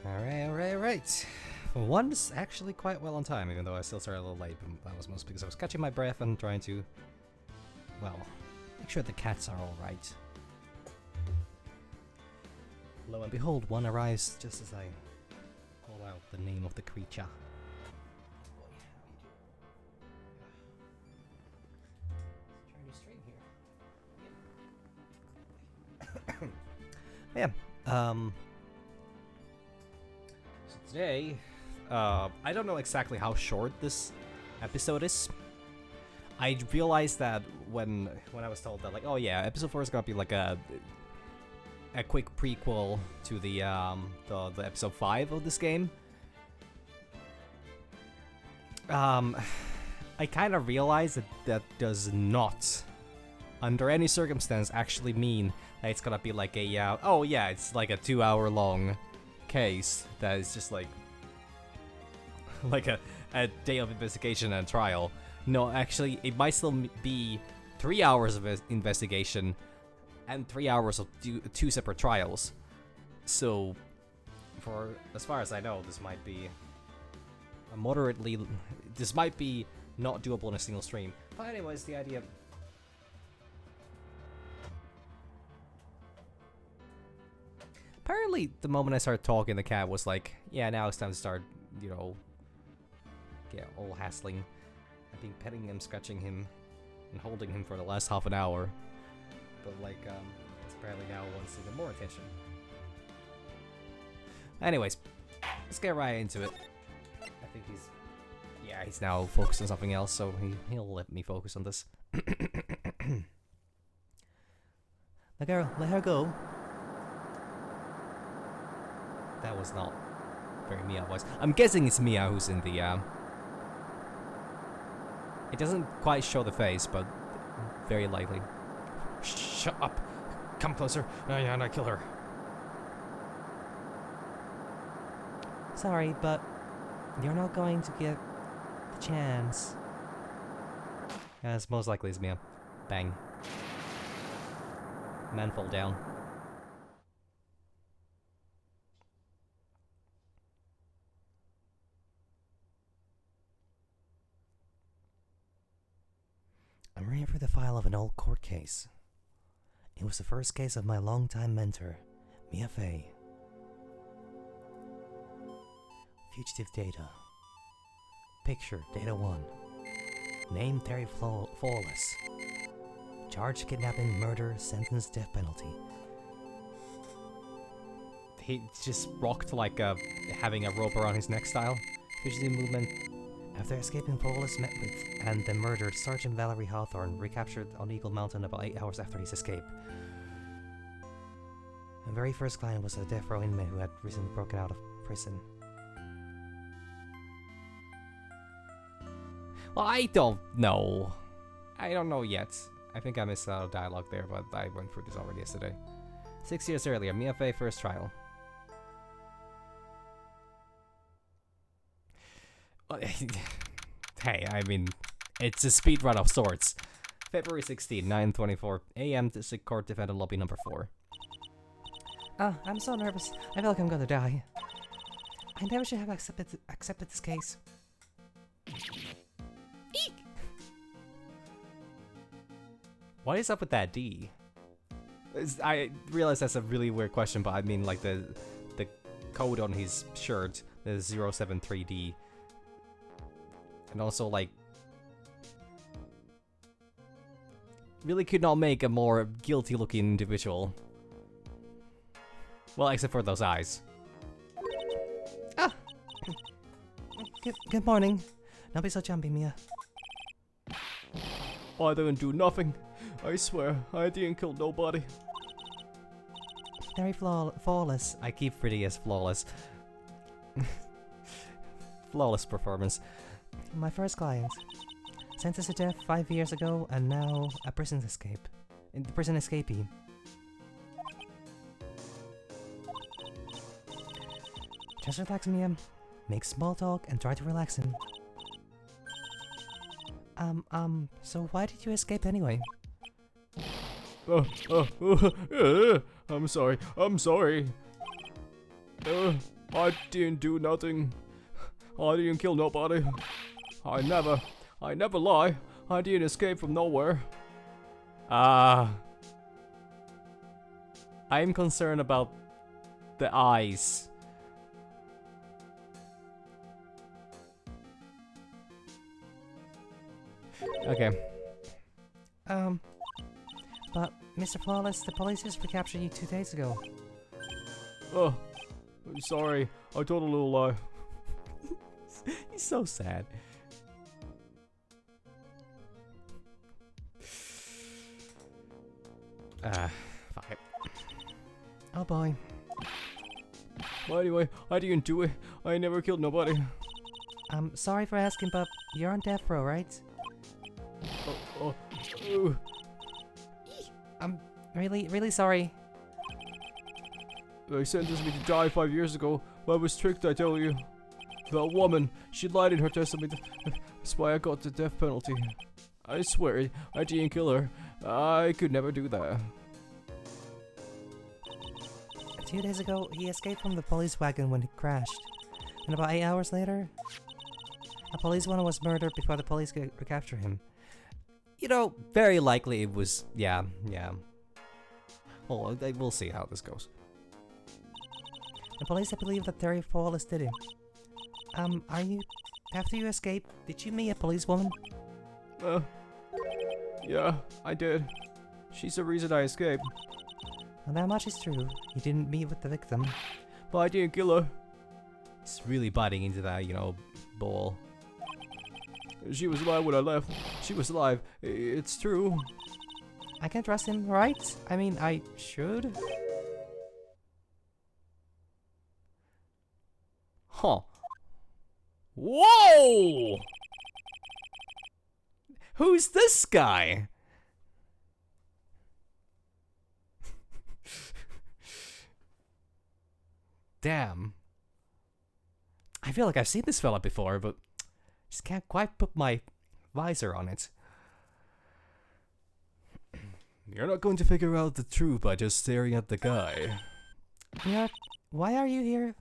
Alright. For once, actually quite well on time, even though I still started a little late, but that was mostly because I was catching my breath and trying to, well, make sure the cats are alright. Lo and behold, one arrives just as I call out the name of the creature. Yeah. So today, I don't know exactly how short this episode is. I realized that when I was told that, like, oh yeah, episode 4 is gonna be like a quick prequel to the episode 5 of this game. I kind of realized that does not, under any circumstance, actually mean that it's gonna be like a oh yeah, it's like a 2-hour long case that is just like a day of investigation and trial. No, actually, it might still be 3 hours of investigation and 3 hours of two separate trials. So, for as far as I know, this might be this might be not doable in a single stream. But anyways, the idea. Apparently, the moment I started talking, the cat was like, yeah, now it's time to start, you know, get all hassling. I've been petting him, scratching him, and holding him for the last half an hour. But, like, it's apparently now wants even more attention. Anyways, let's get right into it. I think he's now focused on something else, so he'll let me focus on this. The girl, let her go. That was not very Mia voice. I'm guessing it's Mia who's in the, It doesn't quite show the face, but very likely. Shut up! Come closer, and I kill her. Sorry, but you're not going to get the chance. Yes, most likely it's Mia. Bang. Man fall down. I'm reading through the file of an old court case. It was the first case of my longtime mentor, Mia Fey. Fugitive data. Picture, data 1. Name Terry Flawless. Charge kidnapping, murder, sentence death penalty. He just rocked like having a rope around his neck style. Fugitive movement. After escaping, Flawless met with and then murdered Sergeant Valerie Hawthorne, recaptured on Eagle Mountain about 8 hours after his escape. My very first client was a death row inmate who had recently broken out of prison. Well, I don't know. I don't know yet. I think I missed out a dialogue there, but I went through this already yesterday. 6 years earlier, Mia Fey first trial. Hey, I mean, it's a speedrun of sorts. February 16, 9:24 a.m. District Court Defendant Lobby number 4. I'm so nervous. I feel like I'm gonna die. I never should have accepted this case. Eek! What is up with that D? I realize that's a really weird question, but I mean, like, the code on his shirt, the 073D. And also, like, really could not make a more guilty-looking individual. Well, except for those eyes. Ah! Good morning. Don't be so jumpy, Mia. I didn't do nothing. I swear, I didn't kill nobody. Very flawless. I keep pretty as flawless. Flawless performance. My first client. Sentenced to death 5 years ago, and now a prison escapee. Just relax, Mia. Make small talk and try to relax him. So why did you escape anyway? I'm sorry. I didn't do nothing. I didn't kill nobody. I never lie. I didn't escape from nowhere. I'm concerned about the eyes. Okay. But Mr. Flawless, the police just recaptured you 2 days ago. Oh, I'm sorry. I told a little lie. He's so sad. Fuck it. Oh boy. Well, anyway, I didn't do it. I never killed nobody. I'm sorry for asking, but you're on death row, right? I'm really sorry. They sentenced me to die 5 years ago, but I was tricked, I tell you. That woman, she lied in her testimony. That's why I got the death penalty. I swear, I didn't kill her. I could never do that. 2 days ago, he escaped from the police wagon when he crashed. And about 8 hours later, a policewoman was murdered before the police could recapture him. You know, very likely it was, yeah. Well, we'll see how this goes. The police believe that Terry Flawless did it. After you escaped, did you meet a policewoman? Yeah, I did. She's the reason I escaped. Well, that much is true. You didn't meet with the victim. But I didn't kill her. It's really biting into that, ball. She was alive when I left. She was alive. It's true. I can trust him, right? I mean, I should. Huh. Whoa! Who's this guy? Damn. I feel like I've seen this fella before, but just can't quite put my visor on it. You're not going to figure out the truth by just staring at the guy. Yeah, why are you here?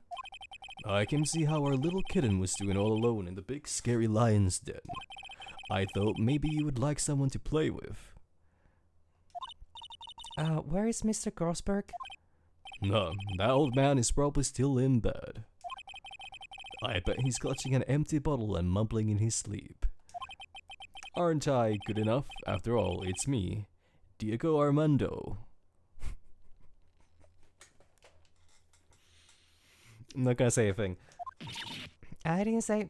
I can see how our little kitten was doing all alone in the big scary lion's den. I thought maybe you would like someone to play with. Where is Mr. Grossberg? No, that old man is probably still in bed. I bet he's clutching an empty bottle and mumbling in his sleep. Aren't I good enough? After all, it's me, Diego Armando. I'm not gonna say a thing. I didn't say...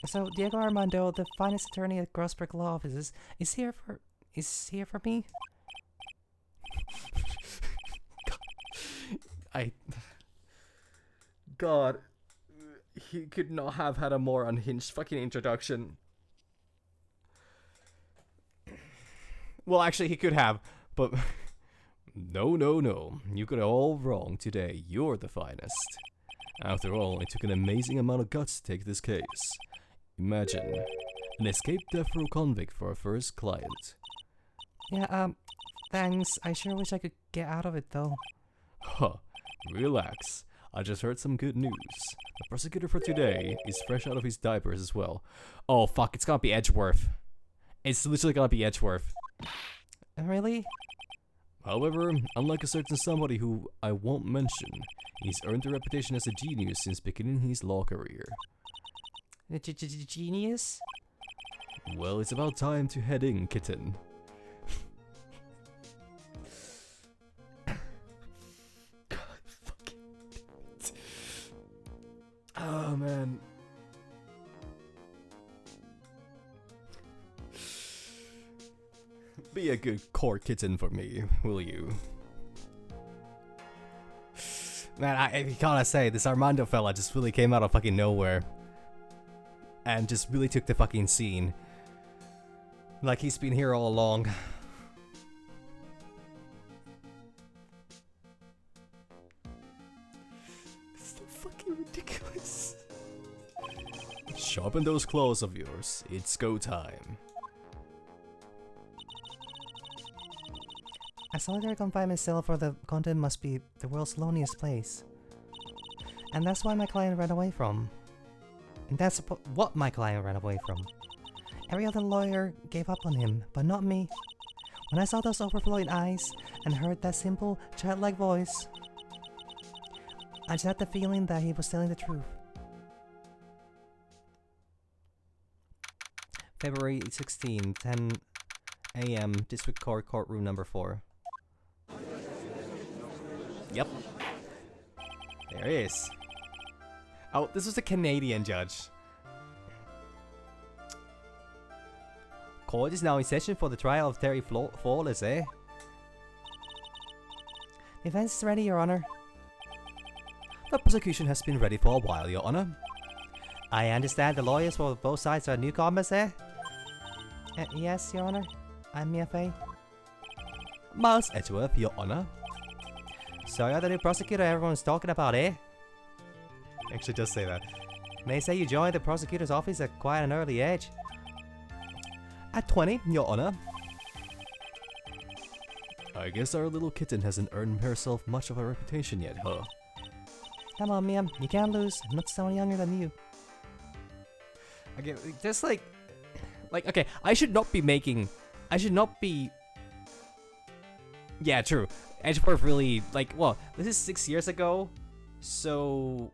So, Diego Armando, the finest attorney at Grossberg Law Offices, is here for me? God, he could not have had a more unhinged fucking introduction. Well, actually, he could have, but... No. You got it all wrong today. You're the finest. After all, it took an amazing amount of guts to take this case. Imagine, an escaped death row convict for our first client. Yeah, thanks. I sure wish I could get out of it, though. Huh. Relax. I just heard some good news. The prosecutor for today is fresh out of his diapers as well. Oh, fuck. It's gonna be Edgeworth. It's literally gonna be Edgeworth. Really? However, unlike a certain somebody who I won't mention, he's earned a reputation as a genius since beginning his law career. Genius? Well, it's about time to head in, kitten. God fucking damn it. Oh, man. Be a good court kitten for me, will you? Man, I gotta say, this Armando fella just really came out of fucking nowhere. And just really took the fucking scene. Like he's been here all along. It's so fucking ridiculous. Sharpen those claws of yours. It's go time. A solitary confinement cell for the content must be the world's loneliest place. And that's why my client ran away from. And that's what my client ran away from. Every other lawyer gave up on him, but not me. When I saw those overflowing eyes and heard that simple, childlike voice, I just had the feeling that he was telling the truth. February 16, 10 a.m. District Court, courtroom number 4. Yep. There he is. Oh, this was a Canadian judge. Court is now in session for the trial of Terry Flawless, eh? Defense is ready, Your Honor. The prosecution has been ready for a while, Your Honor. I understand the lawyers for both sides are newcomers, eh? Yes, Your Honor. I'm EFA. Miles Edgeworth, Your Honor. So you're the new prosecutor everyone's talking about, eh? Actually does say that. They say you joined the prosecutor's office at quite an early age. At 20, Your Honor. I guess our little kitten hasn't earned herself much of a reputation yet, huh? Come on, Mia. You can't lose. I'm not someone younger than you. Okay, just like, okay, I should not be... Yeah, true. Edgeworth really, well, this is 6 years ago, so...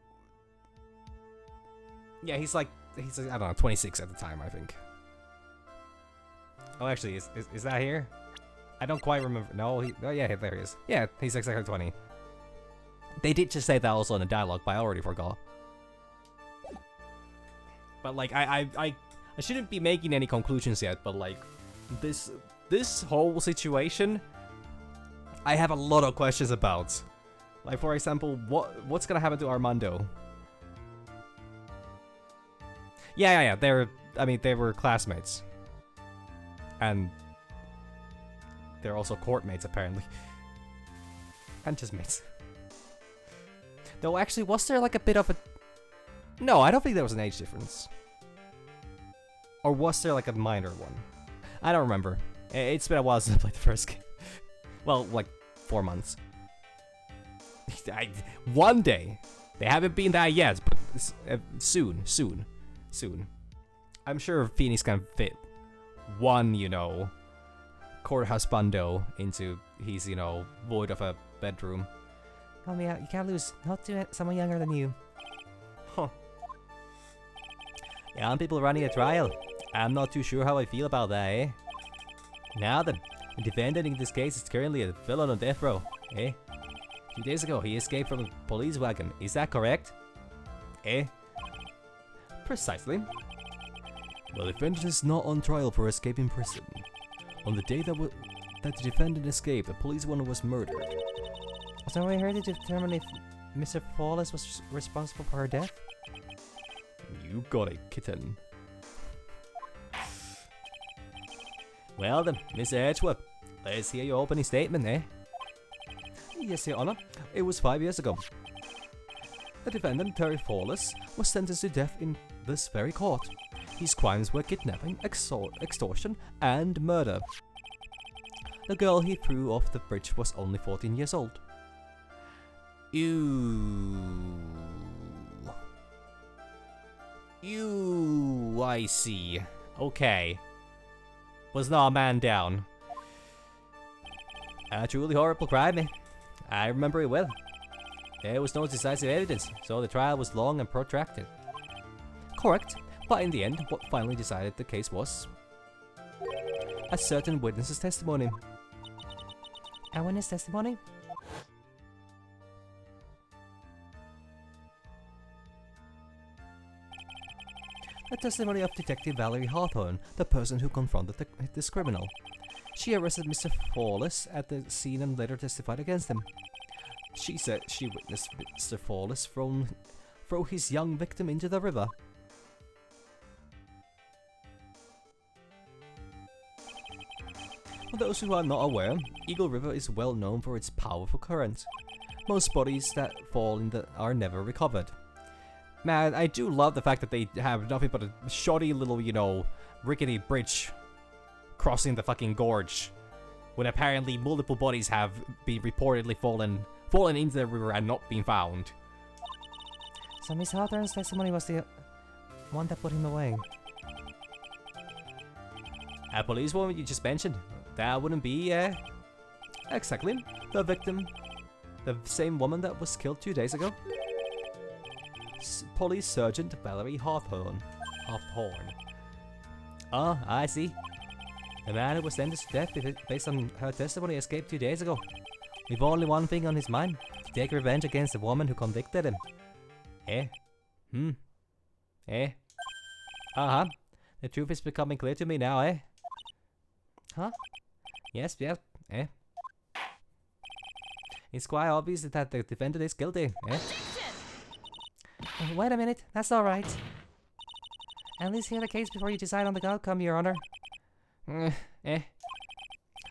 Yeah, he's I don't know, 26 at the time, I think. Oh, actually, is that here? I don't quite remember. No, oh yeah, there he is. Yeah, he's exactly 20. They did just say that also in the dialogue, but I already forgot. But I shouldn't be making any conclusions yet, but this whole situation, I have a lot of questions about. Like, for example, what's gonna happen to Armando? Yeah, they were classmates. And they're also courtmates, apparently. And just mates. Though, actually, was there a bit of a... No, I don't think there was an age difference. Or was there a minor one? I don't remember. It's been a while since I played the first game. Well, 4 months. One day. They haven't been that yet, but soon. I'm sure Phoenix can fit one, courthouse bundo into his, void of a bedroom. Come here, you can't lose. Not to someone younger than you. Huh. Young people running a trial. I'm not too sure how I feel about that, eh? Now then, the defendant in this case is currently a felon on death row, eh? 2 days ago, he escaped from a police wagon. Is that correct? Eh? Precisely. The defendant is not on trial for escaping prison. On the day that the defendant escaped, a police woman was murdered. So we heard to determine if Mr. Flawless was responsible for her death? You got it, kitten. Well then, Mr. Edgeworth, let's hear your opening statement, eh? Yes, Your Honor. It was 5 years ago. The defendant, Terry Flawless, was sentenced to death in this very court. His crimes were kidnapping, extortion, and murder. The girl he threw off the bridge was only 14 years old. I see. Okay. Was not a man down. A truly horrible crime, eh? I remember it well. There was no decisive evidence, so the trial was long and protracted. Correct, but in the end, what finally decided the case was a certain witness's testimony. A witness testimony? The testimony of Detective Valerie Hawthorne, the person who confronted this criminal. She arrested Mr. Flawless at the scene and later testified against him. She said she witnessed Mr. Flawless throw his young victim into the river. For those who are not aware, Eagle River is well known for its powerful current. Most bodies that fall in are never recovered. Man, I do love the fact that they have nothing but a shoddy little, rickety bridge crossing the fucking gorge, when apparently multiple bodies have been reportedly fallen into the river and not been found. So Miss Hawthorne's testimony was the one that put him away. A police woman you just mentioned. That wouldn't be, exactly the victim. The same woman that was killed 2 days ago. Police Sergeant Valerie Hawthorne. Oh, I see. The man who was sentenced to death based on her testimony escaped 2 days ago. We've only one thing on his mind. To take revenge against the woman who convicted him. Eh? Eh? Uh-huh. The truth is becoming clear to me now, eh? Huh? Yes, eh? It's quite obvious that the defendant is guilty, eh? Wait a minute, that's alright. At least hear the case before you decide on the outcome, Your Honor.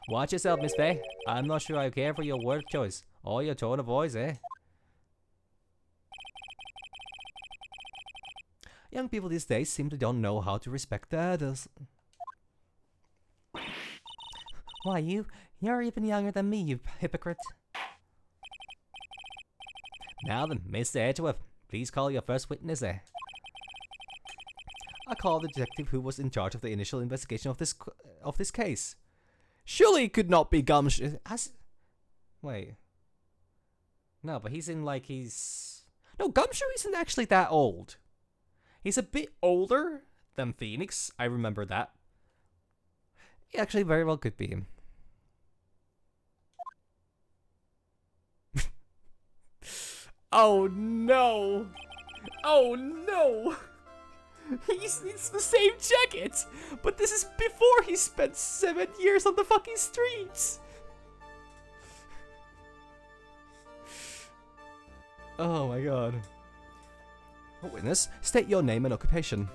Watch yourself, Miss Faye. I'm not sure I care for your word choice or your tone of voice, eh? Young people these days simply don't know how to respect the others. Why, you're even younger than me, you hypocrite. Now then, Mr. Edgeworth, please call your first witness, eh? I call the detective who was in charge of the initial investigation of this case. Surely it could not be Gumshoe. Wait. No, but he's in like No, Gumshoe isn't actually that old. He's a bit older than Phoenix. I remember that. He actually very well could be him. Oh no! Oh no! It's the same jacket! But this is before he spent 7 years on the fucking streets! Oh my god. A witness, state your name and occupation.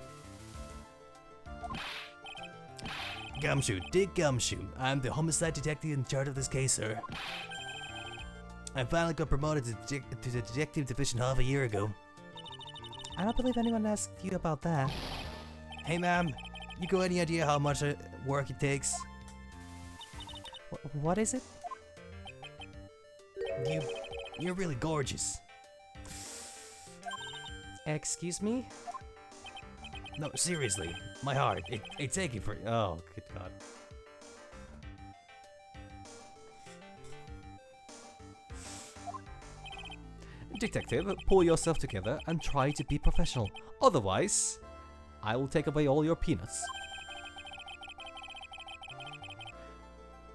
Gumshoe, Dick Gumshoe. I'm the homicide detective in charge of this case, sir. I finally got promoted to the detective division half a year ago. I don't believe anyone asked you about that. Hey ma'am, you got any idea how much work it takes? What is it? You're really gorgeous. Excuse me? No, seriously, my heart, it take you for. Oh, good god. Detective, pull yourself together and try to be professional. Otherwise, I will take away all your peanuts.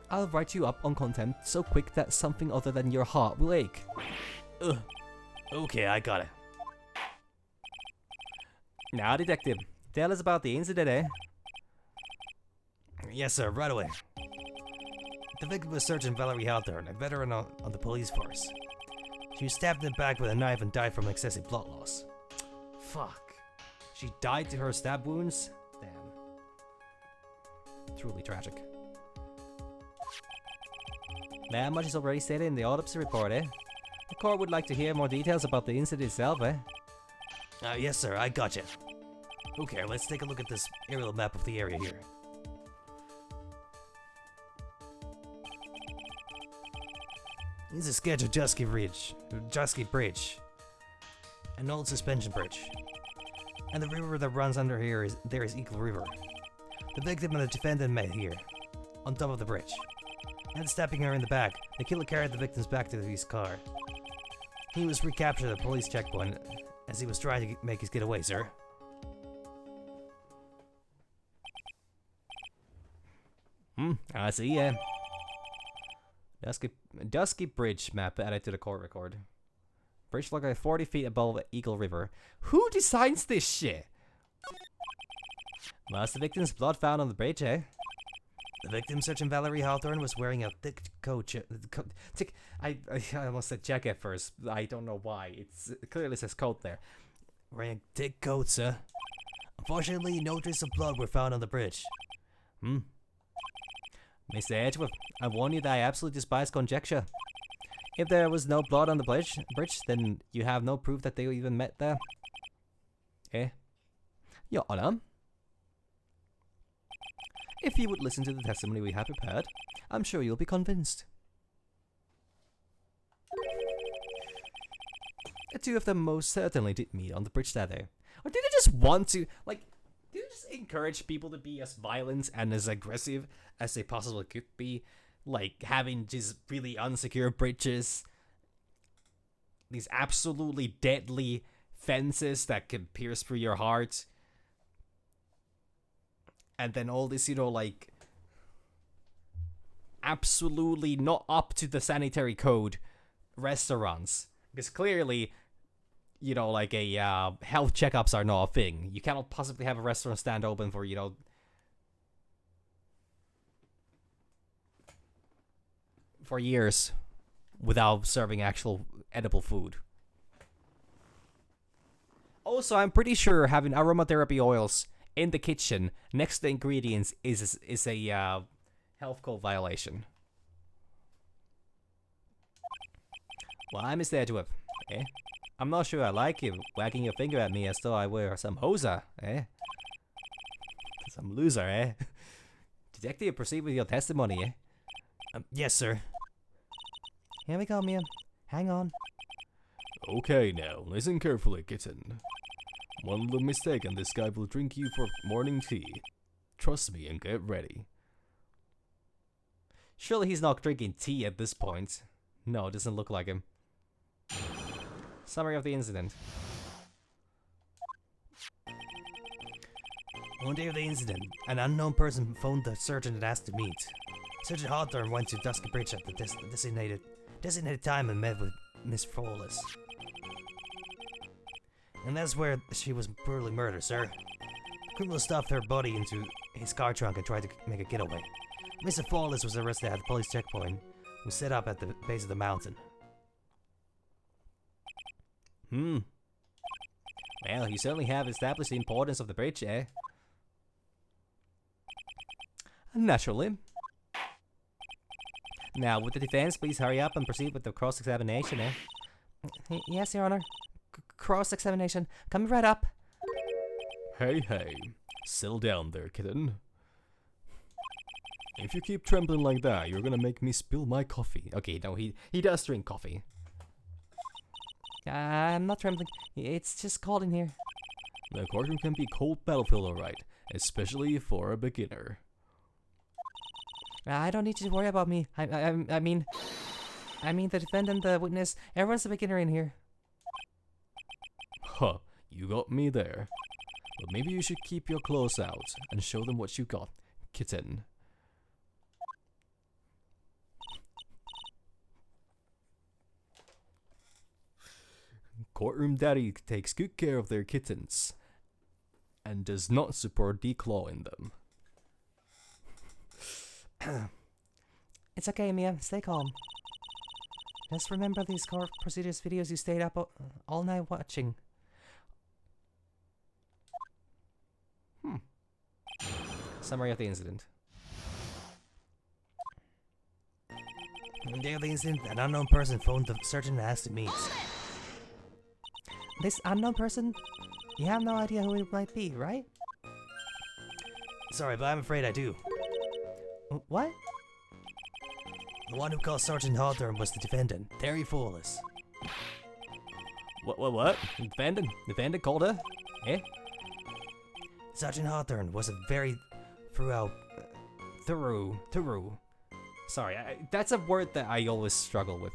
I'll write you up on contempt so quick that something other than your heart will ache. Ugh. Okay, I got it. Now, detective, tell us about the incident, eh? Yes, sir, right away. The victim was Sergeant Valerie Hawthorne, a veteran on the police force. She was stabbed in the back with a knife and died from excessive blood loss. Fuck. She died to her stab wounds? Damn. Truly tragic. That much is already stated in the autopsy report, eh? The court would like to hear more details about the incident itself, eh? Yes, sir, I gotcha. Okay, let's take a look at this aerial map of the area here. This is a sketch of Jusky Bridge. An old suspension bridge. And the river that runs under here is Eagle River. The victim and the defendant met here, on top of the bridge. And stabbing her in the back, the killer carried the victim's back to his car. He was recaptured at a police checkpoint as he was trying to make his getaway, sir. I see, yeah. Dusky Bridge map added to the court record. Bridge located 40 feet above Eagle River. Who designs this shit? Was the victim's blood found on the bridge, eh? The victim, Sergeant Valerie Hawthorne, was wearing a thick coat. I almost said jacket first. I don't know why. It clearly says coat there. Wearing a thick coat, sir. Unfortunately, no traces of blood were found on the bridge. Mr. Edgeworth, I warn you that I absolutely despise conjecture. If there was no blood on the bridge, then you have no proof that they even met there. Eh? Your Honor, if you would listen to the testimony we have prepared, I'm sure you'll be convinced. two of them most certainly did meet on the bridge that day. Or did they just want to, like, did they just encourage people to be as violent and as aggressive as they possibly could be? Like, having these really unsecure bridges, these absolutely deadly fences that can pierce through your heart, and then all this, like, absolutely not up to the sanitary code restaurants. Because clearly, like health checkups are not a thing. You cannot possibly have a restaurant stand open for, for years without serving actual edible food. Also, I'm pretty sure having aromatherapy oils in the kitchen next to the ingredients is a health code violation. Well, I'm Mr. Edgeworth, eh? I'm not sure I like you wagging your finger at me as though I were some hoser, eh? Some loser, eh? Detective, proceed with your testimony, eh? Yes, sir. Here we go, Mia. Hang on. Okay, now, listen carefully, kitten. One little mistake and this guy will drink you for morning tea. Trust me and get ready. Surely he's not drinking tea at this point. No, it doesn't look like him. Summary of the incident. On day of the incident, an unknown person phoned the surgeon and asked to meet. Sergeant Hawthorne went to Dusky Bridge at the designated time and met with Miss Flawless. And that's where she was brutally murdered, sir. The criminal stuffed her body into his car trunk and tried to make a getaway. Mr. Flawless was arrested at the police checkpoint, was set up at the base of the mountain. Well, you certainly have established the importance of the bridge, eh? Naturally. Now, would the defense please hurry up and proceed with the cross-examination, eh? Yes, Your Honor. Cross-examination. Coming right up. Hey, settle down there, kitten. If you keep trembling like that, you're gonna make me spill my coffee. Okay, no, he does drink coffee. I'm not trembling. It's just cold in here. The courtroom can be cold battlefield, alright, especially for a beginner. I don't need you to worry about me. I mean the defendant, the witness, everyone's a beginner in here. Huh, you got me there. But maybe you should keep your clothes out and show them what you got, kitten. Courtroom daddy takes good care of their kittens and does not support declawing them. It's okay, Mia. Stay calm. Just remember these court procedures videos you stayed up all night watching. Summary of the incident. On the day of the incident, an unknown person phoned the surgeon and asked to meet. This unknown person? You have no idea who it might be, right? Sorry, but I'm afraid I do. What? The one who called Sergeant Hawthorne was the defendant, Terry Flawless. What? Defendant called her? Eh? Sergeant Hawthorne was a very thorough. Sorry, that's a word that I always struggle with.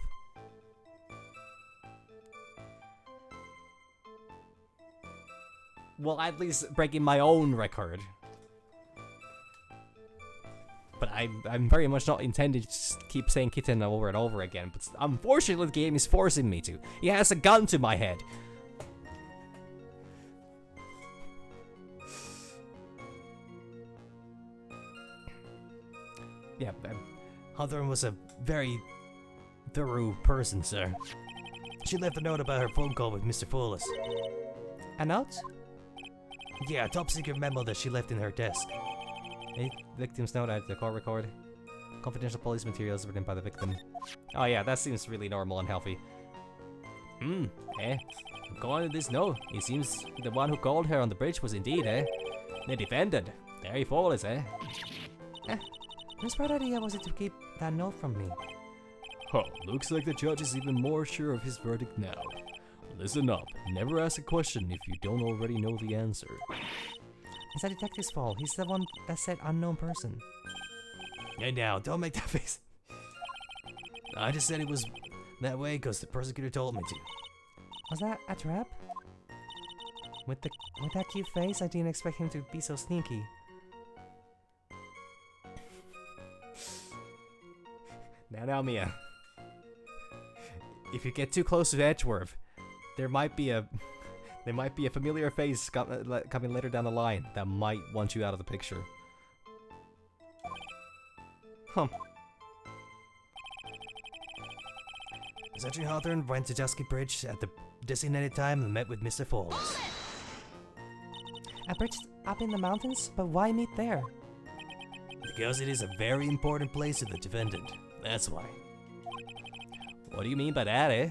Well, at least breaking my own record. But I'm very much not intending to just keep saying kitten over and over again, but unfortunately the game is forcing me to. He has a gun to my head. Yeah, Hawthorne was a very thorough person, sir. She left a note about her phone call with Mr. Flawless. A note? Yeah, a top secret memo that she left in her desk. A victim's note at the court record. Confidential police materials written by the victim. Oh yeah, that seems really normal and healthy. According to this note, it seems the one who called her on the bridge was indeed, the defendant. Very flawless, Whose bright idea was it to keep that note from me? Huh, looks like the judge is even more sure of his verdict now. Listen up. Never ask a question if you don't already know the answer. It's a detective's fault. He's the one that said unknown person. Hey now, don't make that face. I just said it was that way because the prosecutor told me to. Was that a trap? With that cute face, I didn't expect him to be so sneaky. Now, Mia. If you get too close to Edgeworth, there might be a familiar face coming later down the line that might want you out of the picture. Sergeant Hawthorne went to Dusky Bridge at the designated time and met with Mr. Falls. A bridge up in the mountains? But why meet there? Because it is a very important place to the defendant. That's why. What do you mean by that, eh?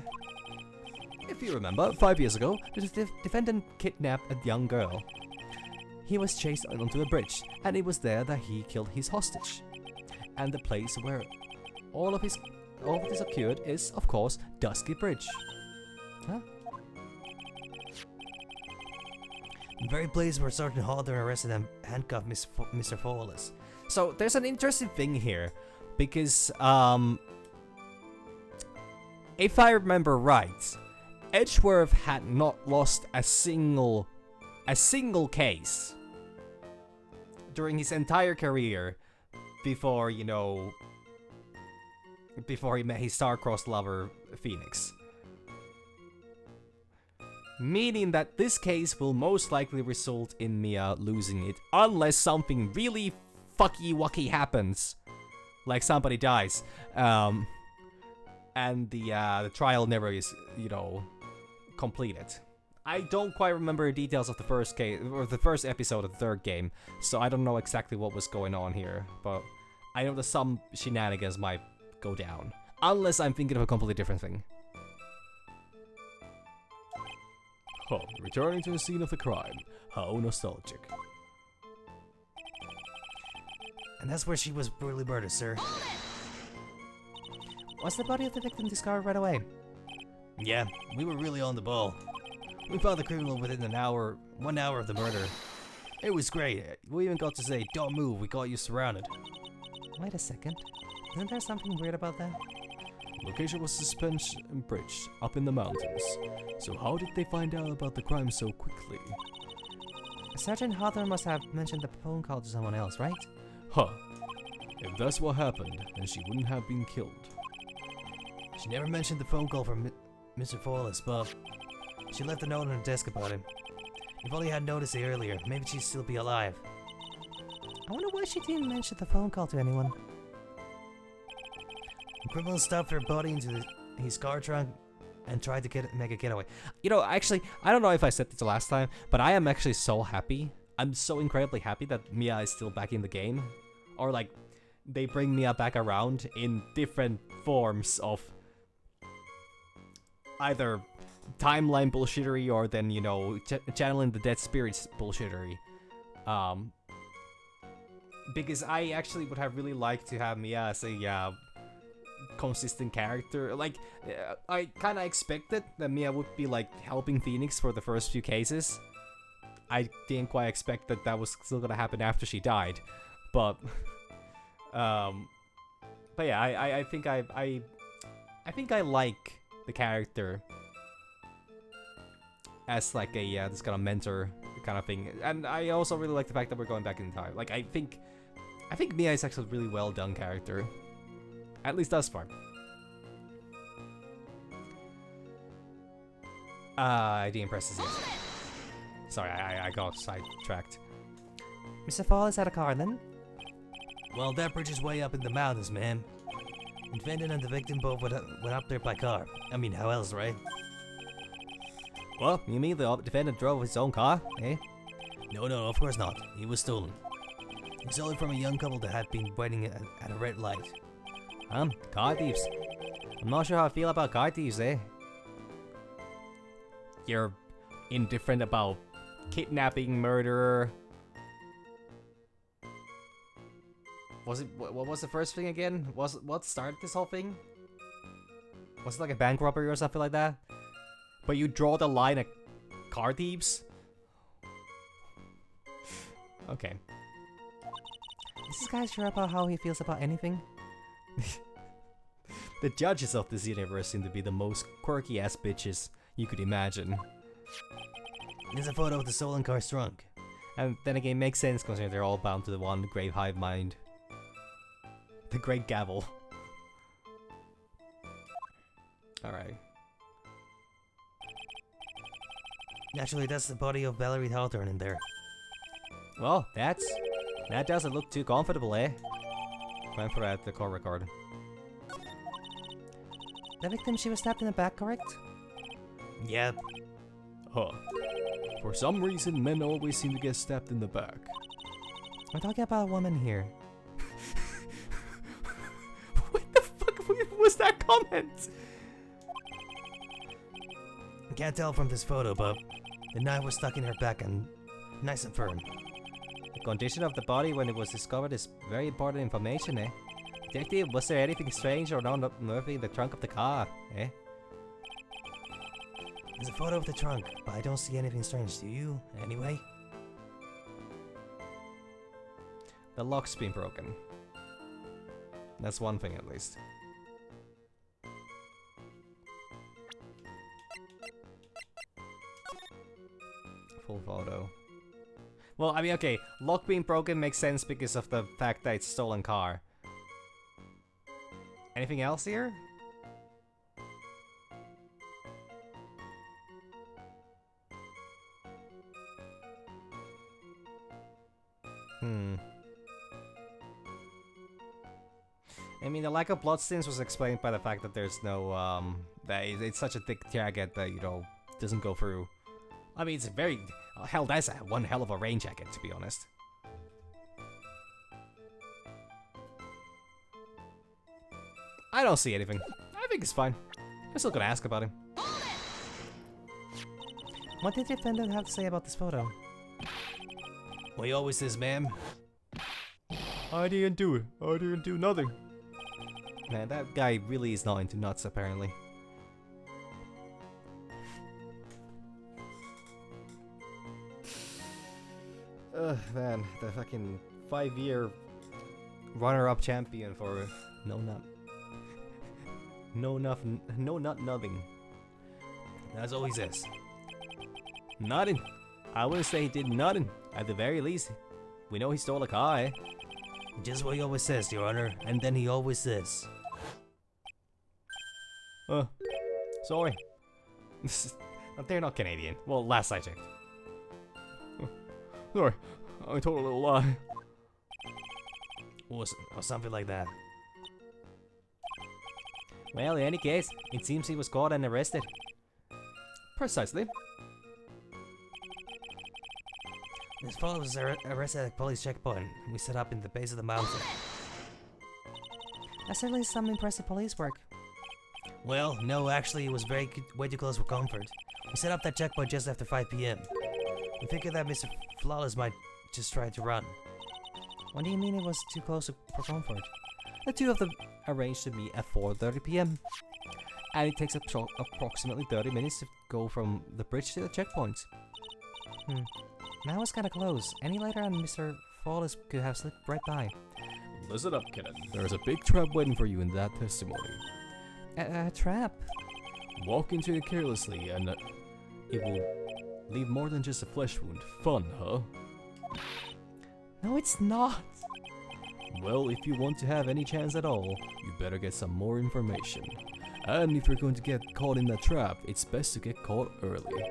If you remember, 5 years ago, the defendant kidnapped a young girl. He was chased onto a bridge, and it was there that he killed his hostage. And the place where all of this occurred is, of course, Dusky Bridge. Huh? The very place where Sergeant Hawthorne arrested and handcuffed Mr. Fawless. So there's an interesting thing here, because if I remember right, Edgeworth had not lost a single case during his entire career before, before he met his star-crossed lover, Phoenix. Meaning that this case will most likely result in Mia losing it, unless something really fucky-wucky happens. Like somebody dies, and the trial never is, completed. I don't quite remember the details of the first case, or the first episode of the third game, so I don't know exactly what was going on here, but I know that some shenanigans might go down. Unless I'm thinking of a completely different thing. Huh, returning to the scene of the crime. How nostalgic. And that's where she was brutally murdered, sir. Was the body of the victim discovered right away? Yeah, we were really on the ball. We found the criminal within 1 hour of the murder. It was great. We even got to say, "Don't move, we got you surrounded." Wait a second. Isn't there something weird about that? Location was Suspension Bridge, up in the mountains. So how did they find out about the crime so quickly? Sergeant Hawthorne must have mentioned the phone call to someone else, right? Huh. If that's what happened, then she wouldn't have been killed. She never mentioned the phone call from Mr. Fawless, but she left a note on her desk about him. If only I had noticed it earlier, maybe she'd still be alive. I wonder why she didn't mention the phone call to anyone. The criminal stuffed her body into his car trunk and tried to make a getaway. Actually, I don't know if I said this the last time, but I am actually so happy. I'm so incredibly happy that Mia is still back in the game. Or like, they bring Mia back around in different forms of either timeline bullshittery or then, channeling the dead spirits bullshittery. Because I actually would have really liked to have Mia as a consistent character. Like, I kind of expected that Mia would be like helping Phoenix for the first few cases. I didn't quite expect that that was still gonna happen after she died, but yeah, I think I like the character as like a this kind of mentor kind of thing, and I also really like the fact that we're going back in time. Like, I think Mia is actually a really well done character, at least thus far. I didn't press this yet. Sorry, I got sidetracked. Mr. Fawless had a car then? Well, that bridge is way up in the mountains, man. The defendant and the victim both went up there by car. I mean, how else, right? Well, you mean the defendant drove his own car, eh? No, of course not. He was stolen. He stole it from a young couple that had been waiting at a red light. Car thieves. I'm not sure how I feel about car thieves, eh? You're indifferent about kidnapping, murder. What was the first thing again? What started this whole thing? Was it like a bank robbery or something like that? But you draw the line at car thieves? Okay. Is this guy sure about how he feels about anything? The judges of this universe seem to be the most quirky ass bitches you could imagine. There's a photo of the stolen car's trunk. And then again, makes sense considering they're all bound to the one grave hive mind. The Great Gavel. Alright. Naturally, that's the body of Valerie Hawthorne in there. Well, that doesn't look too comfortable, eh? Went for that, the court record. The victim, she was stabbed in the back, correct? Yep. Huh. For some reason, men always seem to get stabbed in the back. We're talking about a woman here. What the fuck was that comment? Can't tell from this photo, but the knife was stuck in her back and nice and firm. The condition of the body when it was discovered is very important information, eh? Detective, was there anything strange or non-nervy in the trunk of the car, eh? There's a photo of the trunk, but I don't see anything strange. Do you, anyway? The lock's been broken. That's one thing at least. Full photo. Well, I mean, okay, lock being broken makes sense because of the fact that it's a stolen car. Anything else here? I mean, the lack of bloodstains was explained by the fact that there's no, that it's such a thick jacket that, you know, doesn't go through. I mean, it's a very, hell, that's one hell of a rain jacket, to be honest. I don't see anything. I think it's fine. I'm still gonna ask about him. What did the defendant have to say about this photo? Well, he always says, ma'am. I didn't do it. I didn't do nothing. Man, that guy really is not into nuts, apparently. Ugh, man, the fucking 5-year runner-up champion for no nut. No nut nothing. That's all he says. Nothing. I wouldn't say he did nothing. At the very least, we know he stole a car, eh? Just what he always says, Your Honor, and then he always says. Sorry. They're not Canadian. Well, last I checked. Sorry, I told a little lie. Or something like that. Well, in any case, it seems he was caught and arrested. Precisely. This fellow was arrested at a police checkpoint. We set up in the base of the mountain. That's certainly some impressive police work. Well, no, actually, it was way too close for comfort. We set up that checkpoint just after 5 p.m. We figured that Mr. Flawless might just try to run. What do you mean it was too close for comfort? The two of them arranged to meet at 4:30 p.m. And it takes approximately 30 minutes to go from the bridge to the checkpoint. That was kinda close. Any later and Mr. Flawless could have slipped right by. Listen up, kid. There's a big trap waiting for you in that testimony. A trap? Walk into it carelessly and it will leave more than just a flesh wound. Fun, huh? No, it's not. Well, if you want to have any chance at all, you better get some more information. And if you're going to get caught in that trap, it's best to get caught early.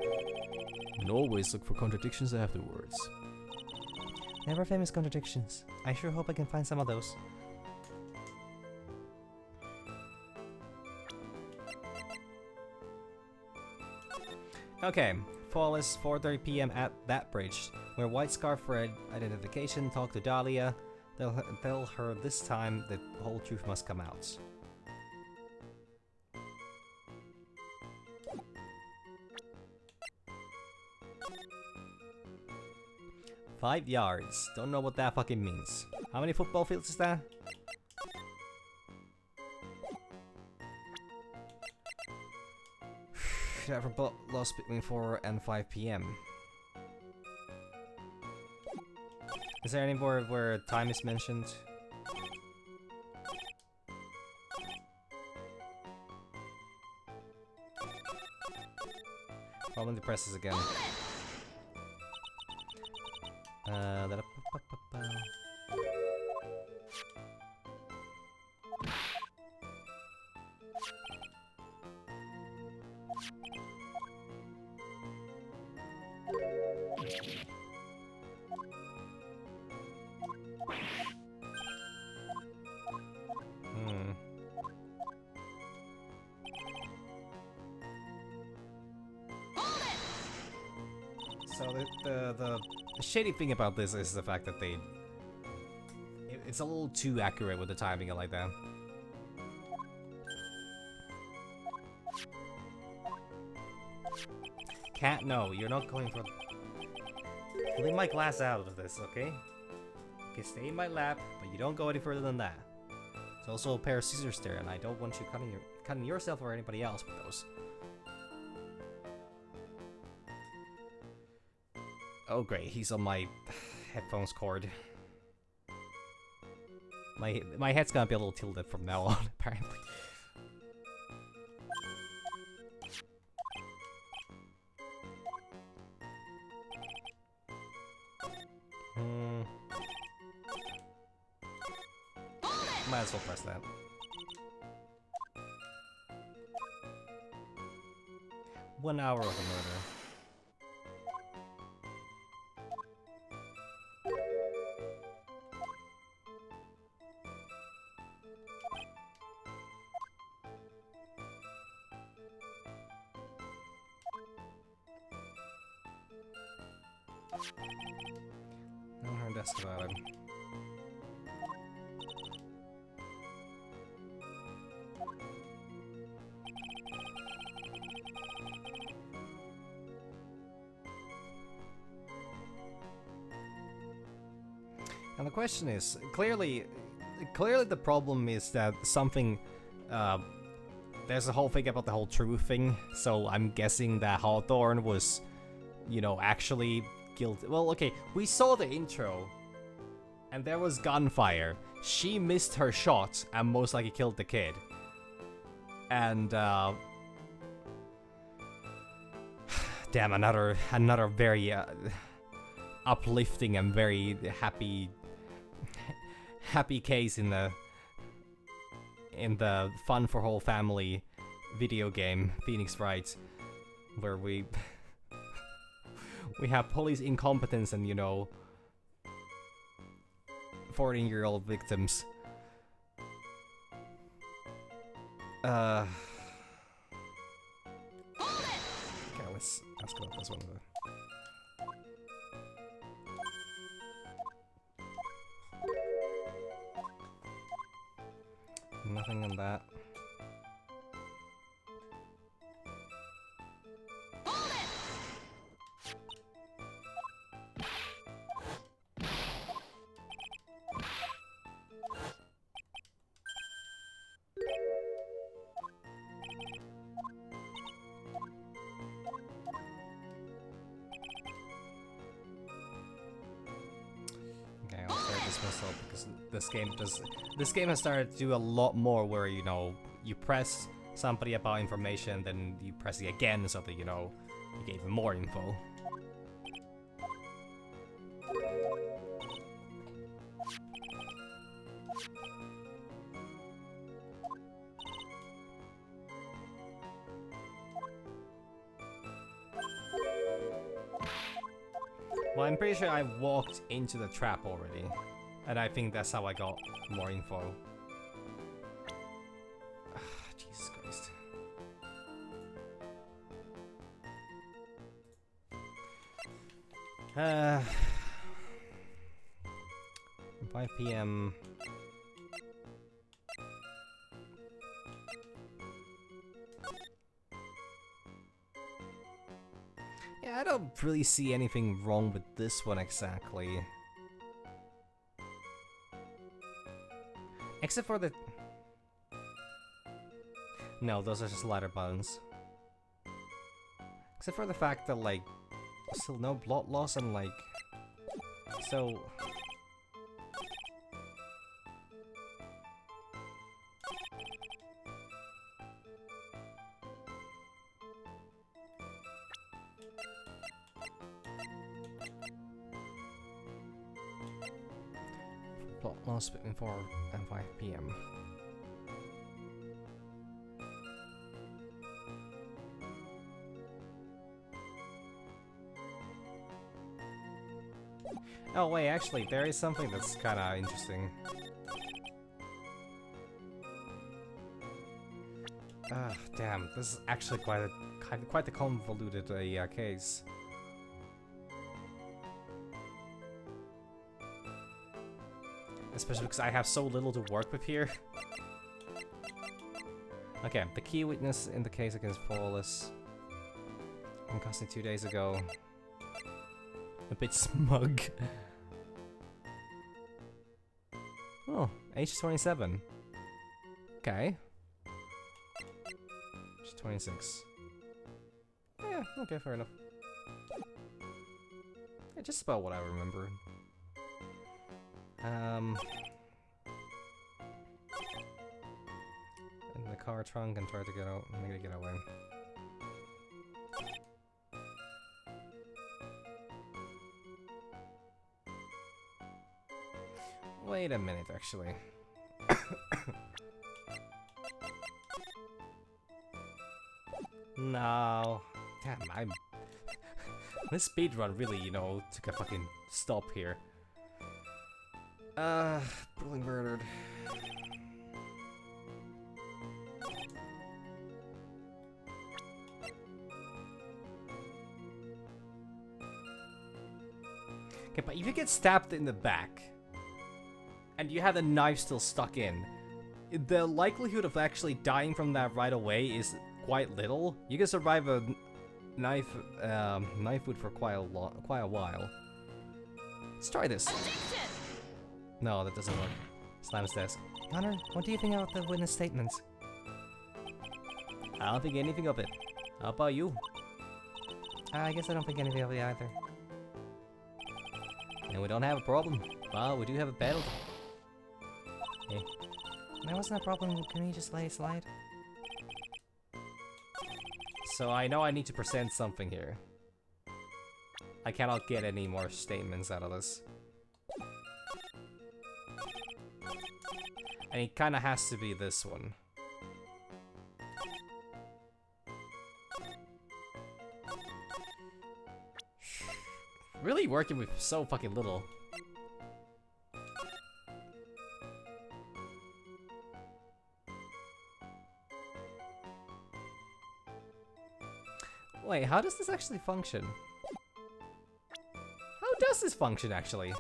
And always look for contradictions afterwards. Never famous contradictions. I sure hope I can find some of those. Okay, Flawless, 4:30 p.m. at that bridge, where White Scarf for identification, talk to Dahlia. They'll tell her this time the whole truth must come out. "5 yards. Don't know what that fucking means. How many football fields is that? Never lost between 4 and 5 p.m. Is there anywhere where time is mentioned? Probably the presses again. So the shady thing about this is the fact that it's a little too accurate with the timing like that. Cat, no, you're not going for... Leave my glass out of this, okay? You can stay in my lap, but you don't go any further than that. There's also a pair of scissors there, and I don't want you cutting yourself or anybody else with those. Oh great, he's on my headphones cord. My head's gonna be a little tilted from now on, apparently. Might as well press that. One hour of a murder. No hard desk about him. And the question is, clearly the problem is that something, there's a whole thing about the whole truth thing, so I'm guessing that Hawthorne was, you know, actually guilty. Well, okay, we saw the intro, and there was gunfire. She missed her shot, and most likely killed the kid. And, damn, another very, uplifting and very happy case in the fun for whole family video game Phoenix Wright, where we have police incompetence and, you know, 14-year-old victims. Okay, let's go with this one. Nothing on that. Okay, I'll start this myself because this game has started to do a lot more where, you know, you press somebody about information, then you press it again so that, you know, you get even more info. Well, I'm pretty sure I walked into the trap already, and I think that's how I got more info. Jesus Christ. 5 p.m. Yeah, I don't really see anything wrong with this one exactly. Except for the... No, those are just ladder buttons. Except for the fact that, like, still no blood loss and, like... So... Blood loss between 4 and 5 p.m. Oh wait, actually, there is something that's kinda interesting. Damn, this is actually quite a convoluted case. Especially because I have so little to work with here. Okay, the key witness in the case against Flawless. In custody 2 days ago. A bit smug. Oh, age 27. Okay. Age 26. Yeah, okay, fair enough. Yeah, just about what I remember. In the car trunk and try to get out. Maybe get away. Wait a minute, actually. No. Damn, I'm... This speedrun really, you know, took a fucking stop here. Brutally murdered. Okay, but if you get stabbed in the back, and you have the knife still stuck in, the likelihood of actually dying from that right away is quite little. You can survive a knife wound for quite a while. Let's try this. No, that doesn't work. Slam his desk. Connor, what do you think about the witness statements? I don't think anything of it. How about you? I guess I don't think anything of it either. And we don't have a problem. Well, we do have a penalty. Hey. That wasn't a problem. Can we just let it slide? So I know I need to present something here. I cannot get any more statements out of this. And it kinda has to be this one. Really working with so fucking little. Wait, how does this actually function? How does this function actually?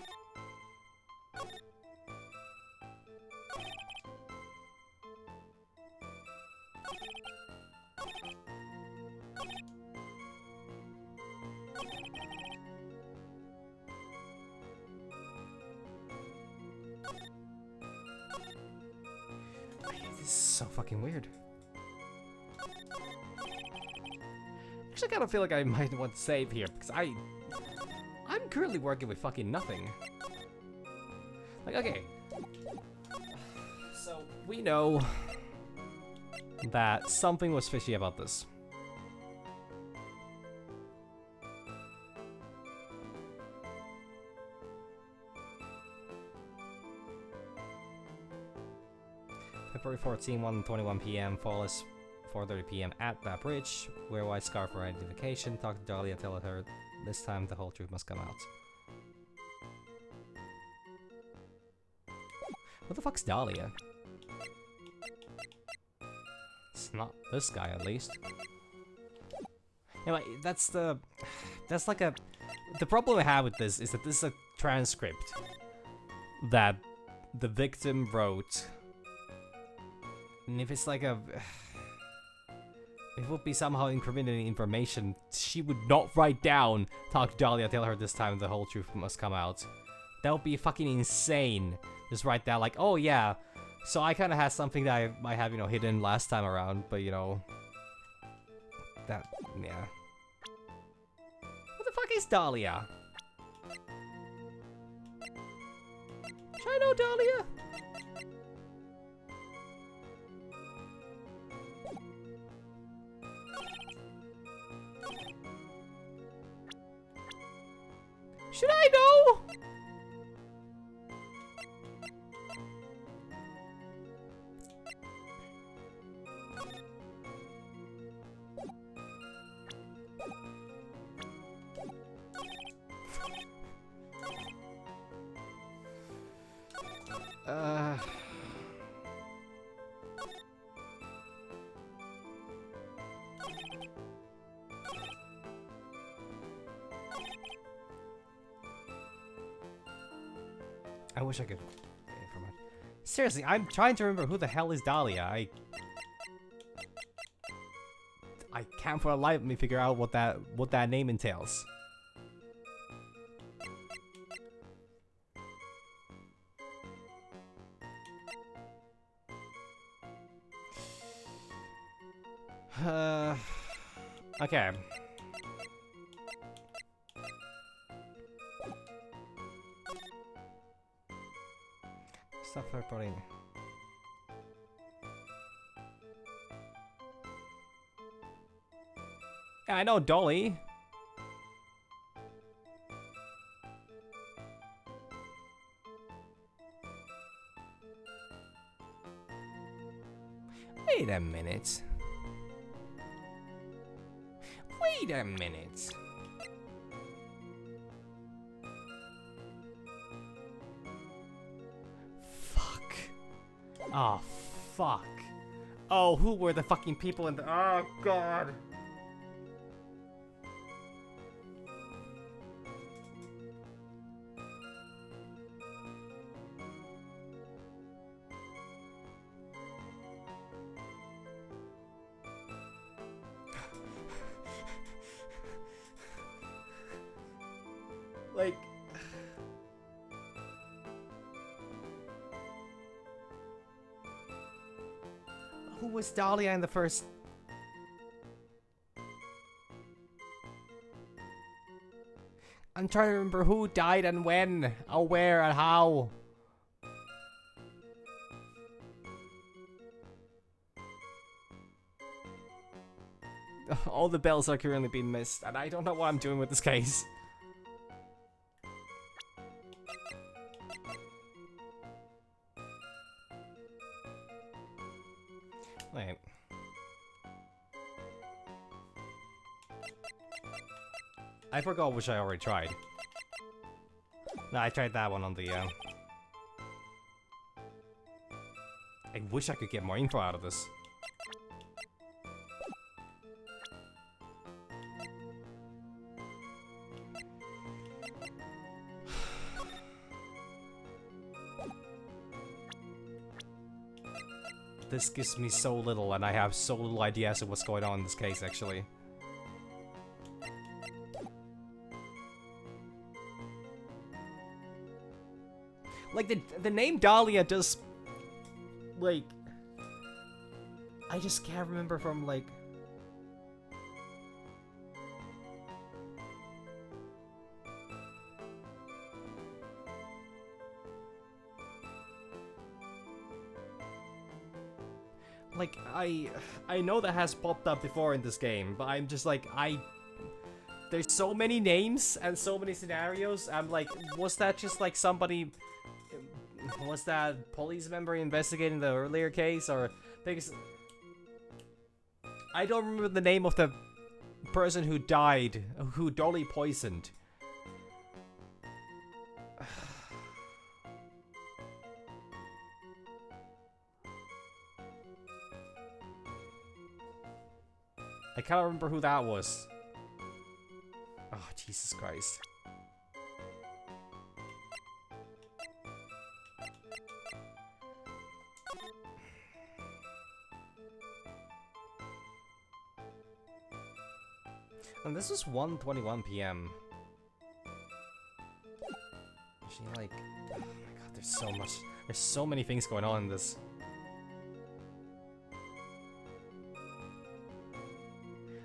This is so fucking weird. Actually, I kind of feel like I might want to save here because I'm currently working with fucking nothing. Like, okay. So, we know that something was fishy about this. February 14, 1:21 p.m. Flawless 4:30 p.m. at that bridge. Wear white scarf for identification. Talk to Dahlia, tell her this time the whole truth must come out. What the fuck's Dahlia? It's not this guy, at least. Anyway, that's like a... The problem I have with this is that this is a transcript that the victim wrote. And if it's like a... It would be somehow incriminating information. She would not write down, talk to Dahlia, tell her this time the whole truth must come out. That would be fucking insane. Just write down like, oh yeah, so I kind of had something that I might have, you know, hidden last time around, but you know... That, yeah. fuck is Dahlia? Should I know Dahlia? Should I know? I wish I could. Seriously, I'm trying to remember who the hell is Dahlia. I can't for the life of me figure out what that name entails. Okay. Stuff for putting. Yeah, I know Dolly. Wait a minute. Wait a minute. Fuck. Oh, fuck. Oh, who were the fucking people in the... Oh, God. Like... Who was Dahlia in the first... I'm trying to remember who died and when, or where and how. All the bells are currently being missed, and I don't know what I'm doing with this case. Wait. I forgot which I already tried. No, I tried that one on the, I wish I could get more info out of this. This gives me so little, and I have so little idea as to what's going on in this case, actually. Like, the name Dahlia does... Like... I just can't remember from, like... Like, I know that has popped up before in this game, but I'm just like, there's so many names and so many scenarios. I'm like, was that just like somebody... Was that police member investigating the earlier case, or... Because... I don't remember the name of the person who died, who Dolly poisoned. I can't remember who that was. Oh, Jesus Christ. And this was 1:21 p.m. She like... Oh my god, there's so much... There's so many things going on in this.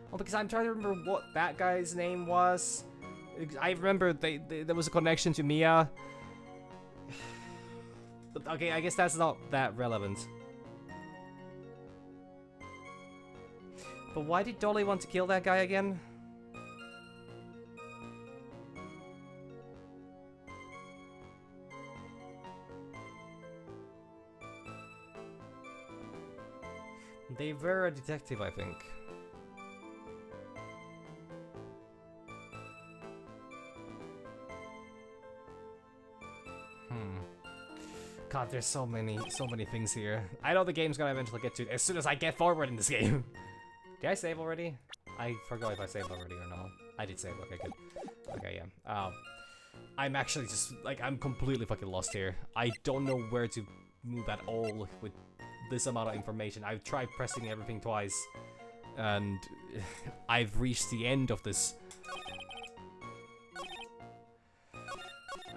Well, because I'm trying to remember what that guy's name was. I remember there was a connection to Mia. But okay, I guess that's not that relevant. But why did Dolly want to kill that guy again? They were a detective, I think. God, there's so many things here. I know the game's gonna eventually get to it as soon as I get forward in this game. Did I save already? I forgot if I saved already or not. I did save, okay, good. Okay, yeah. I'm actually just, like, I'm completely fucking lost here. I don't know where to move at all with this amount of information. I've tried pressing everything twice, and I've reached the end of this.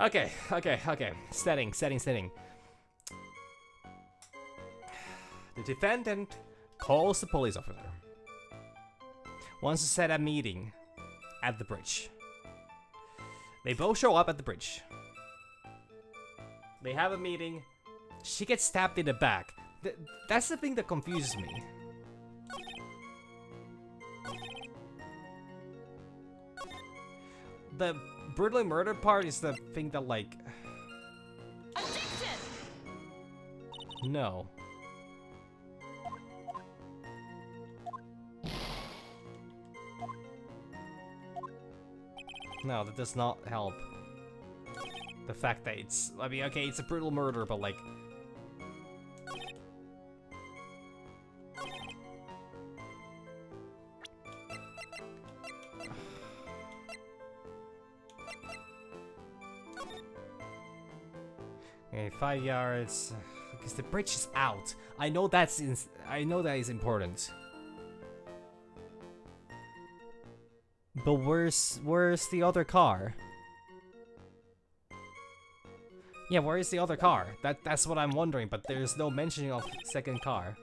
Okay. Setting. The defendant calls the police officer. Wants to set a meeting at the bridge. They both show up at the bridge. They have a meeting. She gets stabbed in the back. That's the thing that confuses me. The brutally murdered part is the thing that, like... Addiction! No. No, that does not help. The fact that it's... I mean, okay, it's a brutal murder, but like... Okay, 5 yards... Because the bridge is out. I know that's I know that is important. But where's the other car? Yeah, where is the other car? That's what I'm wondering, but there's no mentioning of second car.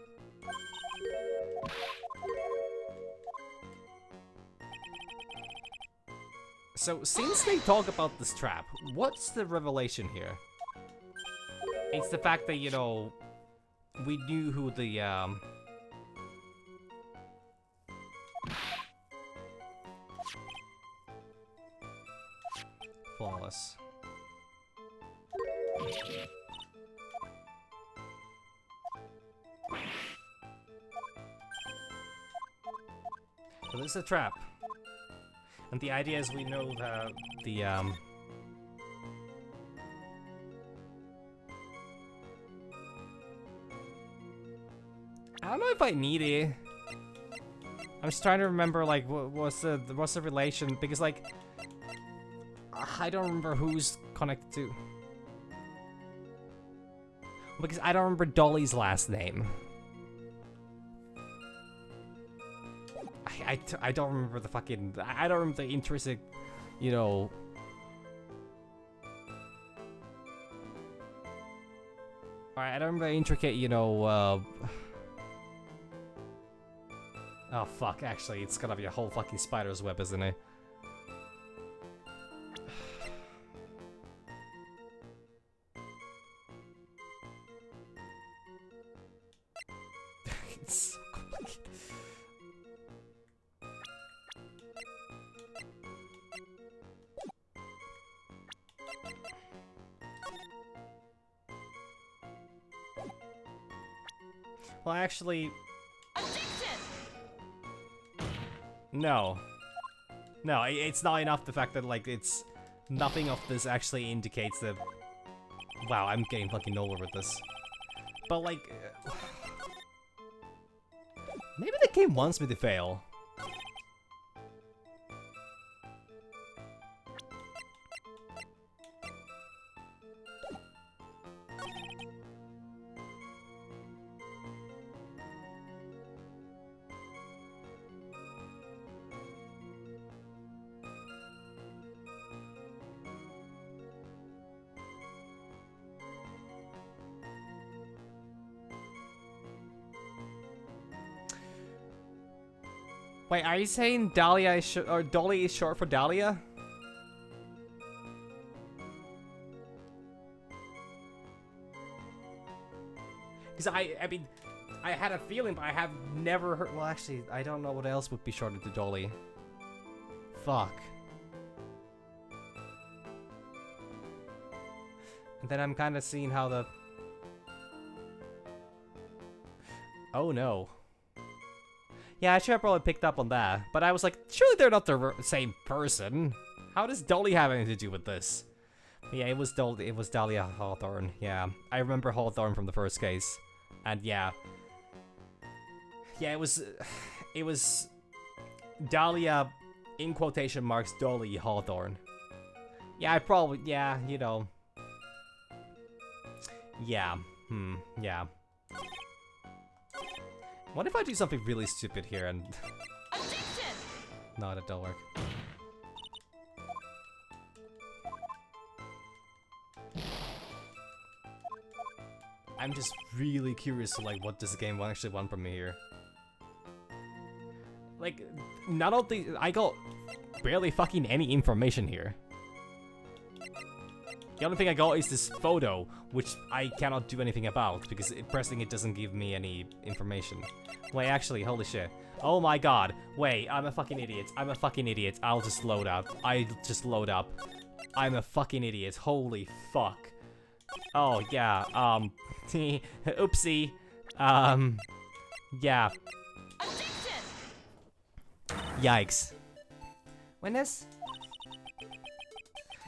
So, since they talk about this trap, what's the revelation here? It's the fact that, you know, we knew who the, Flawless. So this is a trap. And the idea is we know the I don't know if I need it. I'm just trying to remember, like, what's the relation, because, like, I don't remember who's connected to. Because I don't remember Dolly's last name. I don't remember the fucking... I don't remember the intrinsic, you know... Alright, I don't remember the intricate, you know, Oh, fuck, actually, it's gonna be a whole fucking spider's web, isn't it? It's so complicated. Well, actually... No. No, it's not enough the fact that, like, it's... Nothing of this actually indicates that... Wow, I'm getting fucking nowhere with this. But, like... Maybe the game wants me to fail. Wait, are you saying Dahlia is or Dolly is short for Dahlia? Because I mean, I had a feeling, but I have never heard. Well, actually, I don't know what else would be shorter to Dolly. Fuck. And then I'm kind of seeing how the. Oh no. Yeah, I should have probably picked up on that, but I was like, surely they're not the same person. How does Dolly have anything to do with this? Yeah, it was Dahlia Hawthorne. Yeah, I remember Hawthorne from the first case, and yeah, it was Dahlia, in quotation marks, Dolly Hawthorne. Yeah, you know. Yeah, yeah. What if I do something really stupid here and... No, that don't work. I'm just really curious to like what this game actually want from me here. Like, none of the... I got barely fucking any information here. The only thing I got is this photo, which I cannot do anything about, because pressing it doesn't give me any information. Wait, actually, holy shit. Oh my god. Wait, I'm a fucking idiot. I'm a fucking idiot. I'll just load up. I'm a fucking idiot. Holy fuck. Oh, yeah, oopsie. Yeah. Yikes. Witness?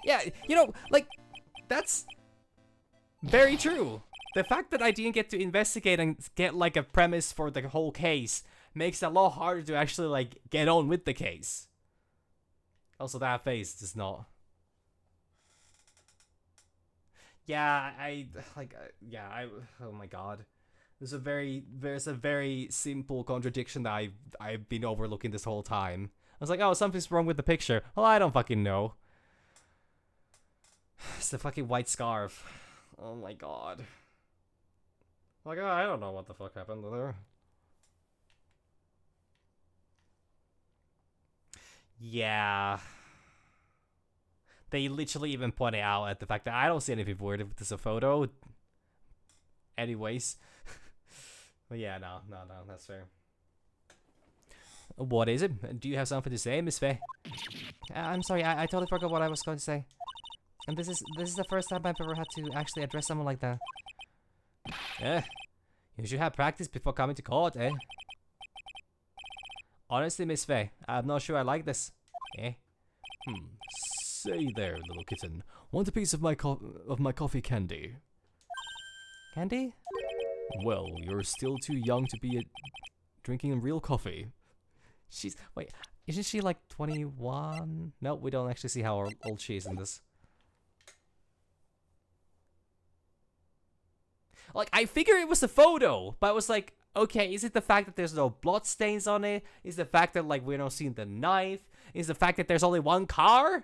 Yeah, you know, like... That's very true. The fact that I didn't get to investigate and get like a premise for the whole case makes it a lot harder to actually like get on with the case. Also, that face does not. Yeah, oh my god. There's a very simple contradiction that I've been overlooking this whole time. I was like, oh, something's wrong with the picture. Well, I don't fucking know. It's the fucking white scarf. Oh my god. Like, oh, I don't know what the fuck happened there. Yeah. They literally even pointed out at the fact that I don't see anything weird if this is a photo. Anyways. But yeah, no, that's fair. What is it? Do you have something to say, Miss Faye? I'm sorry, I totally forgot what I was going to say. And this is the first time I've ever had to actually address someone like that. You should have practice before coming to court, eh? Honestly, Miss Faye, I'm not sure I like this. Eh? Say there, little kitten. Want a piece of my coffee candy? Candy? Well, you're still too young to be drinking real coffee. Wait, isn't she like 21? No, we don't actually see how old she is in this. Like, I figured it was a photo, but I was like, okay, is it the fact that there's no blood stains on it? Is the fact that, like, we're not seeing the knife? Is the fact that there's only one car?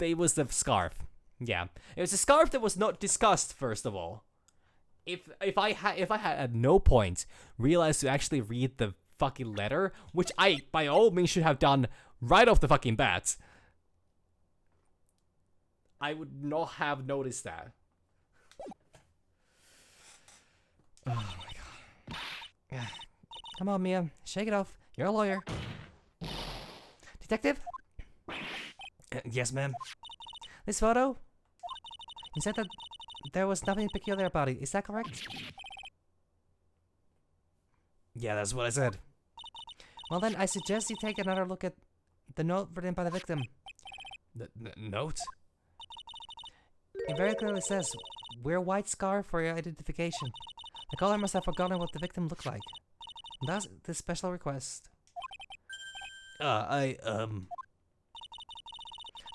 It was the scarf. Yeah. It was a scarf that was not discussed, first of all. If I had at no point realized to actually read the fucking letter, which I, by all means, should have done right off the fucking bat, I would not have noticed that. Oh my god. Yeah. Come on, Mia. Shake it off. You're a lawyer. Detective? Yes, ma'am. This photo? You said that there was nothing peculiar about it. Is that correct? Yeah, that's what I said. Well then, I suggest you take another look at the note written by the victim. The note? It very clearly says, wear white scarf for your identification. The caller must have forgotten what the victim looked like. Thus, this special request. I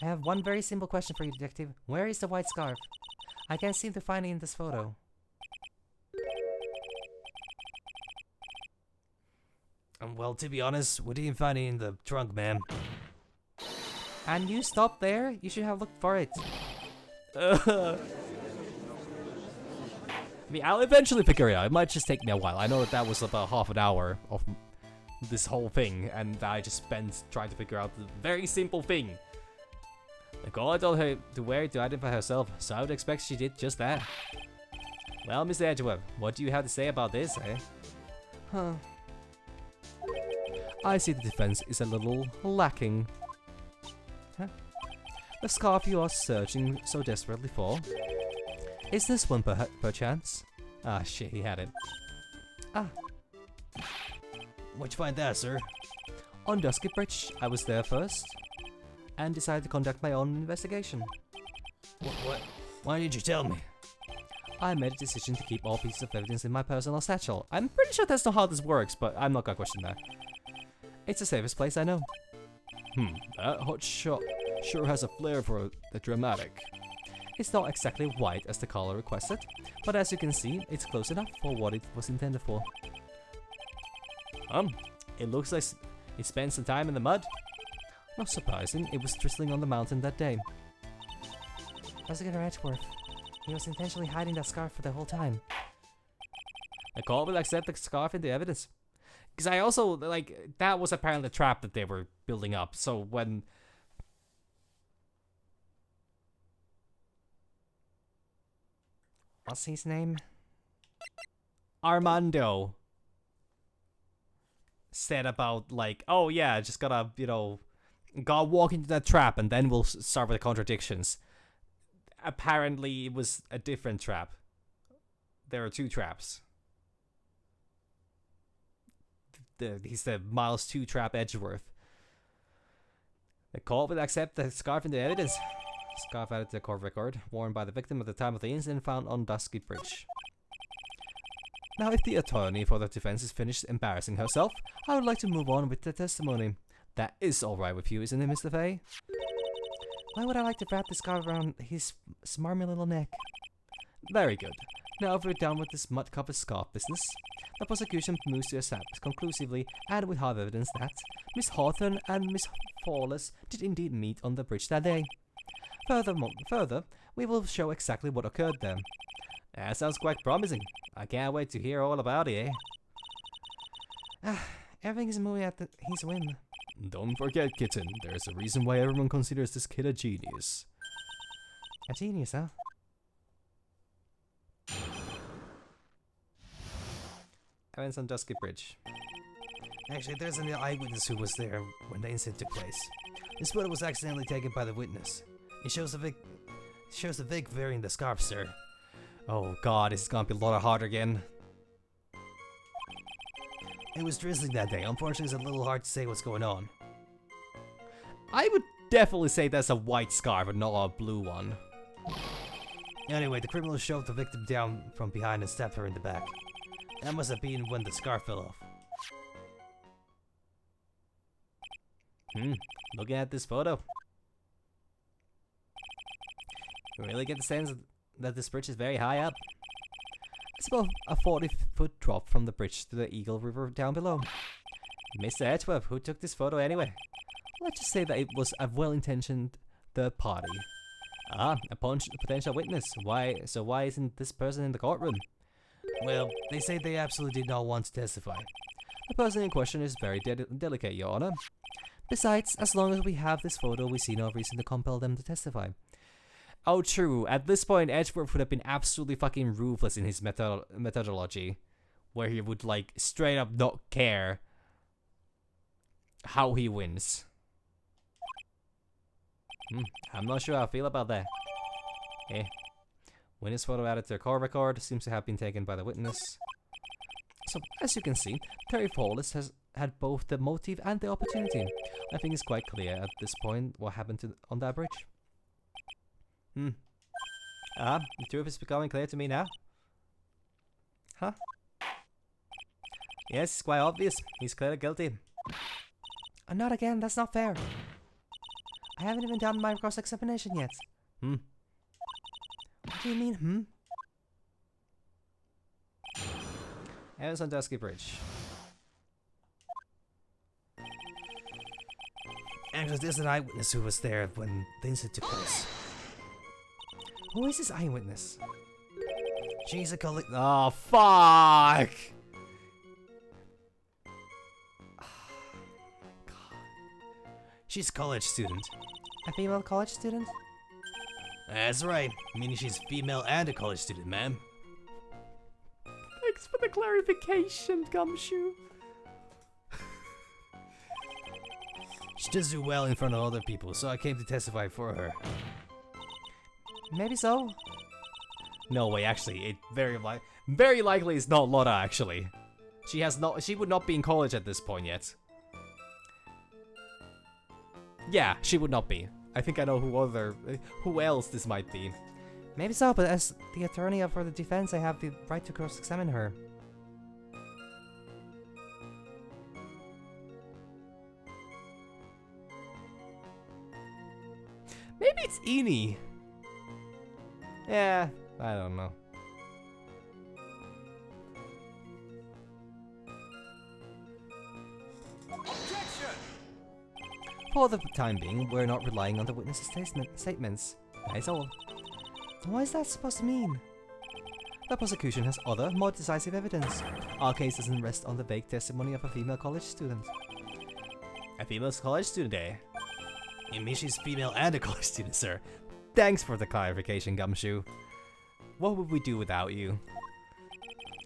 have one very simple question for you, detective. Where is the white scarf? I can't seem to find it in this photo. Well, to be honest, we didn't find it in the trunk, ma'am. And you stopped there? You should have looked for it. I mean, I'll eventually figure it out. It might just take me a while. I know that was about half an hour of this whole thing, and I just spent trying to figure out the very simple thing. The girl told her to wear it to identify herself, so I would expect she did just that. Well, Mr. Edgeweb, what do you have to say about this, eh? Huh. I see the defense is a little lacking. Huh? The scarf you are searching so desperately for? Is this one perchance? Ah, shit, he had it. Ah. Where'd you find that, sir? On Dusky Bridge, I was there first, and decided to conduct my own investigation. What? Why did you tell me? I made a decision to keep all pieces of evidence in my personal satchel. I'm pretty sure that's not how this works, but I'm not gonna question that. It's the safest place I know. That hot shot sure has a flair for the dramatic. It's not exactly white as the color requested, but as you can see, it's close enough for what it was intended for. It looks like it spent some time in the mud. Not surprising, it was drizzling on the mountain that day. Investigator Edgeworth. He was intentionally hiding that scarf for the whole time. The court will accept the scarf into evidence. Because I also, like, that was apparently a trap that they were building up. So when... What's his name? Armando said about, like, oh yeah, just gotta, you know, gotta walk into that trap and then we'll start with the contradictions. Apparently it was a different trap. There are two traps. He's the Miles 2 trap Edgeworth. The court will accept the scarf into evidence. Scarf added to the court record, worn by the victim at the time of the incident, found on Dusky Bridge. Now, if the attorney for the defense is finished embarrassing herself, I would like to move on with the testimony. That is alright with you, isn't it, Mr. Fay? Why would I like to wrap this scarf around his smarmy little neck? Very good. Now if we're done with this mud-covered scarf business, the prosecution moves to establish conclusively and with hard evidence that Miss Hawthorne and Miss Fawless did indeed meet on the bridge that day. Further, we will show exactly what occurred there. That sounds quite promising. I can't wait to hear all about it, eh? Everything is moving at his whim. Don't forget, kitten, there's a reason why everyone considers this kid a genius. A genius, huh? Events on Dusky Bridge. Actually, there's an eyewitness who was there when the incident took place. This photo was accidentally taken by the witness. It shows the Vic wearing the scarf, sir. Oh god, this is gonna be a lot harder again. It was drizzling that day. Unfortunately, it's a little hard to say what's going on. I would definitely say that's a white scarf and not a blue one. Anyway, the criminal shoved the victim down from behind and stabbed her in the back. That must have been when the scarf fell off. Looking at this photo, you really get the sense that this bridge is very high up. It's about a 40-foot drop from the bridge to the Eagle River down below. Mr. Edgeworth, who took this photo anyway? Let's just say that it was a well-intentioned third party. Ah, a potential witness. Why isn't this person in the courtroom? Well, they say they absolutely did not want to testify. The person in question is very delicate, Your Honor. Besides, as long as we have this photo, we see no reason to compel them to testify. Oh, true. At this point, Edgeworth would have been absolutely fucking ruthless in his methodology, where he would, like, straight up not care how he wins. I'm not sure how I feel about that. Witness photo added to the court record seems to have been taken by the witness. So, as you can see, Terry Fawless has had both the motive and the opportunity. I think it's quite clear at this point what happened on that bridge. The truth is becoming clear to me now. Huh? Yes, it's quite obvious. He's clearly guilty. Not again, that's not fair. I haven't even done my cross-examination yet. What do you mean, Evans on Dusky Bridge. Actually, there's an eyewitness who was there when the incident took place. Who is this eyewitness? She's a colleague. Oh, fuck! She's a college student. A female college student? That's right. Meaning she's female and a college student, ma'am. for the clarification, Gumshoe. She does do well in front of other people, so I came to testify for her. Maybe so. No way, actually, it very likely is not Lotta, actually. She would not be in college at this point yet. Yeah, she would not be. I think I know who else this might be. Maybe so, but as the attorney for the defense, I have the right to cross-examine her. Maybe it's Eni. Yeah, I don't know. For the time being, we're not relying on the witness's statements. That is all. What is that supposed to mean? The prosecution has other, more decisive evidence. Our case doesn't rest on the vague testimony of a female college student. A female college student, eh? You mean she's female and a college student, sir? Thanks for the clarification, Gumshoe. What would we do without you?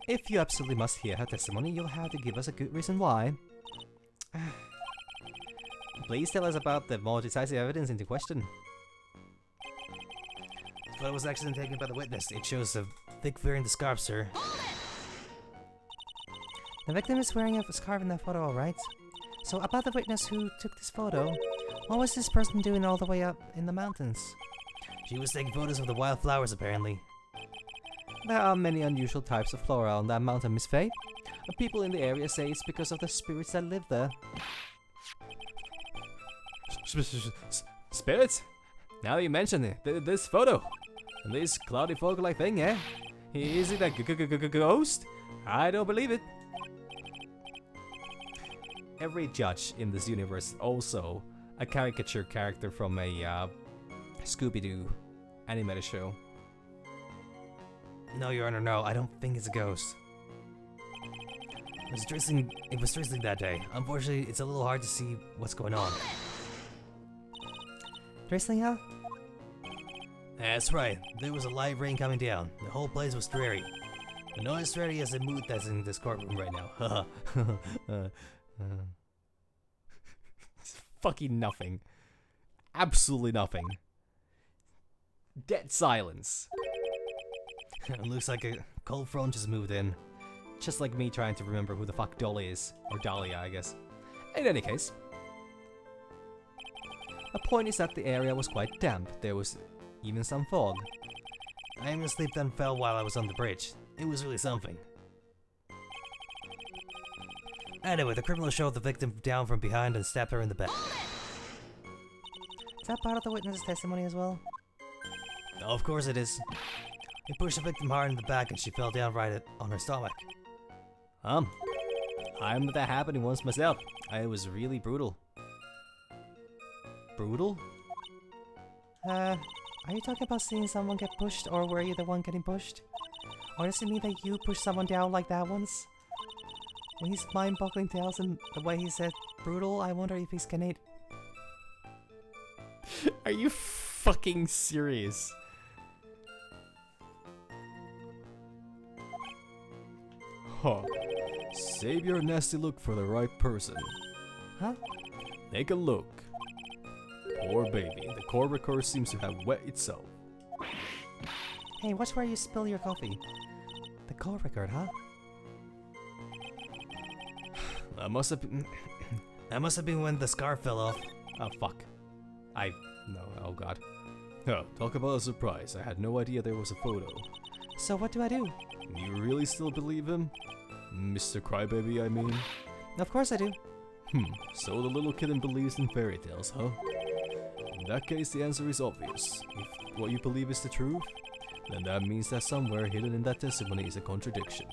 If you absolutely must hear her testimony, you'll have to give us a good reason why. Please tell us about the more decisive evidence into question. The photo was accidentally taken by the witness. It shows a thick fur in the scarf, sir. The victim is wearing a scarf in that photo, alright? So about the witness who took this photo, what was this person doing all the way up in the mountains? She was taking photos of the wildflowers, apparently. There are many unusual types of flora on that mountain, Miss Faye. The people in the area say it's because of the spirits that live there. Spirits? Now that you mention it, this photo. This cloudy fog-like thing, eh? Is it a ghost? I don't believe it. Every judge in this universe is also a caricature character from a Scooby-Doo animated show. No, Your Honor, no. I don't think it's a ghost. It was drizzling that day. Unfortunately, it's a little hard to see what's going on. Drizzling, huh? That's right. There was a light rain coming down. The whole place was dreary. But not as dreary as the mood that's in this courtroom right now. It's fucking nothing. Absolutely nothing. Dead silence. It looks like a cold front just moved in. Just like me trying to remember who the fuck Dolly is. Or Dahlia, I guess. In any case. The point is that the area was quite damp. There was even some fog. I even slipped and fell while I was on the bridge. It was really something. Anyway, the criminal showed the victim down from behind and stabbed her in the back. Is that part of the witness's testimony as well? Oh, of course it is. He pushed the victim hard in the back and she fell down right on her stomach. I remember that happening once myself. It was really brutal. Brutal? Are you talking about seeing someone get pushed, or were you the one getting pushed? Or does it mean that you pushed someone down like that once? When he's mind-boggling tales and the way he said brutal, I wonder if he's Canadian. Are you fucking serious? Huh. Save your nasty look for the right person. Huh? Take a look. Poor baby, the court record seems to have wet itself. Hey, watch where you spill your coffee. The court record, huh? That must have been... That must have been when the scarf fell off. Oh, fuck. No, oh god. Oh, talk about a surprise. I had no idea there was a photo. So what do I do? You really still believe him? Mr. Crybaby, I mean? Of course I do. So the little kitten believes in fairy tales, huh? In that case, the answer is obvious. If what you believe is the truth, then that means that somewhere hidden in that testimony is a contradiction.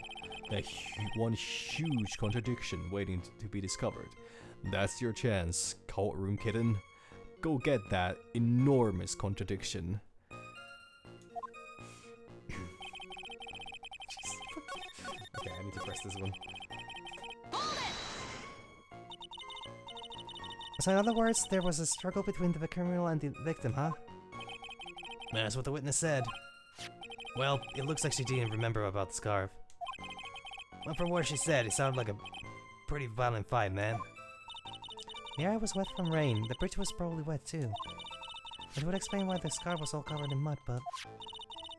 One huge contradiction waiting to be discovered. That's your chance, courtroom kitten. Go get that enormous contradiction. Okay, I need to press this one. So in other words, there was a struggle between the criminal and the victim, huh? That's what the witness said. Well, it looks like she didn't remember about the scarf. Well, from what she said, it sounded like a pretty violent fight, man. The area was wet from rain. The bridge was probably wet too. It would explain why the scar was all covered in mud, but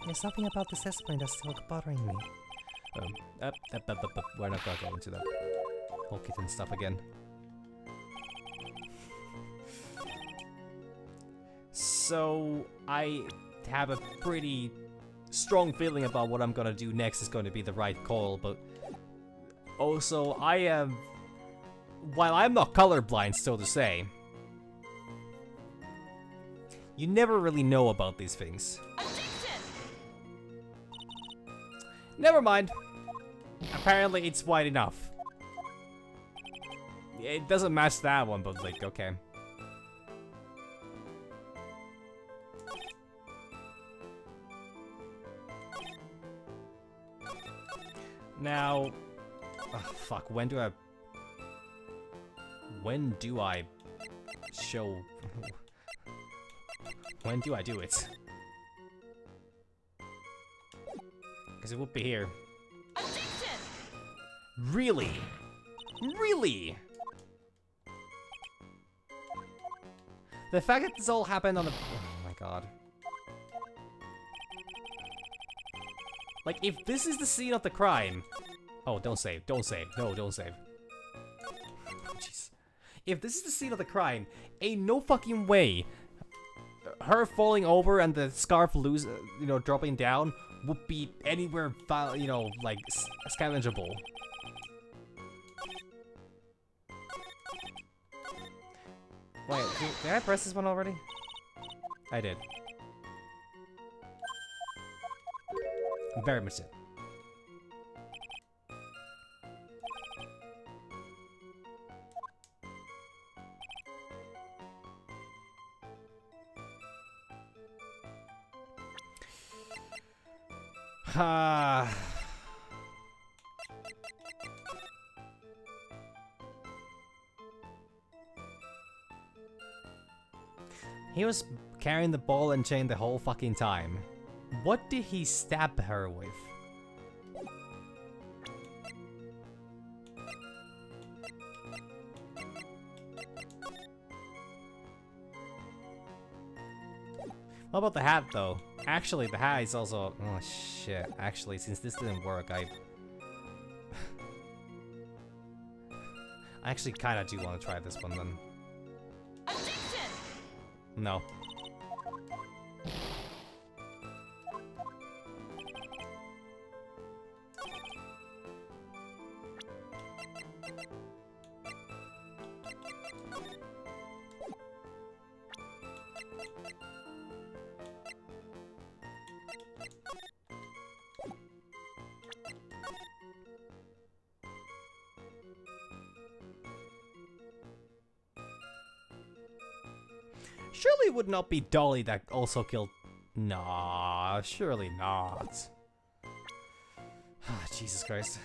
there's something about this discipline that's still bothering me. We're not gonna go into that whole kitten stuff again. So, I have a pretty strong feeling about what I'm gonna do next is going to be the right call, but also, I am... While I'm not colorblind, so to say, you never really know about these things. Never mind. Apparently, it's white enough. It doesn't match that one, but like, okay. Now, oh, fuck, when do I show... When do I do it? Because it would be here. Really? Really? The fact that this all happened on the... Oh my god. Like, if this is the scene of the crime... Oh, don't save, don't save. No, don't save. Jeez. If this is the scene of the crime, ain't no fucking way her falling over and the scarf loose, dropping down would be anywhere, like, scavengeable. Wait, did I press this one already? I did. Very much it. He was carrying the ball and chain the whole fucking time. What did he stab her with? What about the hat, though? Actually, the hat is also... Oh, shit. Actually, since this didn't work, I actually kind of do want to try this one, then. No. Surely it would not be Dolly that also killed... Nah, surely not. Jesus Christ.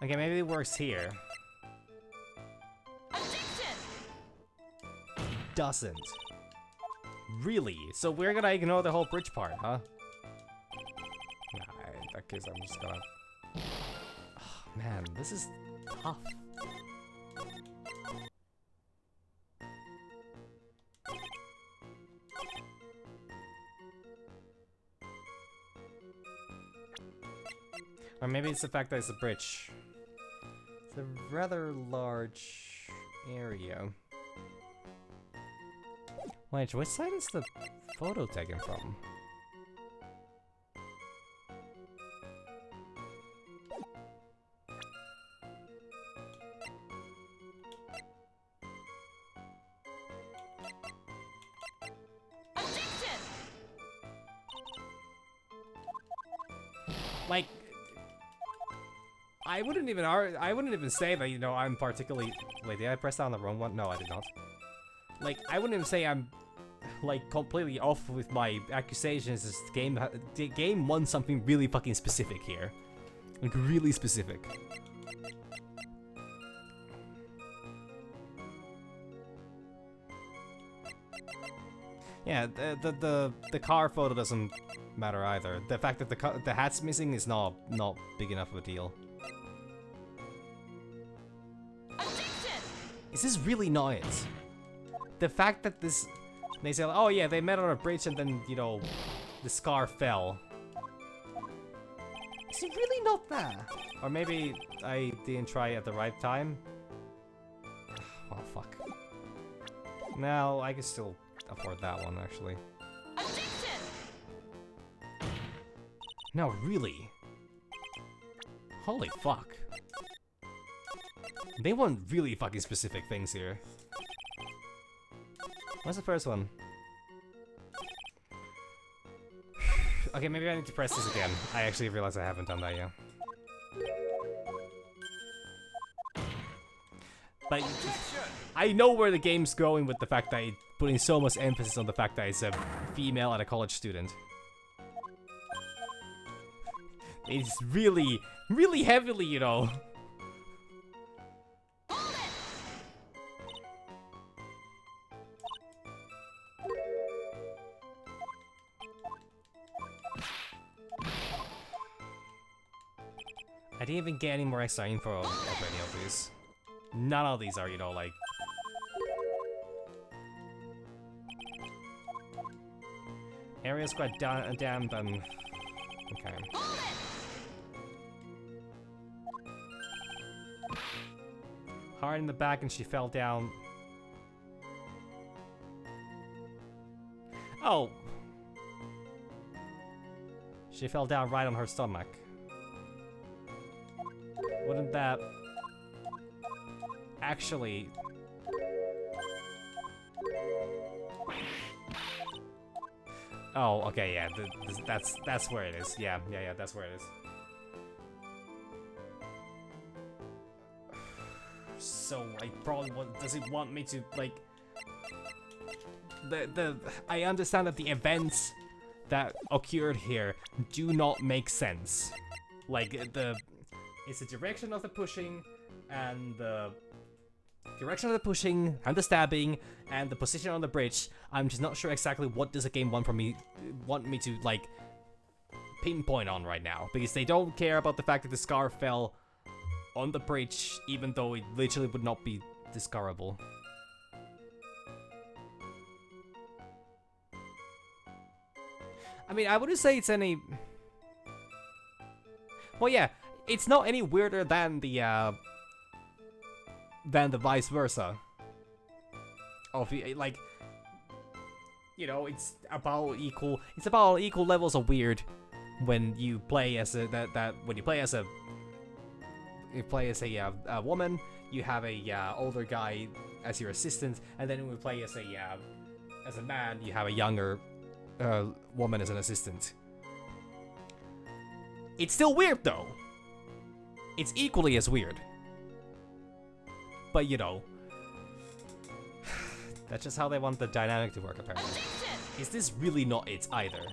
Okay, maybe it works here. Doesn't. Really? So we're gonna ignore the whole bridge part, huh? Nah, in that case I'm just gonna... Oh, man, this is tough. Or maybe it's the fact that it's a bridge. It's a rather large area. Wait, which side is the photo taken from? Like, I wouldn't even say that, I'm particularly... Wait, did I press down the wrong one? No, I did not. Like, I wouldn't even say I'm, like, completely off with my accusations. This game won something really fucking specific here. Like, really specific. Yeah, the car photo doesn't matter either. The fact that the hat's missing is not big enough of a deal. Is this really not it? The fact that this... They say, oh yeah, they met on a bridge and then, you know, the scar fell. Is it really not that? Or maybe I didn't try at the right time? Oh, fuck. No, I can still afford that one, actually. No, really? Holy fuck. They want really fucking specific things here. What's the first one? Okay, maybe I need to press this again. I actually realized I haven't done that yet. But I know where the game's going with the fact that it's putting so much emphasis on the fact that it's a female and a college student. It's really, really heavily, you know. I didn't even get any more extra info of any of these. None of these are, you know, like... Area's quite damp and... Okay. Hard in the back and she fell down. Oh! She fell down right on her stomach. Wouldn't that actually... Oh, okay, yeah, that's where it is. Yeah, that's where it is. So I probably want. Does it want me to like? I understand that the events that occurred here do not make sense. Like it's the direction of the pushing, and the direction of the pushing, and the stabbing, and the position on the bridge. I'm just not sure exactly what does the game want me to like pinpoint on right now, because they don't care about the fact that the scar fell on the bridge, even though it literally would not be discoverable. I mean, I wouldn't say it's any... Well, yeah, it's not any weirder than the vice versa. Of like, you know, it's about equal levels of weird when you play as a when you play as a woman, you have a older guy as your assistant, and then when you play as a man, you have a younger woman as an assistant. It's still weird though. It's equally as weird. But you know, that's just how they want the dynamic to work apparently. Is this really not it either?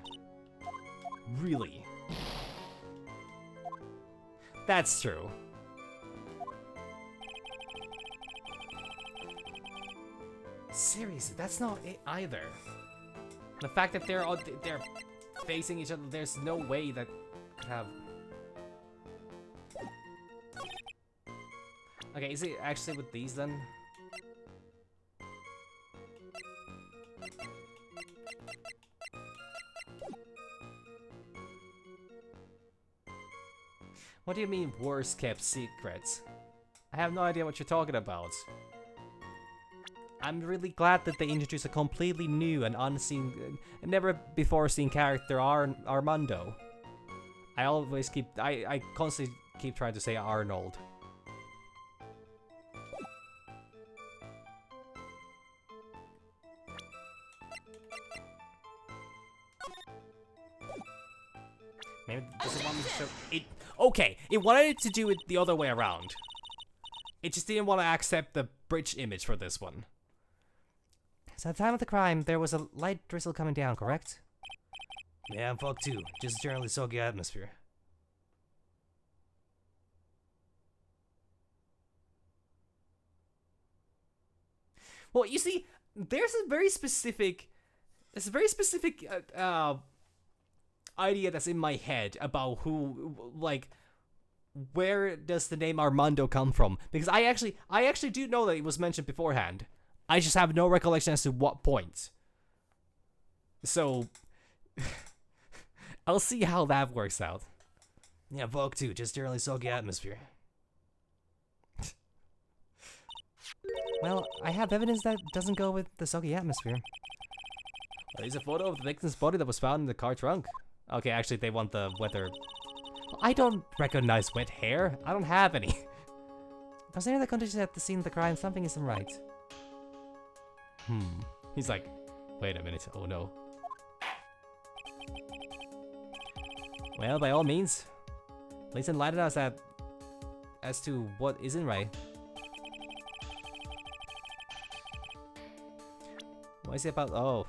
Really? That's true. Seriously, that's not it either. The fact that they're facing each other, there's no way that could have... Okay, is it actually with these then? What do you mean, worst kept secrets? I have no idea what you're talking about. I'm really glad that they introduced a completely new and unseen, never before seen character, Armando. I constantly keep trying to say Arnold. Maybe does it want me to show it? Okay, it wanted it to do it the other way around. It just didn't want to accept the bridge image for this one. So at the time of the crime, there was a light drizzle coming down, correct? Yeah, I'm fucked too. Just generally soggy atmosphere. Well, you see, there's a very specific there's a very specific idea that's in my head about who, like, where does the name Armando come from? Because I actually do know that it was mentioned beforehand. I just have no recollection as to what point. So, I'll see how that works out. Yeah, Vogue too, just generally soggy atmosphere. Well, I have evidence that doesn't go with the soggy atmosphere. There's a photo of the victim's body that was found in the car trunk. Okay, actually, they want the weather. I don't recognize wet hair. I don't have any. Considering the conditions at the scene of the crime, something isn't right. He's like, wait a minute. Oh no. Well, by all means, please enlighten us as to what isn't right. What is it about? Oh,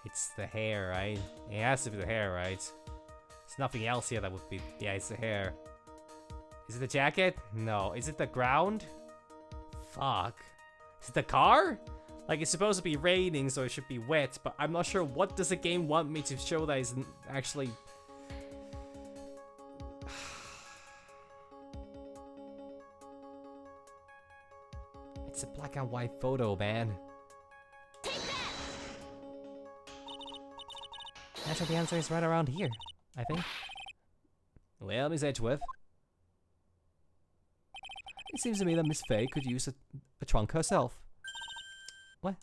it's the hair, right? It has to be the hair, right? There's nothing else here that would be. Yeah, it's the hair. Is it the jacket? No. Is it the ground? Fuck. Is it the car? Like, it's supposed to be raining, so it should be wet, but I'm not sure what does the game want me to show that isn't actually. It's a black and white photo, man. Actually, the answer is right around here, I think. Well, Miss Edgeworth. It seems to me that Miss Faye could use a trunk herself. What?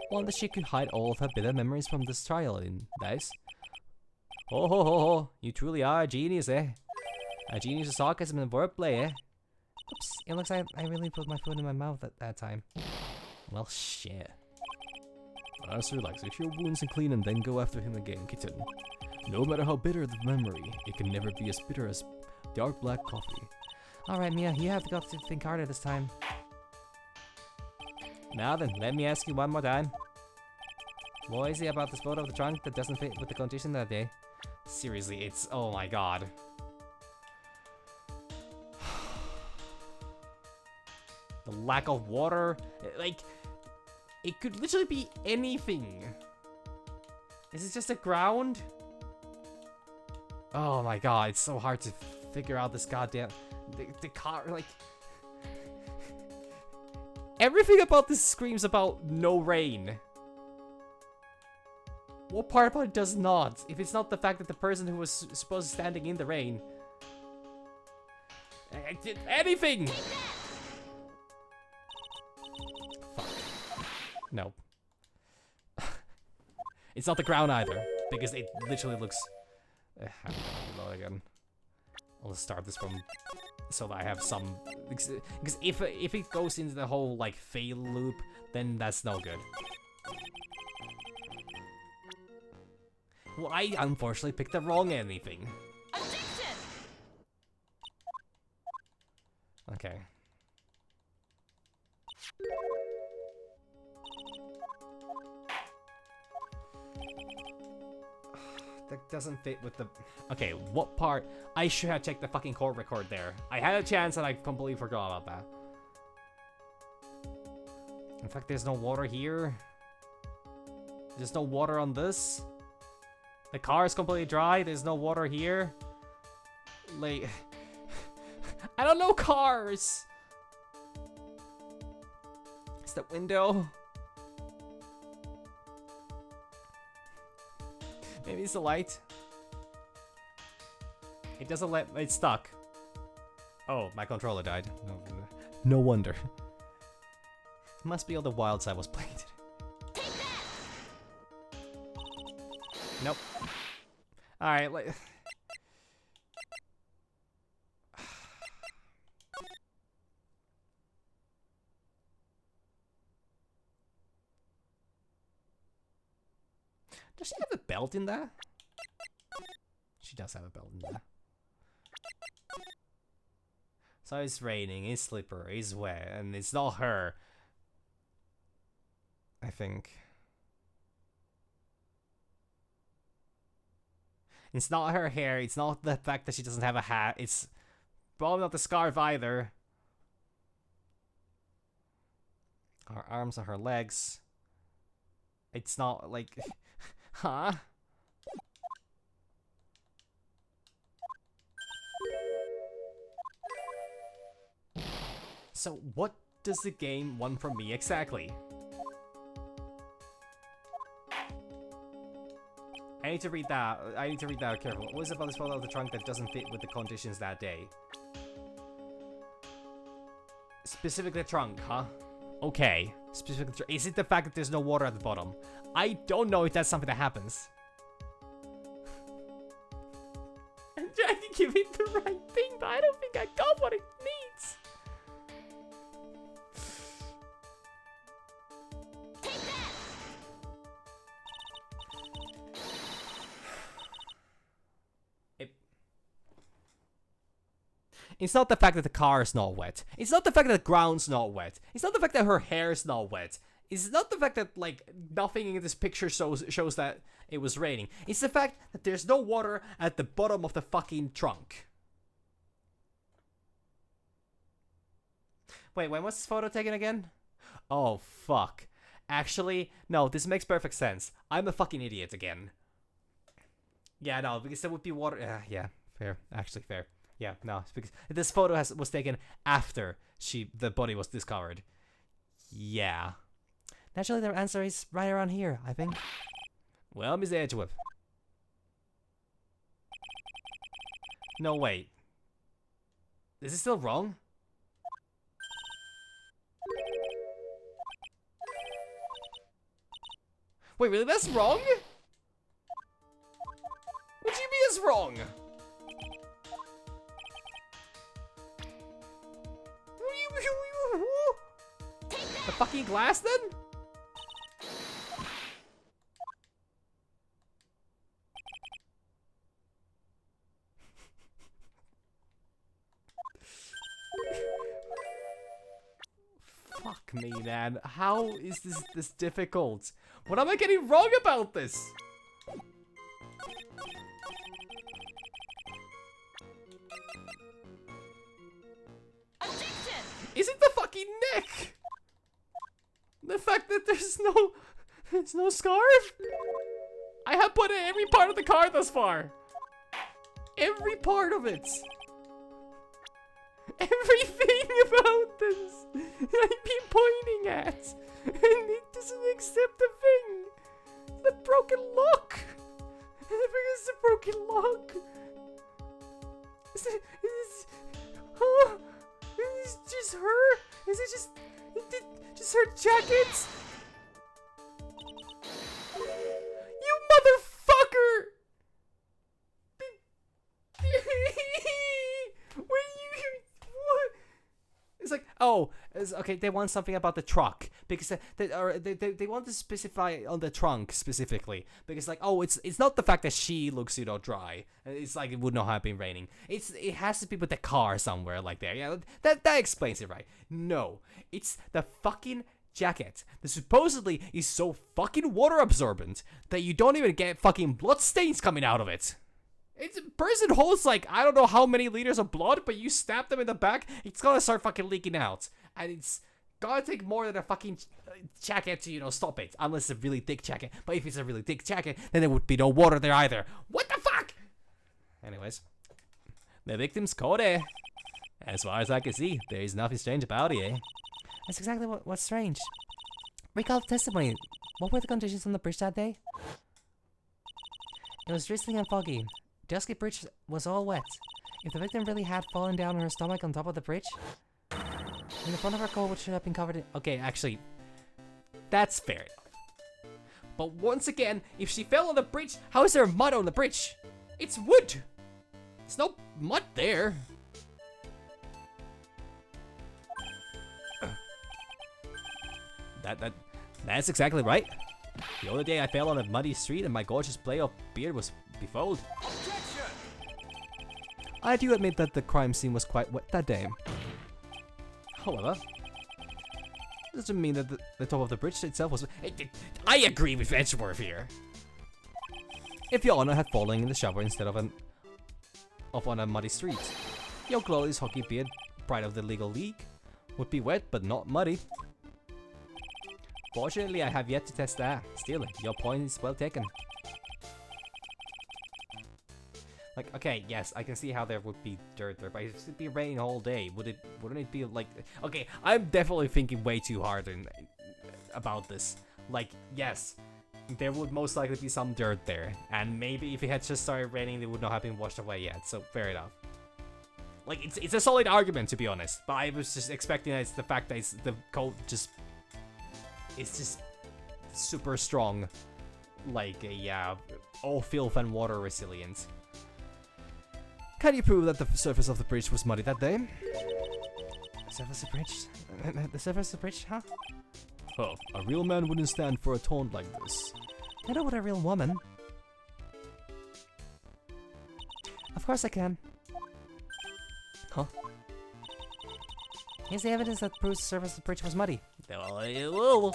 One that she could hide all of her bitter memories from this trial in. Nice. Oh ho ho ho, you truly are a genius, eh? A genius of sarcasm and wordplay, eh? Oops, it looks like I really put my foot in my mouth at that time. Well, shit. Just relax, fix your wounds and clean and then go after him again, kitten. No matter how bitter the memory, it can never be as bitter as dark black coffee. Alright, Mia, you have got to think harder this time. Now then, let me ask you one more time. What is it about this photo of the trunk that doesn't fit with the condition that day? Seriously, it's... oh my god. The lack of water, like... it could literally be anything. Is it just a ground? Oh my god, it's so hard to figure out this goddamn... The car, like... everything about this screams about no rain. What part about it does not? If it's not the fact that the person who was supposed to be standing in the rain... anything! Fuck. No. It's not the ground either, because it literally looks... load again. I'll just start this from... so that I have some... because if it goes into the whole, like, fail loop, then that's no good. Well, I unfortunately picked the wrong anything. Addiction! Okay. That doesn't fit with the... okay, what part? I should have checked the fucking court record there. I had a chance and I completely forgot about that. In fact, there's no water here. There's no water on this. The car is completely dry. There's no water here. Like... I don't know cars! It's the window. Maybe it's the light. It doesn't let... it's stuck. Oh, my controller died. No wonder. It must be all the wild side was played. Nope. Alright, like... does she have a belt in there? She does have a belt in there. So it's raining, it's slippery, it's wet, and it's not her. I think. It's not her hair, it's not the fact that she doesn't have a hat, it's probably not the scarf either. her arms and her legs. It's not like... huh? So what does the game want from me exactly? I need to read that. I need to read that carefully. What is it about this photo of the trunk that doesn't fit with the conditions that day? Specifically the trunk, huh? Okay. Specifically, is it the fact that there's no water at the bottom? I don't know if that's something that happens. I'm trying to give it the right thing, but I don't think I got what it needs. It's not the fact that the car is not wet. It's not the fact that the ground's not wet. It's not the fact that her hair is not wet. It's not the fact that, like, nothing in this picture shows that it was raining. It's the fact that there's no water at the bottom of the fucking trunk. Wait, when was this photo taken again? Oh, fuck. Actually, no, this makes perfect sense. I'm a fucking idiot again. Yeah, no, because there would be water. Yeah, fair. Actually, fair. Yeah, no, it's because this photo was taken after the body was discovered. Yeah. Naturally, their answer is right around here, I think. Well, Miss Edgeworth. No, wait. Is it still wrong? Wait, really? That's wrong? What do you mean it's wrong? The fucking glass then? Fuck me, man. How is this difficult? What am I getting wrong about this? Is it the fucking neck? The fact that there's no scarf? I have put in every part of the car thus far. Every part of it. Everything about this I've been pointing at. And it doesn't accept a thing. The broken lock. It's a broken lock. Is it just her? Is it just her jacket? You motherfucker! What? It's like, oh, okay, they want something about the truck because they want to specify on the trunk specifically because, like, oh, it's not the fact that she looks, dry. It's like it would not have been raining. It has to be with the car somewhere like there. Yeah, that explains it, right? No, it's the fucking jacket that supposedly is so fucking water absorbent that you don't even get fucking blood stains coming out of it. It's a person holds like I don't know how many liters of blood, but you stab them in the back, it's gonna start fucking leaking out, and it's gonna take more than a fucking jacket to stop it, unless it's a really thick jacket. But if it's a really thick jacket, then there would be no water there either. What the fuck? Anyways, the victim's Cody. As far as I can see, there is nothing strange about it. Eh? That's exactly what's strange. Recall the testimony. What were the conditions on the bridge that day? It was drizzling and foggy. The Dusky Bridge was all wet. If the victim really had fallen down on her stomach on top of the bridge, then the front of her coat should have been covered in... Okay, actually, that's fair enough. But once again, if she fell on the bridge, how is there mud on the bridge? It's wood. There's no mud there. That's exactly right. The other day I fell on a muddy street and my gorgeous play of beard was befouled. I do admit that the crime scene was quite wet that day. However, it doesn't mean that the top of the bridge itself was... I agree with Edgeworth here. If your honor had fallen in the shower instead of on a muddy street, your glorious hockey beard, pride of the legal league, would be wet but not muddy. Fortunately, I have yet to test that. Still, your point is well taken. Like, okay, yes, I can see how there would be dirt there, but if it'd be raining all day, wouldn't it be like... Okay, I'm definitely thinking way too hard about this. Like, yes, there would most likely be some dirt there, and maybe if it had just started raining, it would not have been washed away yet, so fair enough. Like, it's a solid argument, to be honest, but I was just expecting it's the fact that the cold just... It's just super strong, like a all filth and water resilient. Can you prove that the surface of the bridge was muddy that day? Surface of the bridge? The surface of the bridge, huh? Huh, a real man wouldn't stand for a taunt like this. I know what a real woman. Of course I can. Huh? Here's the evidence that proves the surface of the bridge was muddy. Whoa.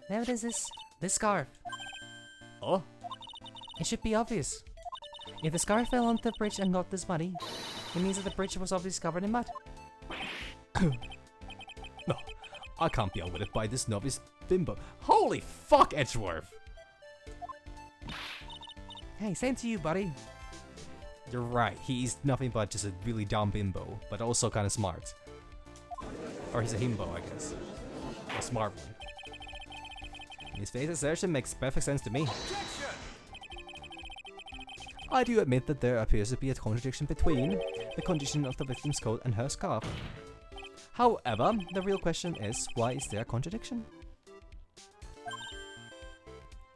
The evidence is this scarf. Oh? It should be obvious. If the scarf fell onto the bridge and got this muddy, it means that the bridge was obviously covered in mud. No, I can't be outwitted by this novice bimbo. Holy fuck, Edgeworth! Hey, same to you, buddy. You're right, he's nothing but just a really dumb bimbo, but also kind of smart. Or he's a himbo, I guess. A smart one. His face assertion makes perfect sense to me. I do admit that there appears to be a contradiction between the condition of the victim's coat and her scarf. However, the real question is, why is there a contradiction?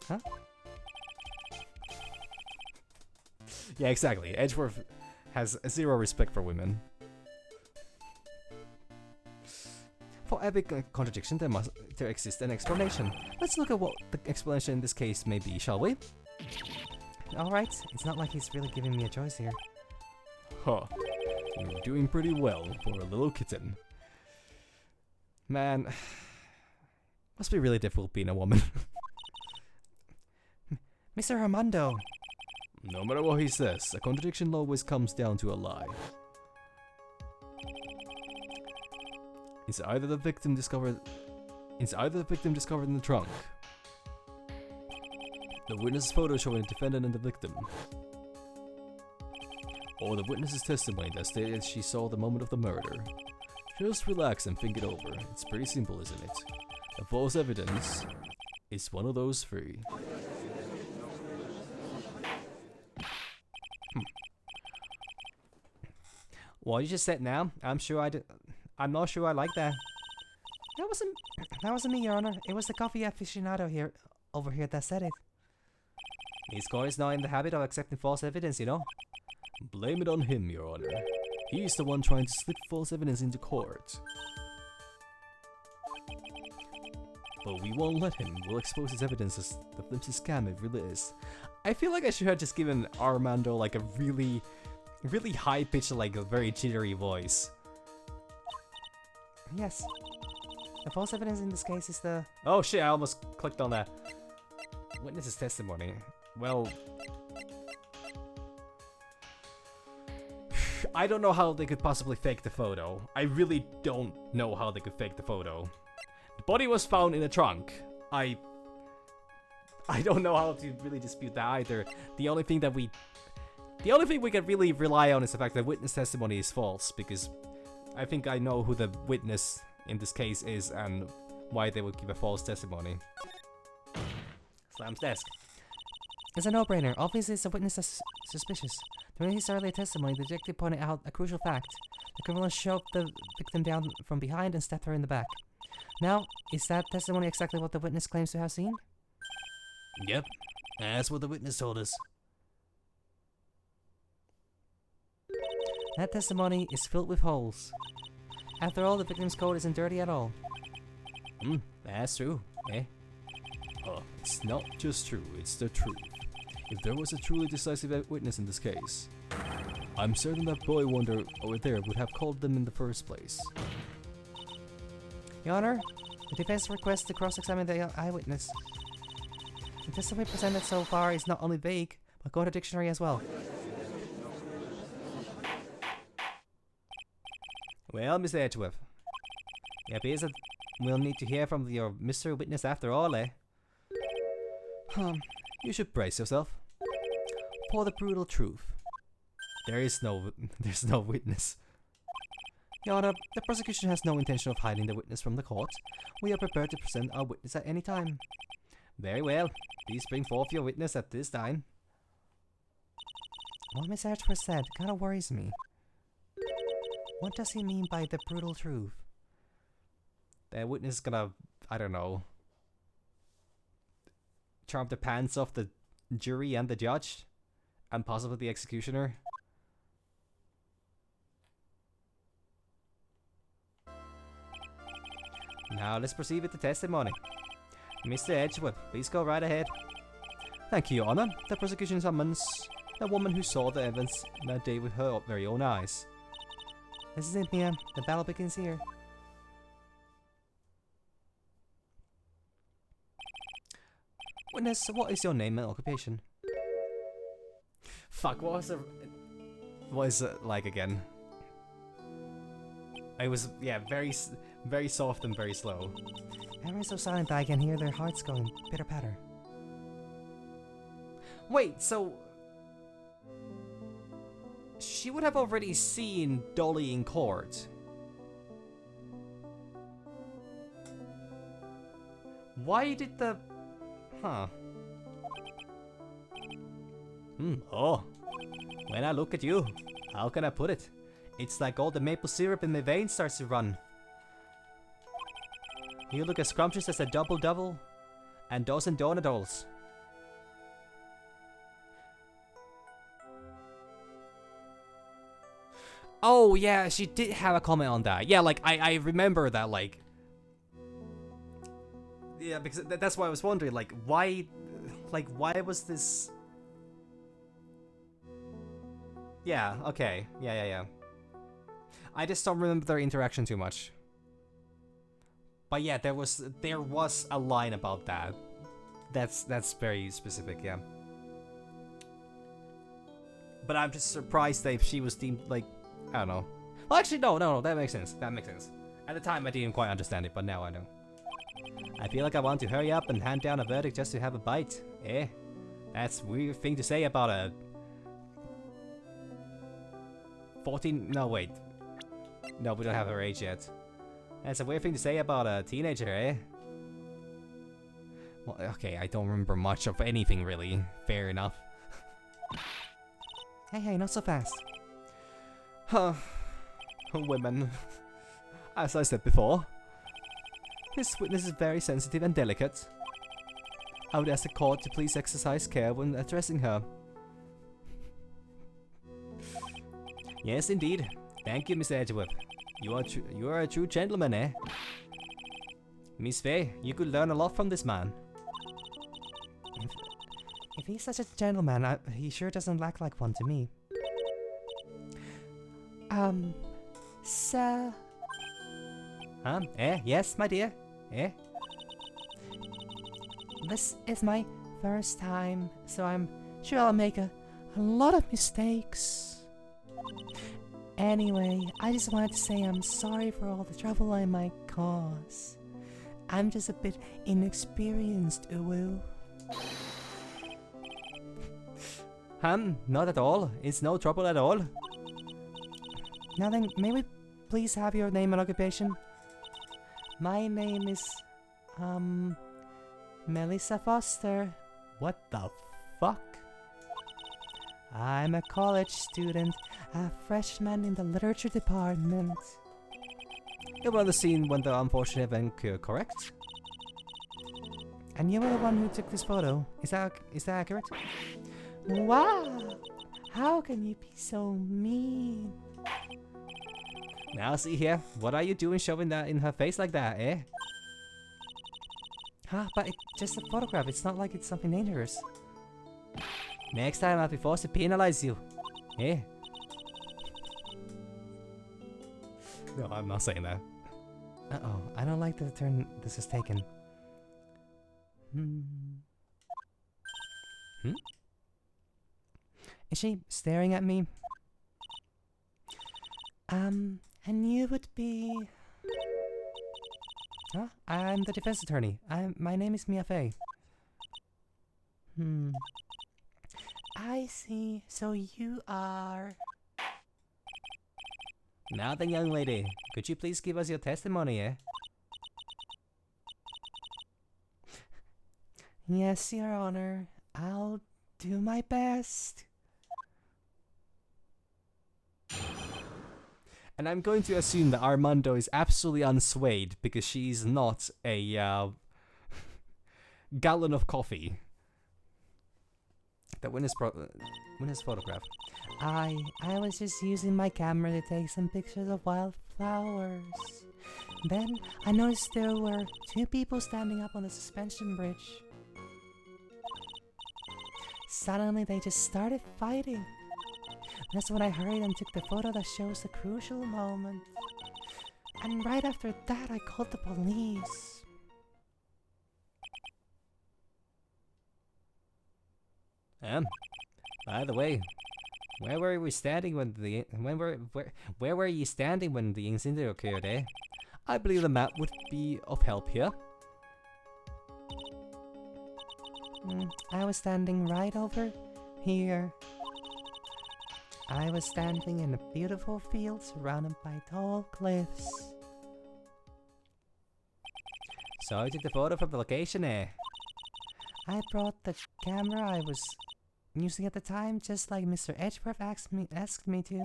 Huh? Yeah, exactly. Edgeworth has zero respect for women. For every contradiction, there exists an explanation. Let's look at what the explanation in this case may be, shall we? Alright, it's not like he's really giving me a choice here. Huh. You're doing pretty well for a little kitten. Man, must be really difficult being a woman. Mr. Armando! No matter what he says, a contradiction always comes down to a lie. It's either the victim discovered in the trunk, the witness's photo showing the defendant and the victim, or the witness's testimony that stated she saw the moment of the murder. Just relax and think it over. It's pretty simple, isn't it? The false evidence is one of those three. What you just said now, I'm not sure I like that. That wasn't me, Your Honor. It was the coffee aficionado over here that said it. His court is not in the habit of accepting false evidence, you know. Blame it on him, Your Honor. He's the one trying to slip false evidence into court. But we won't let him. We'll expose his evidence as the flimsy scam it really is. I feel like I should have just given Armando like a really high-pitched, like a very jittery voice. Yes. The false evidence in this case is the... Oh shit, I almost clicked on that. Witness's testimony. Well... I don't know how they could possibly fake the photo. I really don't know how they could fake the photo. The body was found in a trunk. I don't know how to really dispute that either. The only thing we can really rely on is the fact that witness testimony is false, because I think I know who the witness in this case is and why they would give a false testimony. Slam's desk. It's a no-brainer. Obviously, it's a witness that's suspicious. During his earlier testimony, the detective pointed out a crucial fact. The criminal shoved the victim down from behind and stabbed her in the back. Now, is that testimony exactly what the witness claims to have seen? Yep, that's what the witness told us. That testimony is filled with holes. After all, the victim's coat isn't dirty at all. That's true, eh? It's not just true, it's the truth. If there was a truly decisive witness in this case, I'm certain that boy wonder over there would have called them in the first place. Your Honor, the defense requests to cross-examine the eyewitness. The testimony presented so far is not only vague, but contradictory as well. Well, Mr. Edgeworth, It appears that we'll need to hear from your mystery witness after all, eh? You should brace yourself. For the brutal truth. There's no witness. Your Honor, the prosecution has no intention of hiding the witness from the court. We are prepared to present our witness at any time. Very well. Please bring forth your witness at this time. What Miss Edgeworth said kinda worries me. What does he mean by the brutal truth? The witness is gonna, I don't know, charm the pants off the jury and the judge, and possibly the executioner. Now let's proceed with the testimony. Mr. Edgeworth, please go right ahead. Thank you, Your Honor. The prosecution summons the woman who saw the evidence that day with her very own eyes. This is it, Mia. The battle begins here. Witness, what is your name and occupation? Fuck, what is it like again? It was, yeah, very soft and very slow. Everyone's so silent that I can hear their hearts going pitter-patter. Wait, so she would have already seen Dolly in court. Why did the... Huh. Oh. When I look at you, how can I put it? It's like all the maple syrup in my veins starts to run. You look as scrumptious as a double-double and dozen donut-dolls. Oh yeah, she did have a comment on that. Yeah, like I remember that, like, yeah, because that's why I was wondering, like why was this? Yeah, okay, yeah. I just don't remember their interaction too much. But yeah, there was a line about that. That's very specific, yeah. But I'm just surprised that she was deemed, like, I don't know. Well, actually, no, that makes sense. That makes sense. At the time, I didn't quite understand it, but now I know. I feel like I want to hurry up and hand down a verdict just to have a bite. Eh? That's a weird thing to say about a 14... No, wait. No, we don't have her age yet. That's a weird thing to say about a teenager, eh? Well, okay, I don't remember much of anything, really. Fair enough. Hey, not so fast. Huh. Women. As I said before, this witness is very sensitive and delicate. I would ask the court to please exercise care when addressing her. Yes, indeed. Thank you, Miss Edgeworth. You are a true gentleman, eh? Miss Faye, you could learn a lot from this man. If he's such a gentleman, he sure doesn't act like one to me. Sir... Huh? Eh? Yes, my dear? Eh? This is my first time, so I'm sure I'll make a lot of mistakes. Anyway, I just wanted to say I'm sorry for all the trouble I might cause. I'm just a bit inexperienced, uwu. Not at all. It's no trouble at all. Now then, may we please have your name and occupation? My name is, Melissa Foster. What the fuck? I'm a college student, a freshman in the literature department. You were on the scene when the unfortunate event occurred, correct? And you were the one who took this photo. Is that accurate? Wow! How can you be so mean? Now see here, what are you doing showing that in her face like that, eh? Huh, but it's just a photograph, it's not like it's something dangerous. Next time I'll be forced to penalize you, eh? No, I'm not saying that. Uh-oh, I don't like the turn this is taken. Is she staring at me? And you would be... Huh? I'm the defense attorney. My name is Mia Fey. I see. So you are... Now then, young lady, could you please give us your testimony, eh? Yes, Your Honor. I'll do my best. And I'm going to assume that Armando is absolutely unswayed because she's not a gallon of coffee. That witness photograph. I was just using my camera to take some pictures of wildflowers. Then I noticed there were two people standing up on the suspension bridge. Suddenly they just started fighting. That's when I hurried and took the photo that shows the crucial moment. And right after that I called the police. By the way, where were we standing when where were you standing when the incident occurred, eh? I believe the map would be of help here. I was standing right over here. I was standing in a beautiful field surrounded by tall cliffs. So you took the photo from the location, eh? I brought the camera I was using at the time, just like Mr. Edgeworth asked me to.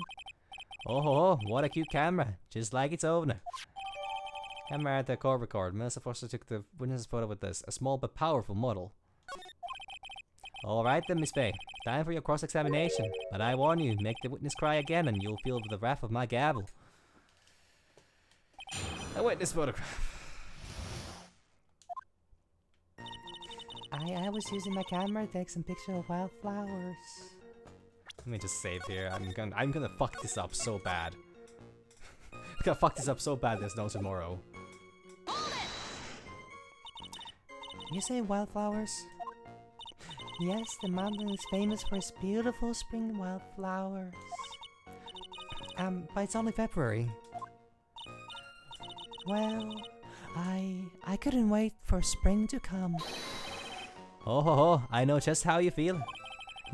Oh, what a cute camera, just like its owner. Camera at the court record. Melissa Foster took the witness photo with this, a small but powerful model. Alright then, Miss Faye. Time for your cross-examination. But I warn you, make the witness cry again and you'll feel the wrath of my gavel. A witness photograph. I was using my camera to take some pictures of wildflowers. Let me just save here. I'm gonna fuck this up so bad. I'm gonna fuck this up so bad there's no tomorrow. You say wildflowers? Yes, the mountain is famous for its beautiful spring wildflowers. But it's only February. Well, I couldn't wait for spring to come. Oh, I know just how you feel.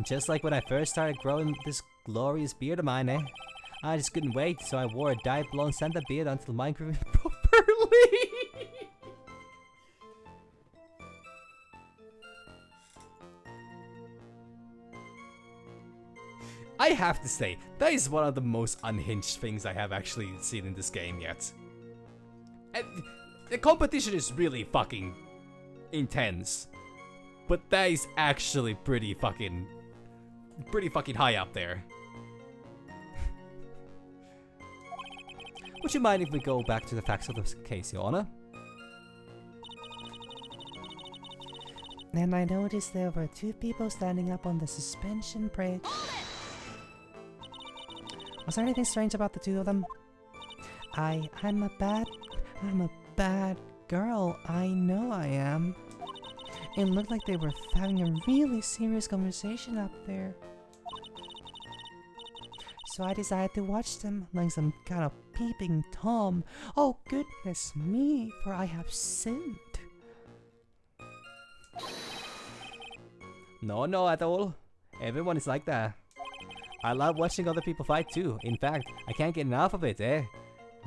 Just like when I first started growing this glorious beard of mine, eh? I just couldn't wait, so I wore a dyed blonde Santa beard until mine grew properly. I have to say, that is one of the most unhinged things I have actually seen in this game yet. And the competition is really fucking intense. But that is actually pretty fucking high up there. Would you mind if we go back to the facts of the case, Your Honor? And I noticed there were two people standing up on the suspension bridge. Was there anything strange about the two of them? I'm a bad girl. I know I am. It looked like they were having a really serious conversation up there. So I decided to watch them like some kind of peeping Tom. Oh goodness me, for I have sinned. No, at all. Everyone is like that. I love watching other people fight too. In fact, I can't get enough of it, eh?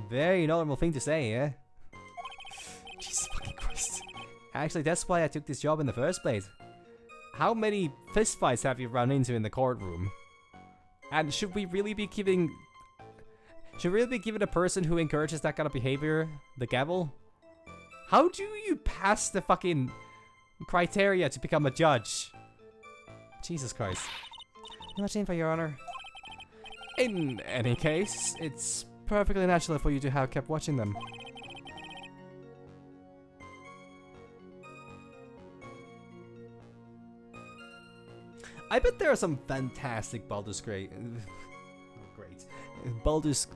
Very normal thing to say, eh? Jesus fucking Christ. Actually, that's why I took this job in the first place. How many fistfights have you run into in the courtroom? And should we really be giving a person who encourages that kind of behavior the gavel? How do you pass the fucking criteria to become a judge? Jesus Christ. How much in for Your Honor? In any case, it's perfectly natural for you to have kept watching them. I bet there are some fantastic Baldur's Gate, Baldur's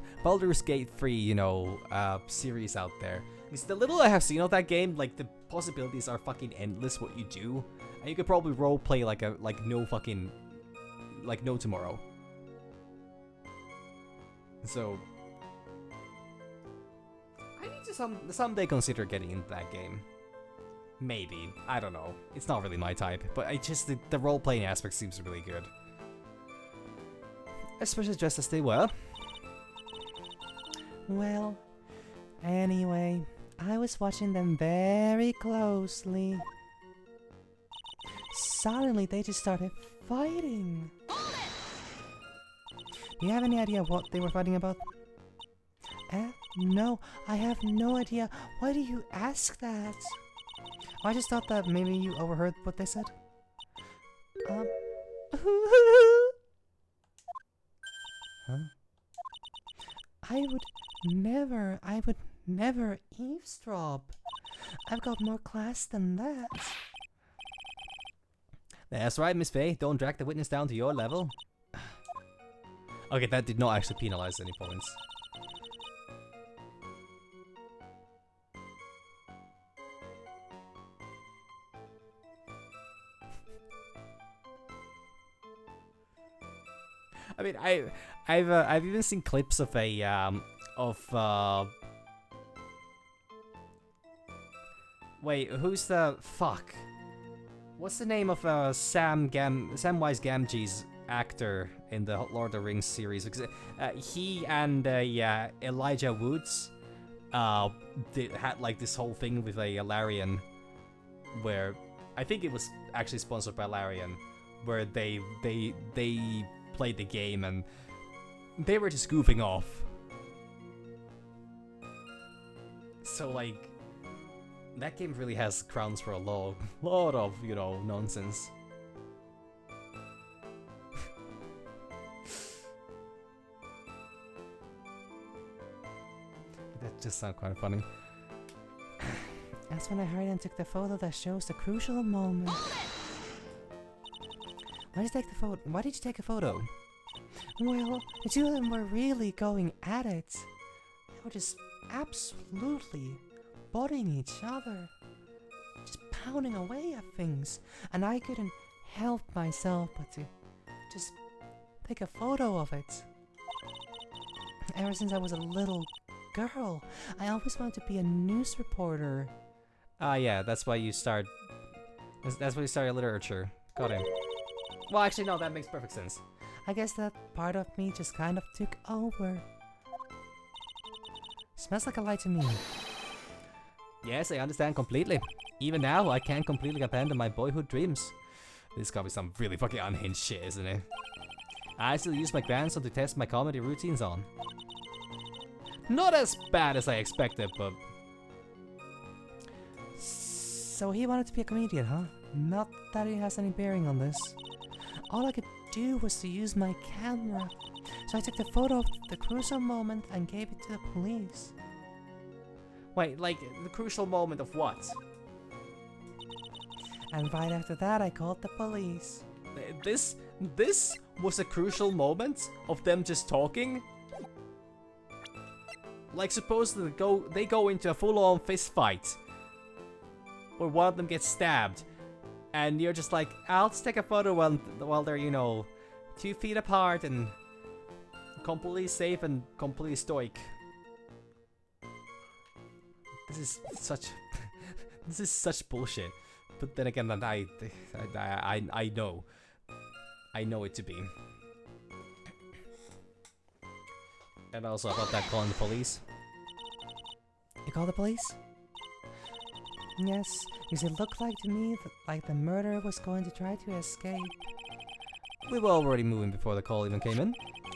Gate 3, you know, series out there. Because the little I have seen of that game, like the possibilities are fucking endless. What you do, and you could probably roleplay like no tomorrow. So need to someday consider getting into that game. Maybe. I don't know. It's not really my type, but I just the role-playing aspect seems really good. Especially just as they were. Well, anyway, I was watching them very closely. Suddenly, they just started fighting. Do you have any idea what they were fighting about? No, I have no idea. Why do you ask that? I just thought that maybe you overheard what they said. Huh? I would never eavesdrop. I've got more class than that. That's right, Miss Faye. Don't drag the witness down to your level. Okay, that did not actually penalize any points. I mean, I've even seen clips of wait, who's the fuck? What's the name of Samwise Gamgee's actor in the Lord of the Rings series? Because he and Elijah Woods had like this whole thing with a Larian, where I think it was actually sponsored by Larian, where they played the game and they were just goofing off. So like, that game really has grounds for a lot of, you know, nonsense. That just sounds quite funny. That's when I hurried and took the photo that shows the crucial moment. Why did you take a photo? Well, the two of them were really going at it. They were just absolutely bodying each other. Just pounding away at things. And I couldn't help myself but to just take a photo of it. Ever since I was a little girl, I always wanted to be a news reporter. Ah, yeah, that's why you started literature. Got him. Well, actually, no, that makes perfect sense. I guess that part of me just kind of took over. Smells like a lie to me. Yes, I understand completely. Even now, I can't completely abandon my boyhood dreams. This gotta be some really fucking unhinged shit, isn't it? I still use my grandson to test my comedy routines on. Not as bad as I expected, but... So he wanted to be a comedian, huh? Not that it has any bearing on this. All I could do was to use my camera. So I took the photo of the crucial moment and gave it to the police. Wait, like, the crucial moment of what? And right after that, I called the police. This was a crucial moment of them just talking? Like, suppose they go into a full-on fist fight, where one of them gets stabbed, and you're just like, I'll just take a photo while they're, you know, 2 feet apart and completely safe and completely stoic. This is such this is such bullshit. But then again, I know it to be. And also about that calling the police. You called the police? Yes, because it looked like to me like the murderer was going to try to escape. We were already moving before the call even came in.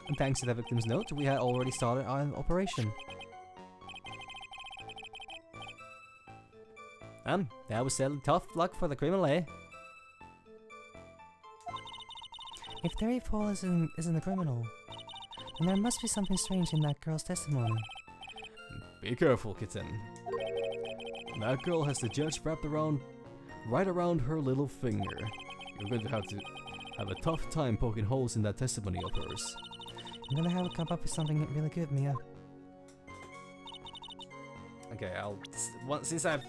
And thanks to the victim's note, we had already started our operation. That was certainly tough luck for the criminal, eh? If Terry Fall isn't the criminal, then there must be something strange in that girl's testimony. Be careful, kitten. That girl has the judge wrapped right around her little finger. You're going to have a tough time poking holes in that testimony of hers. I'm gonna have to come up with something really good, Mia. Okay, since I've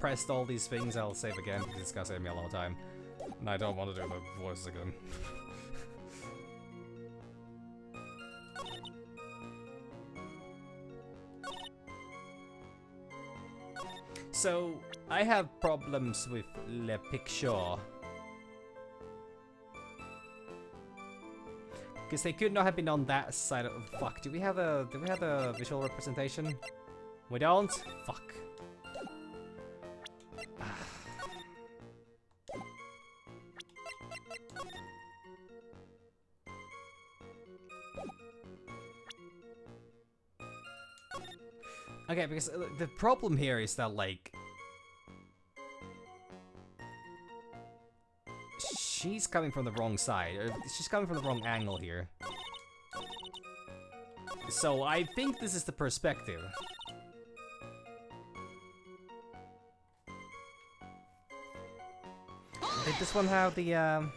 pressed all these things, I'll save again because it's gonna save me a lot of time. And I don't want to do the voices again. So, I have problems with the picture. Because they could not have been on that side of— fuck, do we have a visual representation? We don't? Fuck. Okay, because the problem here is that, like, she's coming from the wrong side, or she's coming from the wrong angle here. So I think this is the perspective. Did this one have the,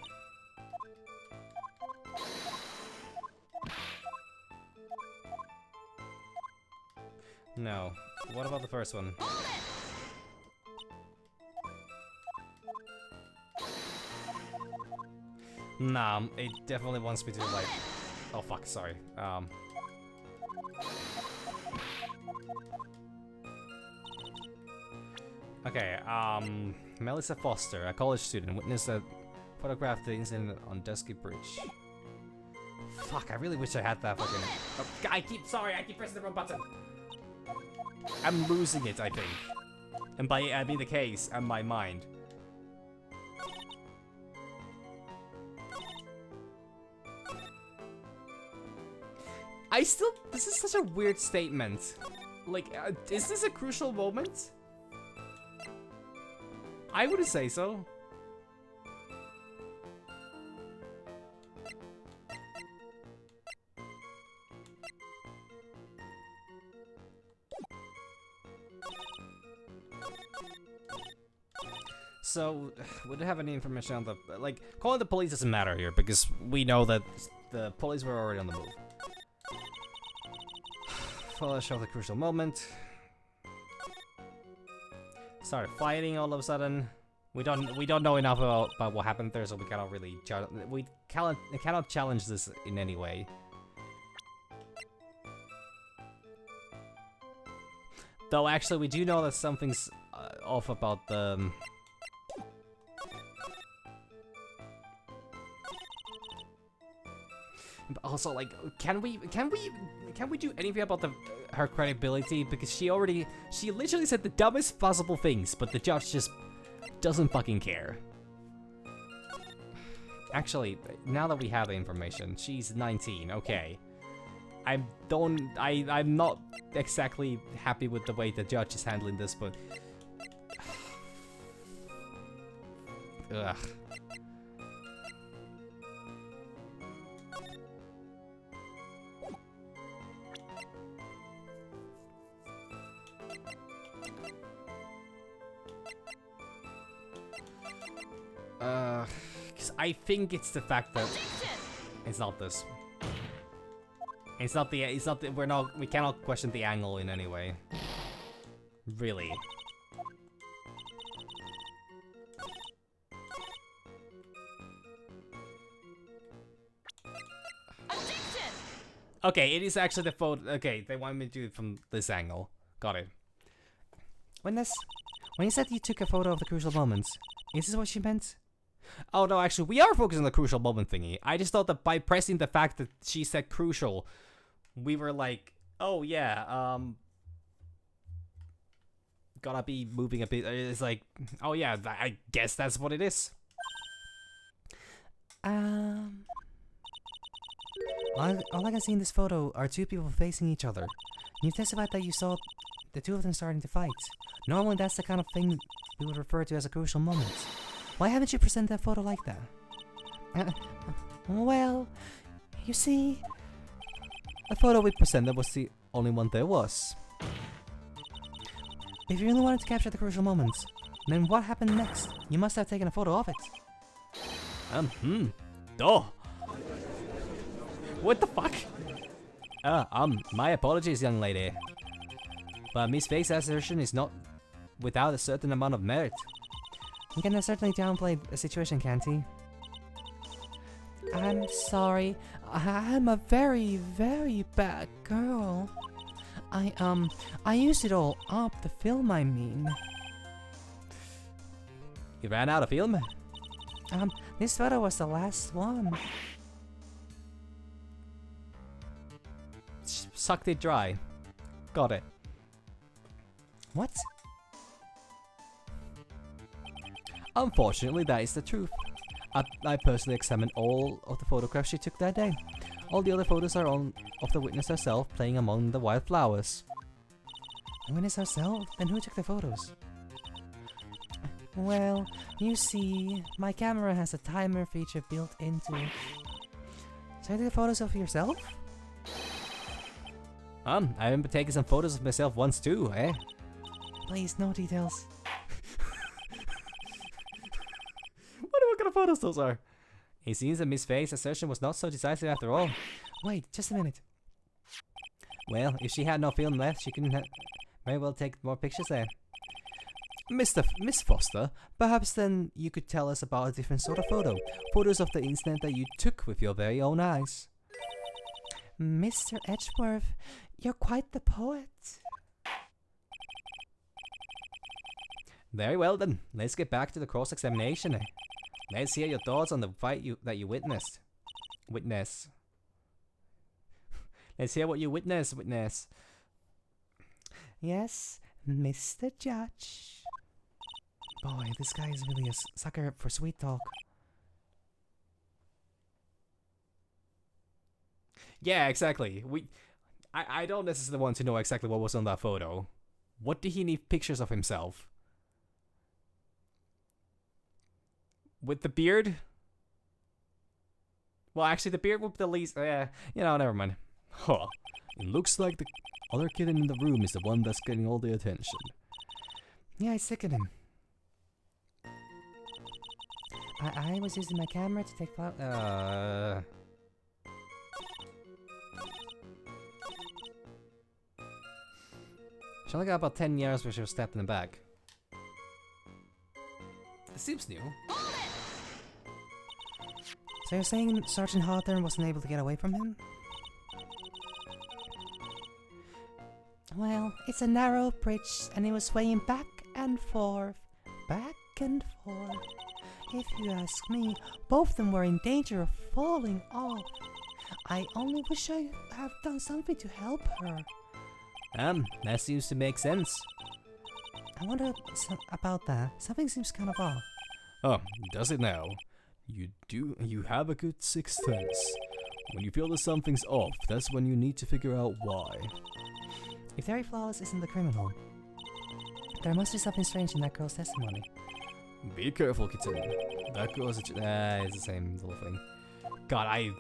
No. What about the first one? Nah, it definitely wants me to, like... Oh fuck, sorry. Okay, Melissa Foster, a college student, witnessed a photographed the incident on Dusky Bridge. Fuck, I really wish I had that fucking... Oh, I keep pressing the wrong button! I'm losing it, I think. And by I mean the case and my mind. This is such a weird statement. Like, is this a crucial moment? I wouldn't say so. So, we don't have any information on the... Like, calling the police doesn't matter here, because we know that the police were already on the move. Let's show the crucial moment. Started fighting all of a sudden. We don't know enough about what happened there, so we cannot really... We cannot challenge this in any way. Though, actually, we do know that something's off about the... Also, like, can we do anything about her credibility? Because she literally said the dumbest possible things, but the judge just doesn't fucking care. Actually, now that we have the information, she's 19. Okay, I'm not exactly happy with the way the judge is handling this, but ugh. Cause I think it's the fact that it's not this. We cannot question the angle in any way. Really. Okay, it is actually the photo. Okay, they want me to do it from this angle. Got it. When you said you took a photo of the crucial moments, is this what you meant? Oh no, actually, we are focusing on the crucial moment thingy. I just thought that by pressing the fact that she said crucial, we were like, oh yeah, gotta be moving a bit. It's like, oh yeah, I guess that's what it is. All I can see in this photo are two people facing each other. You testified that you saw the two of them starting to fight. Normally that's the kind of thing we would refer to as a crucial moment. Why haven't you presented that photo like that? Well, you see, the photo we presented was the only one there was. If you really wanted to capture the crucial moments, then what happened next? You must have taken a photo of it. Duh. What the fuck? My apologies, young lady. But Miss Faye's assertion is not without a certain amount of merit. He can certainly downplay the situation, can't he? I'm sorry. I'm a very, very bad girl. I used it all up, the film, I mean. You ran out of film? This photo was the last one. Sucked it dry. Got it. What? Unfortunately, that is the truth. I personally examined all of the photographs she took that day. All the other photos are of the witness herself playing among the wildflowers. The witness herself? Then who took the photos? Well, you see, my camera has a timer feature built into it. So you took photos of yourself? I remember taking some photos of myself once too, eh? Please, no details. What kind of photos those are? It seems that Miss Faye's assertion was not so decisive after all. Wait, just a minute. Well, if she had no film left, she couldn't very well take more pictures there. Miss Foster, perhaps then you could tell us about a different sort of photo. Photos of the incident that you took with your very own eyes. Mr. Edgeworth, you're quite the poet. Very well then, let's get back to the cross-examination. Let's hear your thoughts on the fight that you witnessed. Let's hear what you witnessed, witness. Yes, Mr. Judge. Boy, this guy is really a sucker for sweet talk. Yeah, exactly. I don't necessarily want to know exactly what was on that photo. What did he need pictures of himself? With the beard? Well, actually, the beard would be the least. Never mind. Huh. It looks like the other kitten in the room is the one that's getting all the attention. Yeah, I sickened him. I was using my camera to take photos. She only got about 10 years where she was stabbed in the back. This seems new. So you're saying Sergeant Hawthorne wasn't able to get away from him? Well, it's a narrow bridge, and he was swaying back and forth. Back and forth. If you ask me, both of them were in danger of falling off. I only wish I had done something to help her. That seems to make sense. I wonder about that. Something seems kind of off. Oh, does it now? You have a good sixth sense. When you feel that something's off, that's when you need to figure out why. If Terry Flawless isn't the criminal, there must be something strange in that girl's testimony. Be careful, kitten. That girl's it's the same little thing. God, I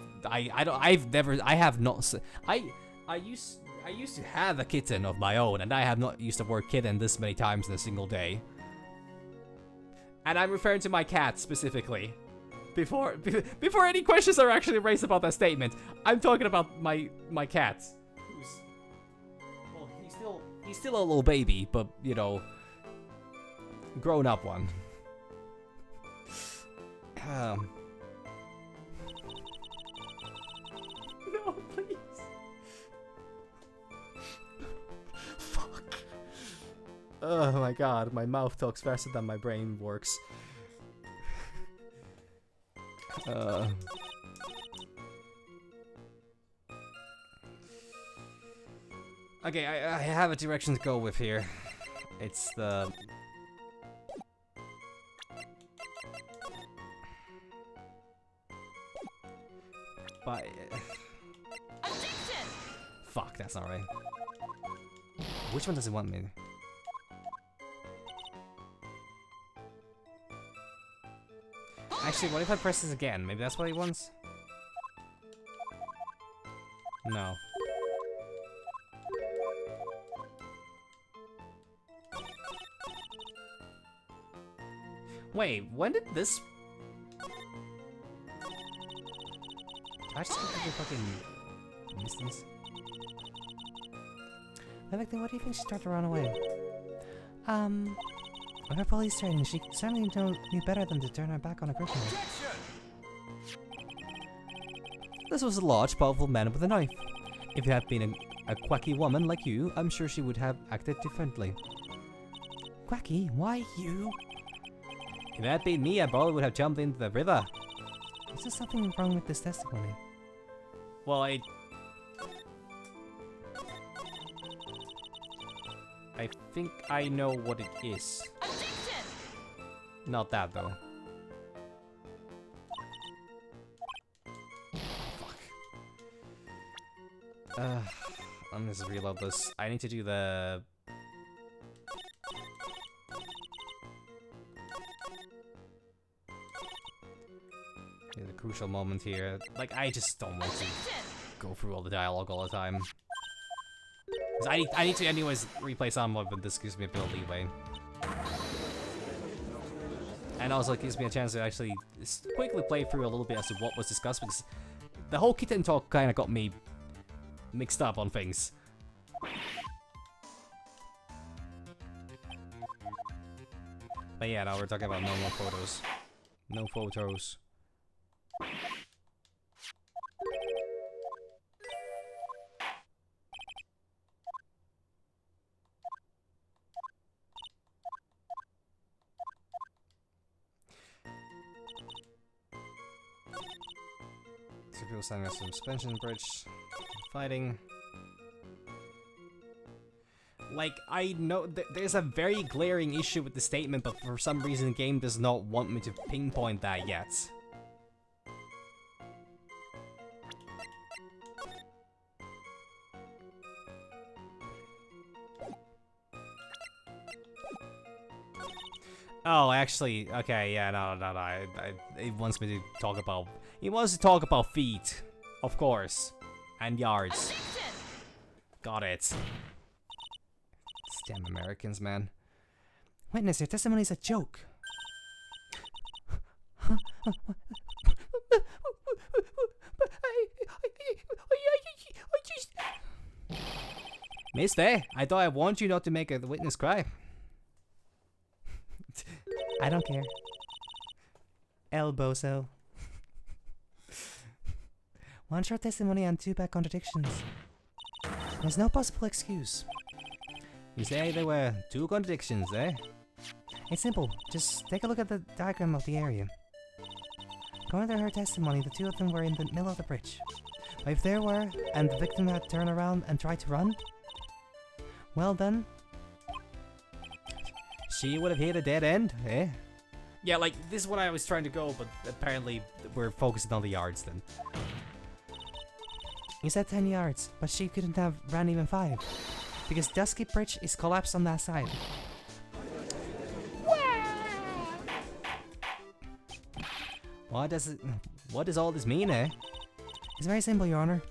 used to have a kitten of my own, and I have not used the word kitten this many times in a single day. And I'm referring to my cat specifically. Before any questions are actually raised about that statement, I'm talking about my cat. He's still a little baby, but grown up one. No, please. Fuck. Oh my god, my mouth talks faster than my brain works. Okay, I have a direction to go with here. It's the... Fuck, that's not right. Which one does it want me? Actually, what if I press this again? Maybe that's what he wants? No. Wait, when did this... Did I just completely fucking miss this? Then what do you think she tried to run away? With her police training, she certainly knew better than to turn her back on a criminal. This was a large, powerful man with a knife. If it had been a quacky woman like you, I'm sure she would have acted differently. Quacky, why you? If that been me, I probably would have jumped into the river. Is there something wrong with this testimony? Well, I think I know what it is. Objection! Not that though. Fuck. I'm just reload this. I need to do the. Yeah, the crucial moment here. Like, I just don't want to go through all the dialogue all the time. 'Cause I need to anyways replay some of it, but this gives me a bit of leeway. And also it gives me a chance to actually quickly play through a little bit as to what was discussed, because the whole kitten talk kind of got me mixed up on things. But yeah, now we're talking about no more photos. No photos. So people signing us suspension bridge. Fighting. Like, I know there's a very glaring issue with the statement, but for some reason the game does not want me to pinpoint that yet. Oh, actually, okay, yeah, no. It wants me to talk about. It wants to talk about feet, of course, and yards. Objection! Got it. Damn Americans, man. Witness, your testimony is a joke. Mister, I thought I warned you not to make a witness cry. I don't care. Elbozo. One short testimony and two bad contradictions. There's no possible excuse. You say there were two contradictions, eh? It's simple. Just take a look at the diagram of the area. According to her testimony, the two of them were in the middle of the bridge. But if there were, and the victim had turned around and tried to run, well then, she would have hit a dead end, eh? Yeah, like, this is what I was trying to go, but apparently we're focusing on the yards then. you said 10 yards, but she couldn't have ran even 5. Because Dusky Bridge is collapsed on that side. What does all this mean, eh? It's very simple, Your Honor.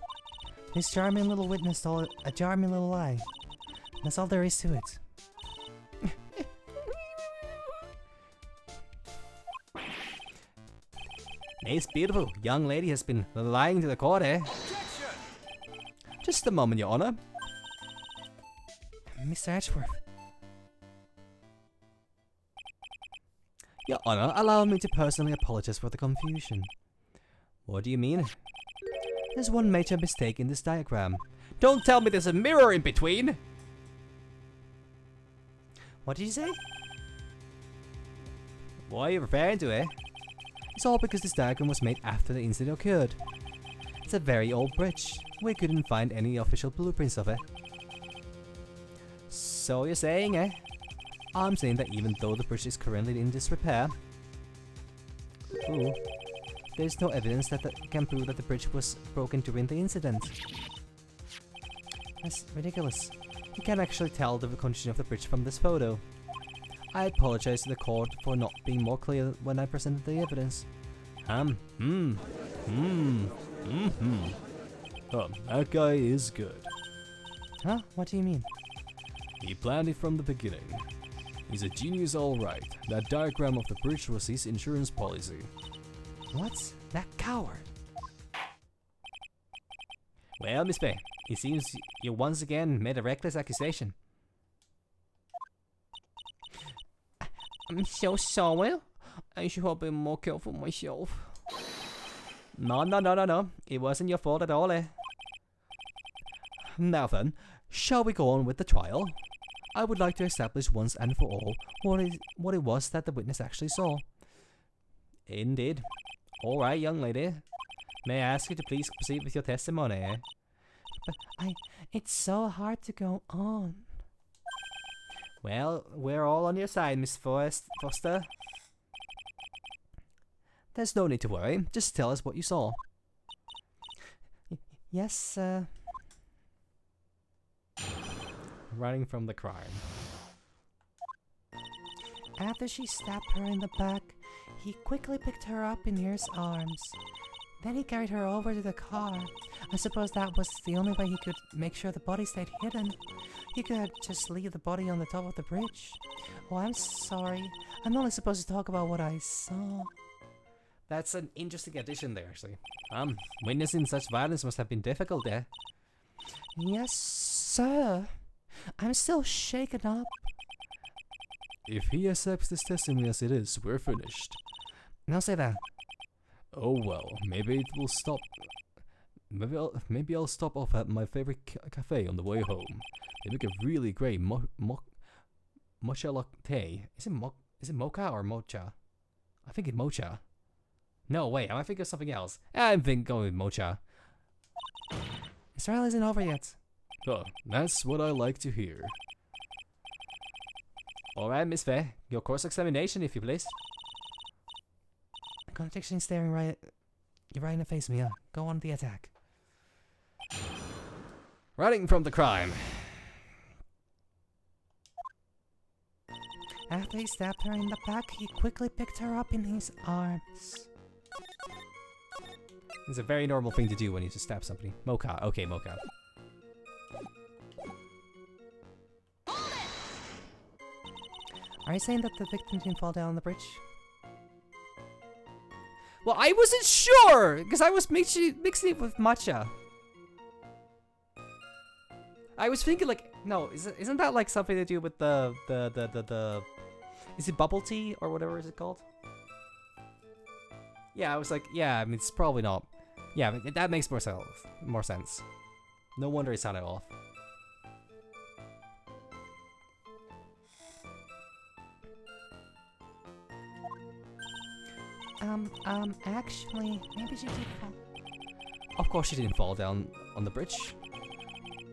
This charming little witness told a charming little lie. That's all there is to it. This beautiful young lady has been lying to the court, eh? Just a moment, Your Honor. Mr. Edgeworth. Your Honor, allow me to personally apologize for the confusion. What do you mean? There's one major mistake in this diagram. Don't tell me there's a mirror in between! What did you say? What are you referring to, eh? It's all because this diagram was made after the incident occurred. It's a very old bridge. We couldn't find any official blueprints of it. So you're saying, eh? I'm saying that even though the bridge is currently in disrepair, there's no evidence that can prove that the bridge was broken during the incident. That's ridiculous. You can't actually tell the condition of the bridge from this photo. I apologize to the court for not being more clear when I presented the evidence. Oh, that guy is good. Huh? What do you mean? He planned it from the beginning. He's a genius, all right. That diagram of the bridge was his insurance policy. What? That coward. Well, Miss Bay, it seems you once again made a reckless accusation. I'm so sorry. I should have been more careful myself. No. It wasn't your fault at all, eh? Now then, shall we go on with the trial? I would like to establish once and for all what it was that the witness actually saw. Indeed. All right, young lady. May I ask you to please proceed with your testimony? But it's so hard to go on. Well, we're all on your side, Miss Foster. There's no need to worry. Just tell us what you saw. Yes, sir. Running from the crime. After she stabbed her in the back, he quickly picked her up in his arms. Then he carried her over to the car. I suppose that was the only way he could make sure the body stayed hidden. He could just leave the body on the top of the bridge. Oh, I'm sorry. I'm only supposed to talk about what I saw. That's an interesting addition there, actually. Witnessing such violence must have been difficult, eh? Yes, sir. I'm still shaken up. If he accepts this testimony as it is, we're finished. Now say that. Oh well, maybe it will stop. Maybe I'll stop off at my favorite cafe on the way home. They make a really great mocha latte. Is it mocha or mocha? I think it's mocha. No, wait, am I thinking of something else? I'm going with mocha. This trial isn't over yet. Oh, that's what I like to hear. Alright, Miss Faye, your course examination, if you please. Contradiction staring you're right in the face, Mia. Go on the attack. Running from the crime. After he stabbed her in the back, he quickly picked her up in his arms. It's a very normal thing to do when you just stab somebody. Mocha. Okay, mocha. Are you saying that the victim didn't fall down the bridge? Well, I wasn't sure! Because I was mixing it with matcha. I was thinking like, no, isn't that like something to do with the is it bubble tea or whatever is it called? Yeah, I was like, yeah, I mean, it's probably not. Yeah, that makes more sense. No wonder it sounded off. Actually, maybe she did fall. Of course she didn't fall down on the bridge.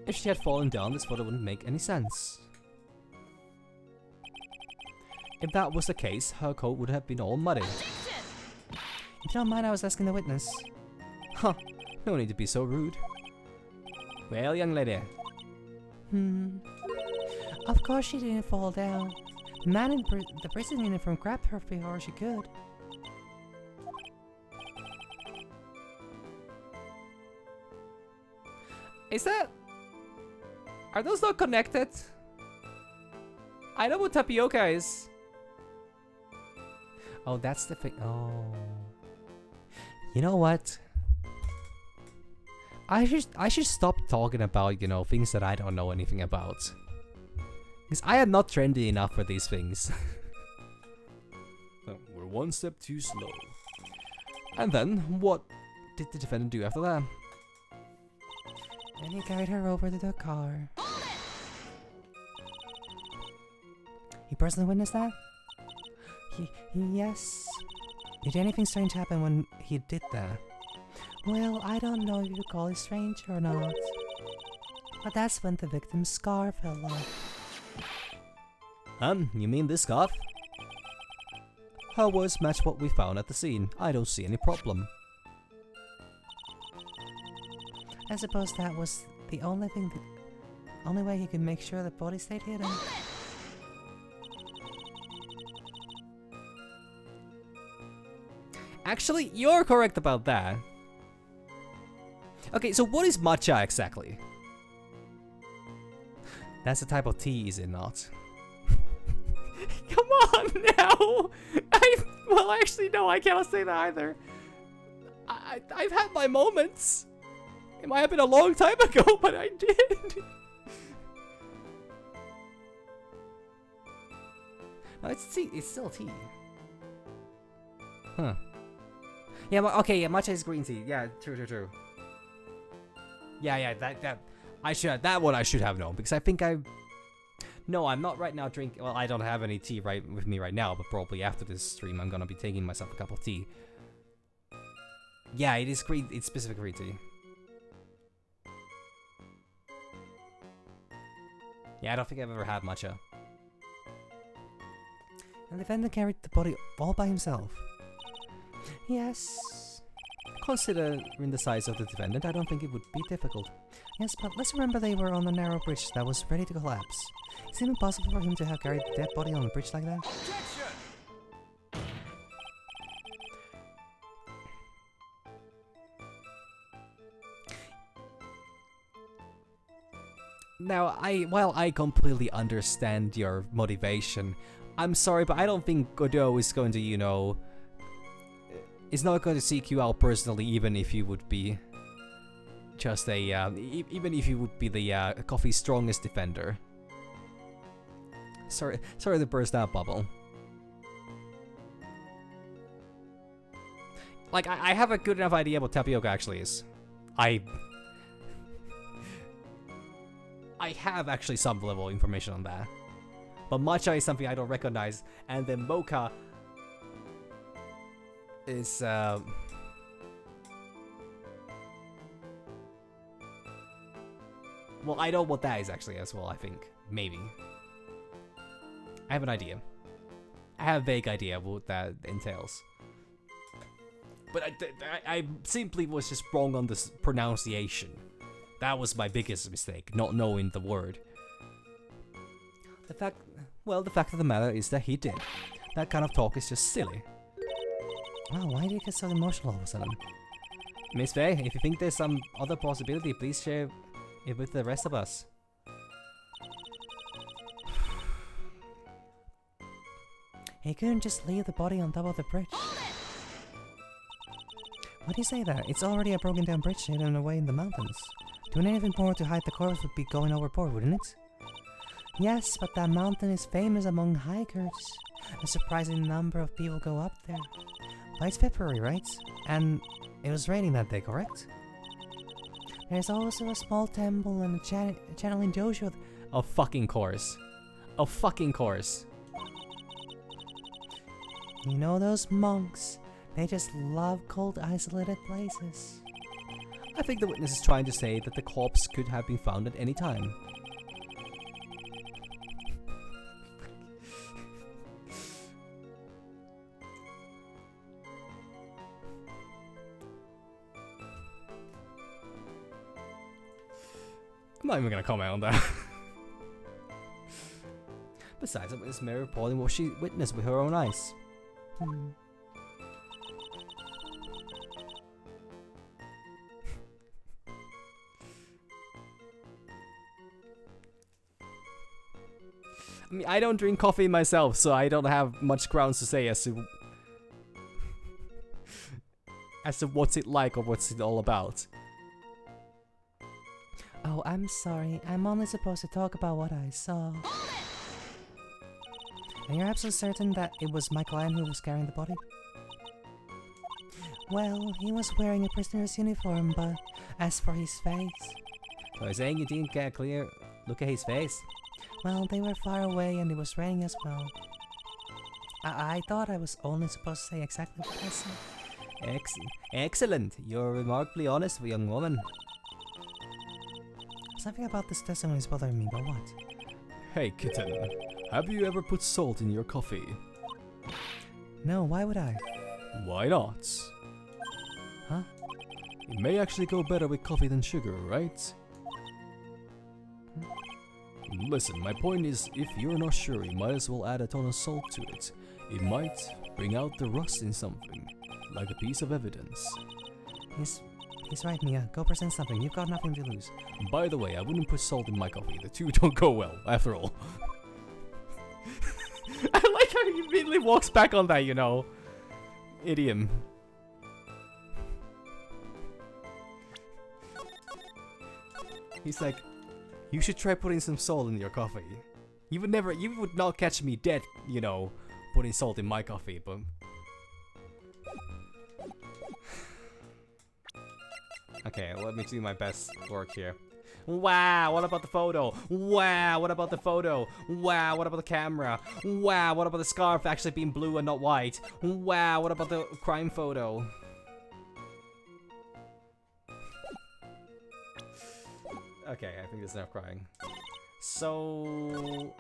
If she had fallen down, this photo wouldn't make any sense. If that was the case, her coat would have been all muddy. If you don't mind, I was asking the witness. Huh, no need to be so rude. Well, young lady. Of course she didn't fall down. The man in the prison uniform grabbed her before she could. Is that... Are those not connected? I know what tapioca is. Oh, that's the thing. Oh. You know what? I should stop talking about, you know, things that I don't know anything about. Because I am not trendy enough for these things. We're one step too slow. And then, what did the defendant do after that? Then he carried her over to the car. You personally witnessed that? Yes. Did anything strange happen when he did that? Well, I don't know if you call it strange or not. But that's when the victim's scar fell off. You mean this scarf? Her words match what we found at the scene. I don't see any problem. I suppose that was the only way he could make sure the body stayed hidden. Actually, you're correct about that. Okay, so what is matcha exactly? That's a type of tea, is it not? Come on now! Well, actually, no, I cannot say that either. I've had my moments. It might have been a long time ago, but I did. No, it's tea. It's still tea. Huh. Yeah, okay, yeah, matcha is green tea. Yeah, true. Yeah, that. I should that one I should have known because I think I. No, I'm not right now drinking. Well, I don't have any tea right with me right now, but probably after this stream, I'm gonna be taking myself a cup of tea. Yeah, it is green. It's specific green tea. Yeah, I don't think I've ever had matcha. And the defendant carried the body all by himself. Yes. Considering the size of the defendant, I don't think it would be difficult. Yes, but let's remember they were on a narrow bridge that was ready to collapse. Is it impossible for him to have carried a dead body on a bridge like that? Now, while I completely understand your motivation, I'm sorry, but I don't think Godot is going to, you know, is not going to seek you out personally, even if you would be just a, even if you would be the coffee's strongest defender. Sorry to burst that bubble. Like, I have a good enough idea what tapioca actually is. I have actually some level of information on that. But matcha is something I don't recognize, and then mocha is, well, I know what that is actually as well, I think. Maybe. I have an idea. I have a vague idea what that entails. But I simply was just wrong on this pronunciation. That was my biggest mistake, not knowing the word. The fact of the matter is that he did. That kind of talk is just silly. Wow, why did you get so emotional all of a sudden? Miss Faye, if you think there's some other possibility, please share it with the rest of us. He couldn't just leave the body on top of the bridge. Why do you say that? It's already a broken down bridge hidden away in the mountains. Doing anything more to hide the corpse would be going overboard, wouldn't it? Yes, but that mountain is famous among hikers. A surprising number of people go up there. But it's February, right? And it was raining that day, correct? There's also a small temple and a channeling dojo. Of fucking course. Of fucking course. You know those monks? They just love cold, isolated places. I think the witness is trying to say that the corpse could have been found at any time. I'm not even gonna comment on that. Besides, the witness may reporting what she witnessed with her own eyes. I mean, I don't drink coffee myself, so I don't have much grounds to say as to what's it like or what's it all about. Oh, I'm sorry. I'm only supposed to talk about what I saw. And you're absolutely certain that it was Michael who was carrying the body? Well, he was wearing a prisoner's uniform, but as for his face... So you're saying you didn't get a clear look at his face? Well, they were far away and it was raining as well. I thought I was only supposed to say exactly what I said. Excellent. You're a remarkably honest young woman. Something about this testimony is bothering me, but what? Hey kitten, have you ever put salt in your coffee? No, why would I? Why not? Huh? It may actually go better with coffee than sugar, right? Listen, my point is, if you're not sure, you might as well add a ton of salt to it. It might bring out the rust in something, like a piece of evidence. He's right, Mia. Go present something. You've got nothing to lose. By the way, I wouldn't put salt in my coffee. The two don't go well, after all. I like how he immediately walks back on that, you know. Idiom. He's like, you should try putting some salt in your coffee. You would not catch me dead, you know, putting salt in my coffee, but... Okay, let me do my best work here. Wow, what about the photo? Wow, what about the photo? Wow, what about the camera? Wow, what about the scarf actually being blue and not white? Wow, what about the crime photo? Okay, I think there's enough crying. So...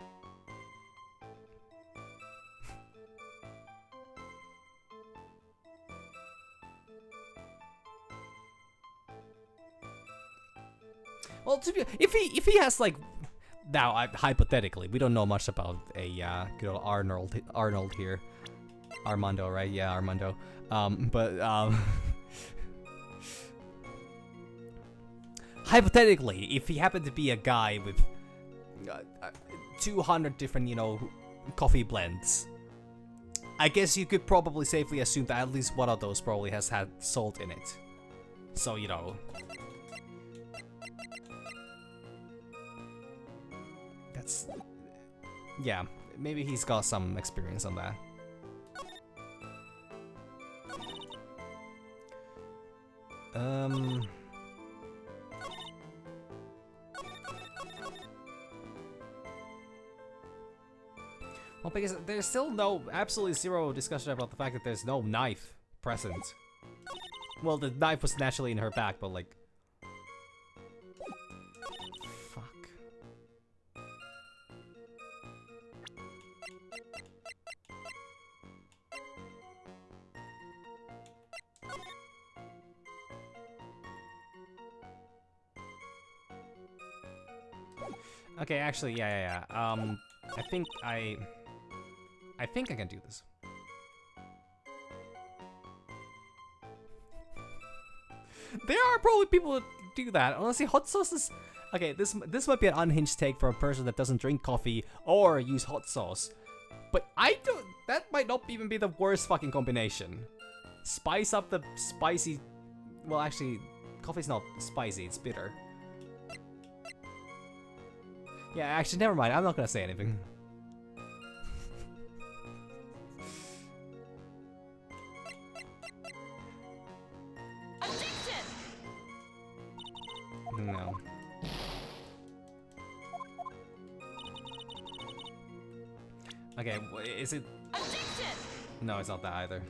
Well, if he has like, now hypothetically, we don't know much about a good old Arnold here, Armando, right? Yeah, Armando. Hypothetically, if he happened to be a guy with 200 different, you know, coffee blends, I guess you could probably safely assume that at least one of those probably has had salt in it. So, you know. That's... yeah, maybe he's got some experience on that. Well, because there's still absolutely zero discussion about the fact that there's no knife present. Well, the knife was naturally in her back, but like... fuck. Okay, actually, yeah. I think I can do this. There are probably people that do that. Honestly, hot sauce is... okay, this might be an unhinged take for a person that doesn't drink coffee or use hot sauce. But I don't... that might not even be the worst fucking combination. Spice up the spicy... well, actually, coffee's not spicy, it's bitter. Yeah, actually, never mind. I'm not gonna say anything. No. Okay, is it... no, it's not that either.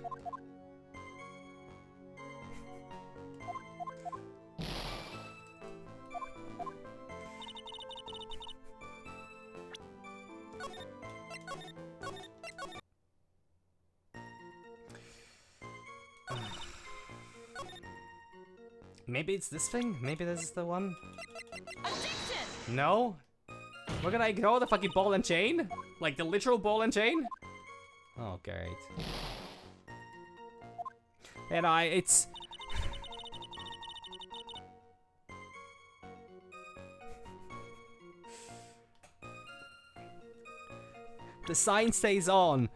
Maybe it's this thing? Maybe this is the one? No? We're gonna ignore the fucking ball and chain? Like the literal ball and chain? Oh, great. And it's... the sign stays on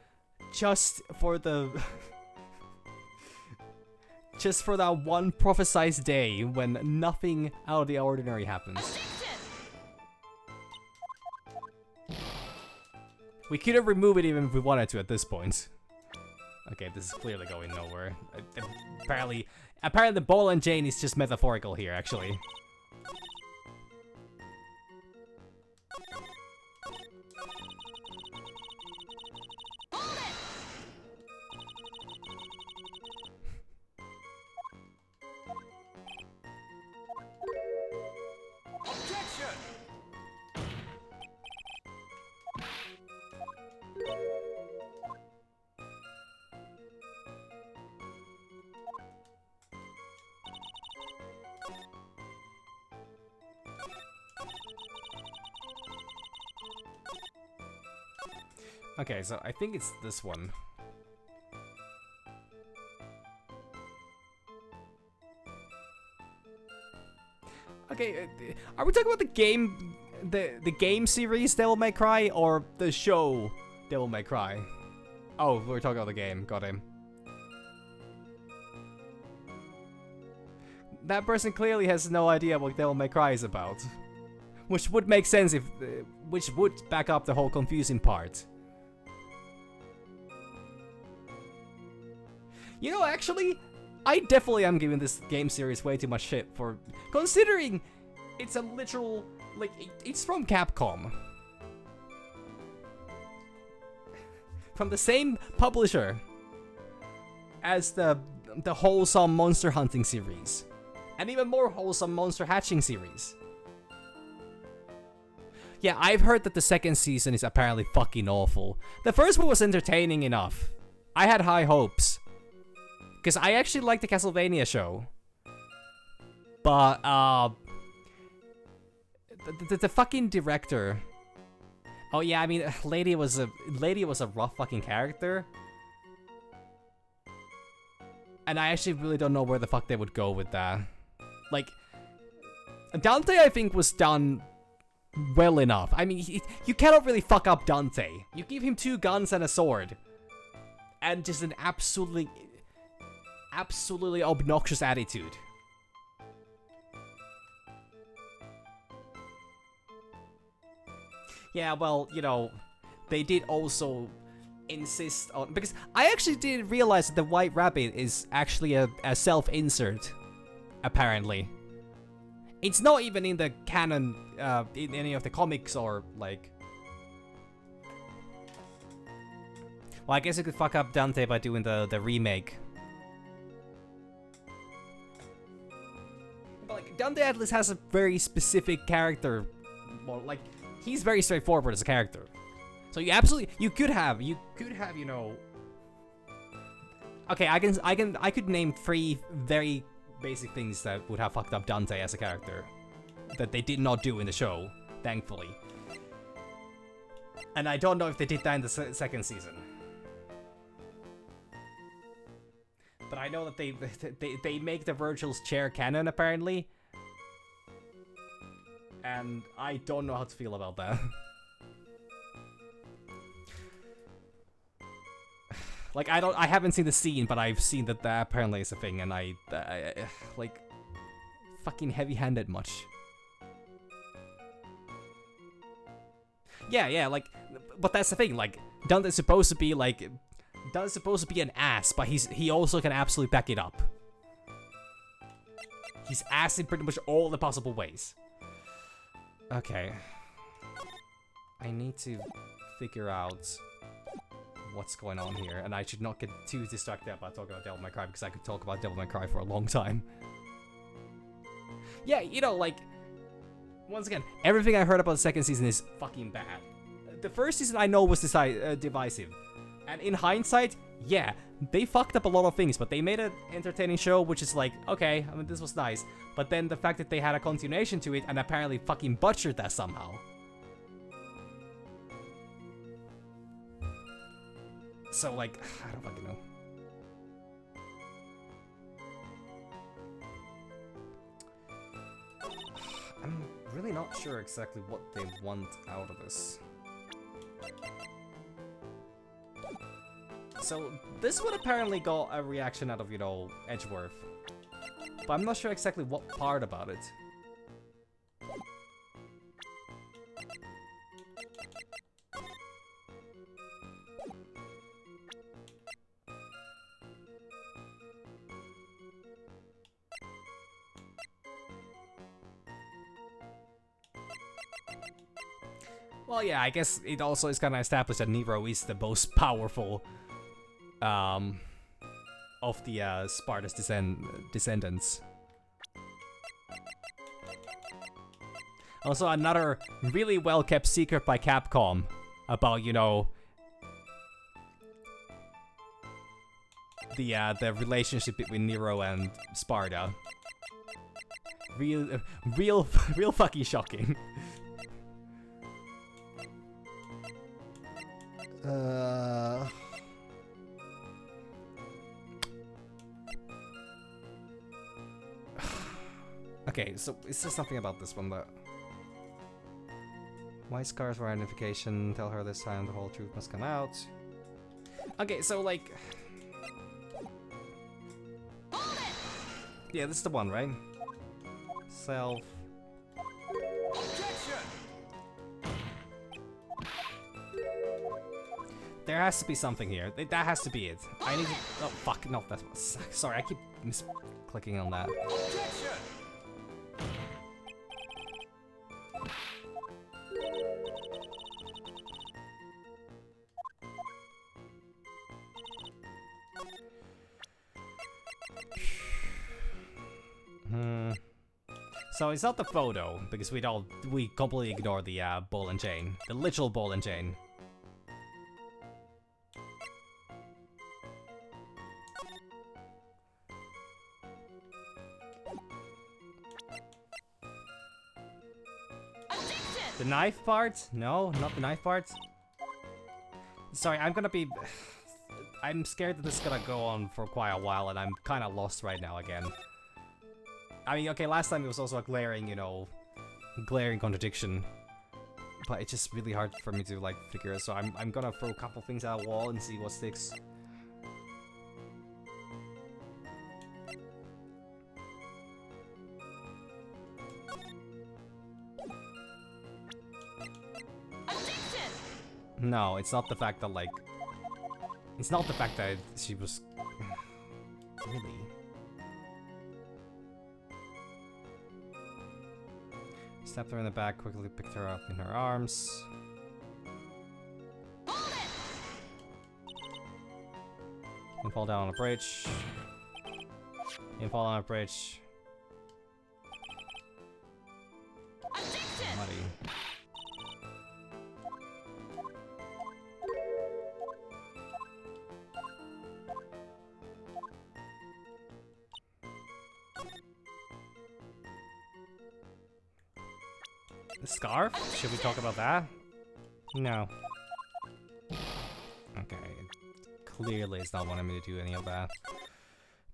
just for the... just for that one prophesized day when nothing out of the ordinary happens. We could have removed it even if we wanted to at this point. Okay, this is clearly going nowhere. Apparently the ball and chain is just metaphorical here, actually. Okay, so I think it's this one. Okay, are we talking about the game, the game series Devil May Cry, or the show Devil May Cry? Oh, we're talking about the game. Got him. That person clearly has no idea what Devil May Cry is about, which would make sense if, which would back up the whole confusing part. You know, actually, I definitely am giving this game series way too much shit for considering It's a literal, like, it's from Capcom. From the same publisher as the wholesome Monster Hunting series. And even more wholesome Monster Hatching series. Yeah, I've heard that the second season is apparently fucking awful. The first one was entertaining enough. I had high hopes. Because I actually liked the Castlevania show. But, the fucking director... Oh yeah, I mean, Lady was a rough fucking character. And I actually really don't know where the fuck they would go with that. Like, Dante, I think, was done well enough. I mean, you cannot really fuck up Dante. You give him 2 guns and a sword. And just an absolutely obnoxious attitude. Yeah, well, you know, they did also insist on... Because I actually didn't realize that the White Rabbit is actually a self-insert, apparently. It's not even in the canon, in any of the comics or, like... Well, I guess you could fuck up Dante by doing the remake. But, like, Dante at least has a very specific character. Well, like... He's very straightforward as a character. So you could have, you know... Okay, I could name 3 very basic things that would have fucked up Dante as a character. That they did not do in the show, thankfully. And I don't know if they did that in the second season. But I know that they make the Virgil's chair canon, apparently. And I don't know how to feel about that. Like, I haven't seen the scene, but I've seen that apparently is a thing, and I like, fucking heavy-handed much. Yeah, like, but that's the thing, like, Dante's supposed to be, like, Dante's supposed to be an ass, but he also can absolutely back it up. He's ass in pretty much all the possible ways. Okay. I need to figure out what's going on here, and I should not get too distracted about talking about Devil May Cry, because I could talk about Devil May Cry for a long time. Yeah, you know, like, once again, everything I heard about the second season is fucking bad. The first season I know was divisive. And in hindsight, yeah, they fucked up a lot of things, but they made an entertaining show, which is like, okay, I mean, this was nice. But then the fact that they had a continuation to it and apparently fucking butchered that somehow. So, like, I don't fucking know. I'm really not sure exactly what they want out of this. So, this one apparently got a reaction out of, you know, Edgeworth. But I'm not sure exactly what part about it. Well, yeah, I guess it also is kind of established that Nero is the most powerful of the Sparta's descendants. Also, another really well-kept secret by Capcom about, you know, the relationship between Nero and Sparta. Real fucking shocking. Okay, so is there something about this one that... Why scars for identification? Tell her this time the whole truth must come out. Okay, so like... Yeah, this is the one, right? Self... There has to be something here. That has to be it. I need to... Oh, fuck. No, that's... Sorry, I keep misclicking on that. So it's not the photo, because we completely ignore the ball and chain. The literal ball and chain. The knife part? No, not the knife part. Sorry, I'm scared that this is gonna go on for quite a while, and I'm kind of lost right now again. I mean, okay, last time it was also a glaring, you know, glaring contradiction. But it's just really hard for me to, like, figure it, so I'm gonna throw a couple things at a wall and see what sticks. No, it's not the fact that, like... It's not the fact that she was... Really? Stepped her in the back, quickly picked her up in her arms. And fall down on a bridge. And fall on a bridge. Muddy. The scarf? Should we talk about that? No. Okay. Clearly it's not wanting me to do any of that.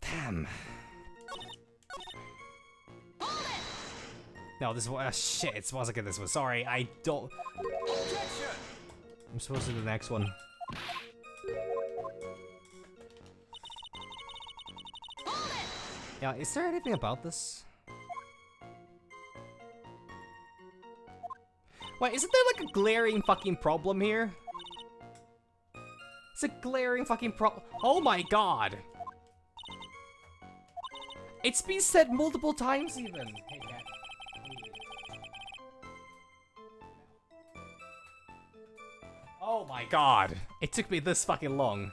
Damn. No, this was shit, it's supposed to get this one. Sorry, I don't. I'm supposed to do the next one. Yeah, is there anything about this? Wait, isn't there like a glaring fucking problem here? It's a glaring fucking problem. Oh my god! It's been said multiple times even. Hey, cat. Oh my god! It took me this fucking long.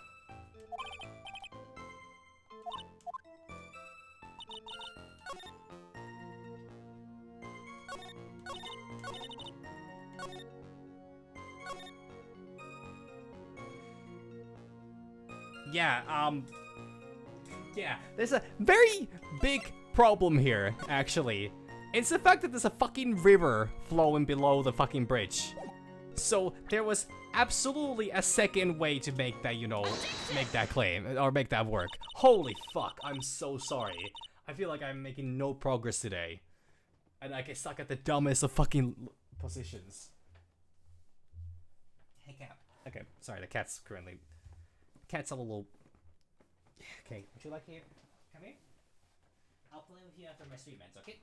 Yeah, there's a very big problem here, actually. It's the fact that there's a fucking river flowing below the fucking bridge. So there was absolutely a second way to make that, you know, make that claim, or make that work. Holy fuck, I'm so sorry. I feel like I'm making no progress today. And I get stuck at the dumbest of fucking positions. Hey, cat. Okay, sorry, the cat's currently... Cat's a little... Okay, would you like to come here? I'll play with you after my stream ends, okay?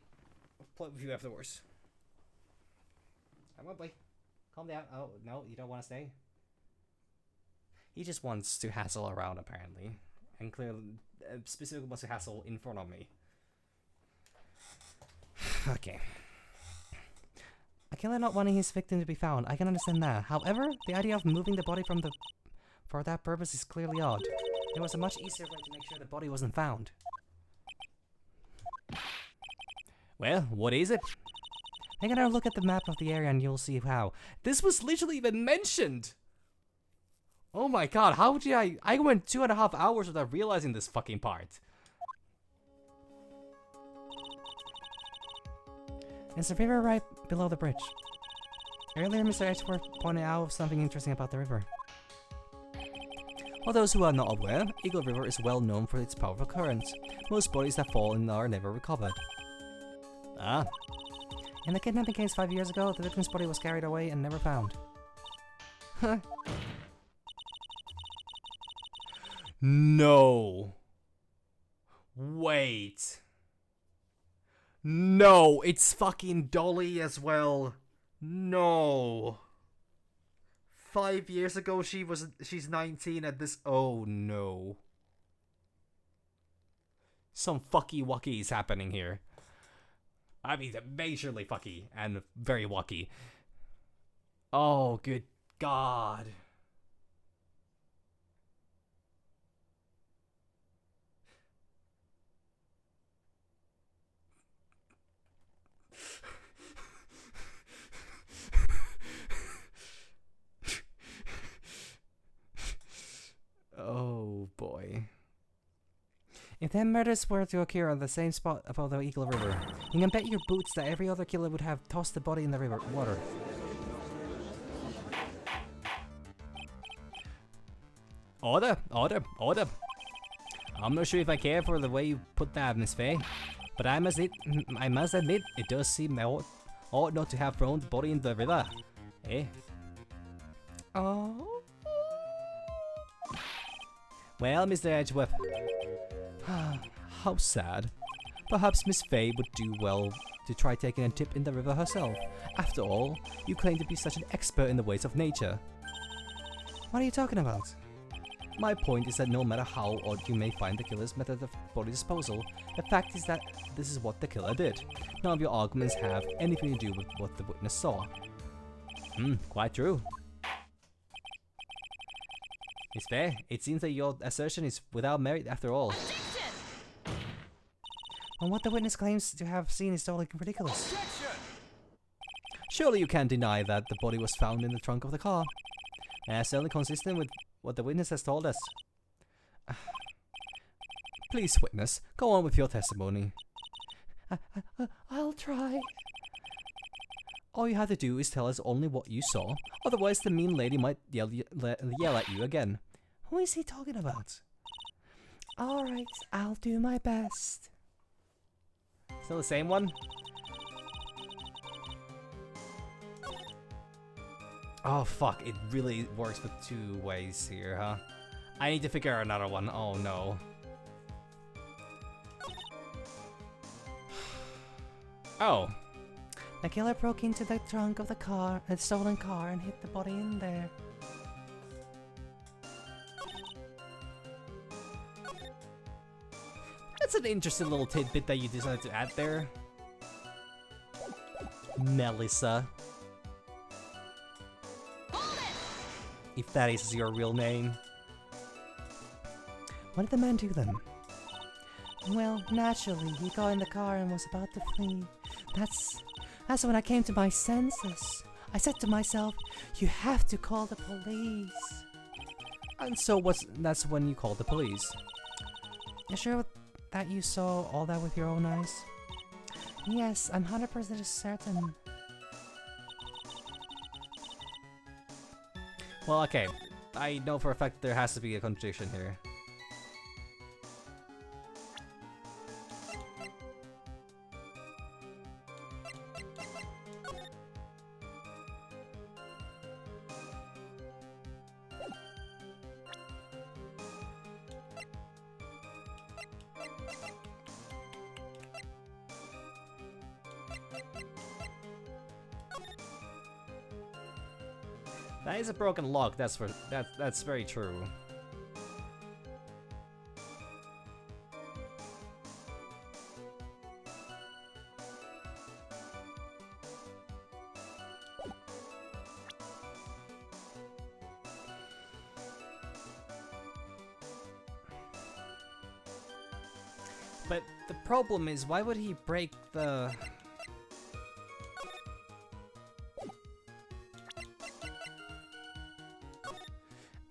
I'll play with you afterwards. Come on, boy. Calm down. Oh, no, you don't want to stay? He just wants to hassle around, apparently. And clearly, specifically wants to hassle in front of me. Okay. Akela not wanting his victim to be found, I can understand that. However, the idea of moving the body for that purpose is clearly odd. There was a much easier way to make sure the body wasn't found. Well, what is it? Take another look at the map of the area and you'll see how. This was literally even mentioned! Oh my god, how did I went 2.5 hours without realizing this fucking part. There's a river right below the bridge. Earlier, Mr. Edgeworth pointed out something interesting about the river. For those who are not aware, Eagle River is well known for its powerful currents. Most bodies that fall in are never recovered. Ah. In the kidnapping case 5 years ago, the victim's body was carried away and never found. Huh. No. Wait. No, it's fucking Dolly as well. No. 5 years ago she's 19 at this. Oh no. Some fucky wucky is happening here. I mean, majorly fucky and very wucky. Oh, good God. Oh boy. If them murders were to occur on the same spot above the Eagle River, you can bet your boots that every other killer would have tossed the body in the river water. Order, order, order. I'm not sure if I care for the way you put that, Miss Faye, but I must admit, it does seem I ought not to have thrown the body in the river. Eh? Oh? Well, Mr. Edgeworth, how sad. Perhaps Miss Faye would do well to try taking a dip in the river herself. After all, you claim to be such an expert in the ways of nature. What are you talking about? My point is that no matter how odd you may find the killer's method of body disposal, the fact is that this is what the killer did. None of your arguments have anything to do with what the witness saw. Quite true. It's fair. It seems that your assertion is without merit after all. And what the witness claims to have seen is totally ridiculous. Surely you can't deny that the body was found in the trunk of the car. And that's certainly consistent with what the witness has told us. Please, witness, go on with your testimony. I'll try. All you have to do is tell us only what you saw, otherwise the mean lady might yell at you again. Who is he talking about? Alright, I'll do my best. Still the same one? Oh fuck, it really works with two ways here, huh? I need to figure out another one. Oh no. Oh. The killer broke into the trunk of the stolen car and hid the body in there. That's an interesting little tidbit that you decided to add there. Melissa. If that is your real name. What did the man do then? Well, naturally, he got in the car and was about to flee. That's when I came to my senses. I said to myself, you have to call the police. And so that's when you called the police. You sure that you saw all that with your own eyes? Yes, I'm 100% certain. Well, okay. I know for a fact there has to be a contradiction here. That is a broken lock, that's very true. But the problem is, why would he break the...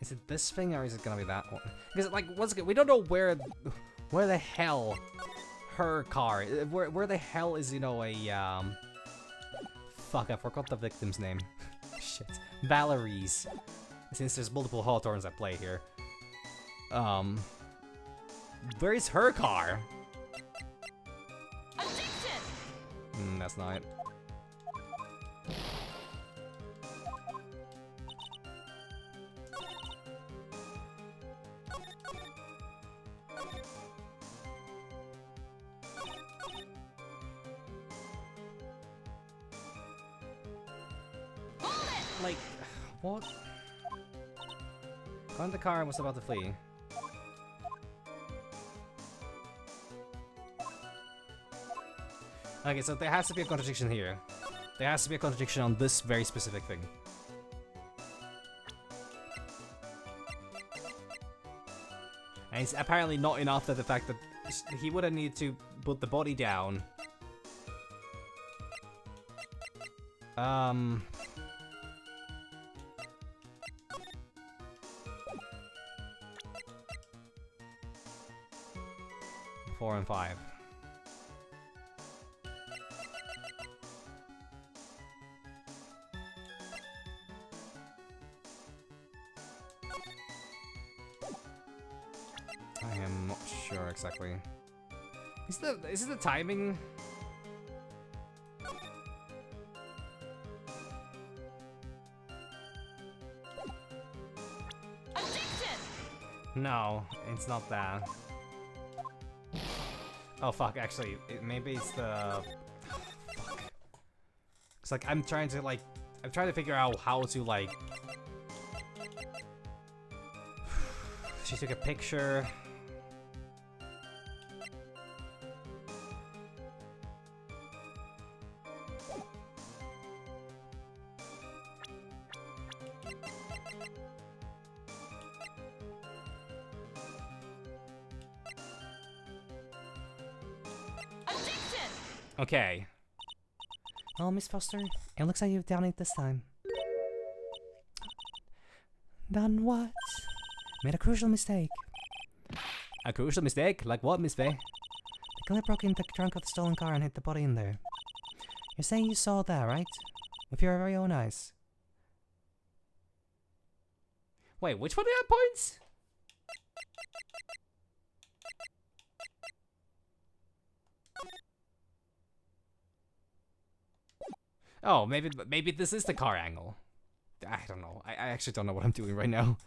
Is it this thing or is it gonna be that one? Because like, once again, we don't know where the hell her car, where the hell is, you know, a fuck, I forgot the victim's name. Shit, Valerie's. Since there's multiple Hawthorns at play here. Where is her car? That's not it. Like, what? Got in the car and was about to flee. Okay, so there has to be a contradiction here. There has to be a contradiction on this very specific thing. And it's apparently not enough that the fact that he would have needed to put the body down. Um... 4 and 5. I am not sure exactly. Is it the timing? No, it's not that. Oh fuck, actually, maybe it's the... Fuck. It's like, I'm trying to figure out how to, like... She took a picture. Okay. Oh, Miss Foster, it looks like you've done it this time. Done what? Made a crucial mistake. A crucial mistake? Like what, Miss Faye? The killer broke into the trunk of the stolen car and hid the body in there. You're saying you saw that, right? With your very own eyes. Wait, which one did I have points? Oh, maybe this is the car angle. I don't know. I actually don't know what I'm doing right now.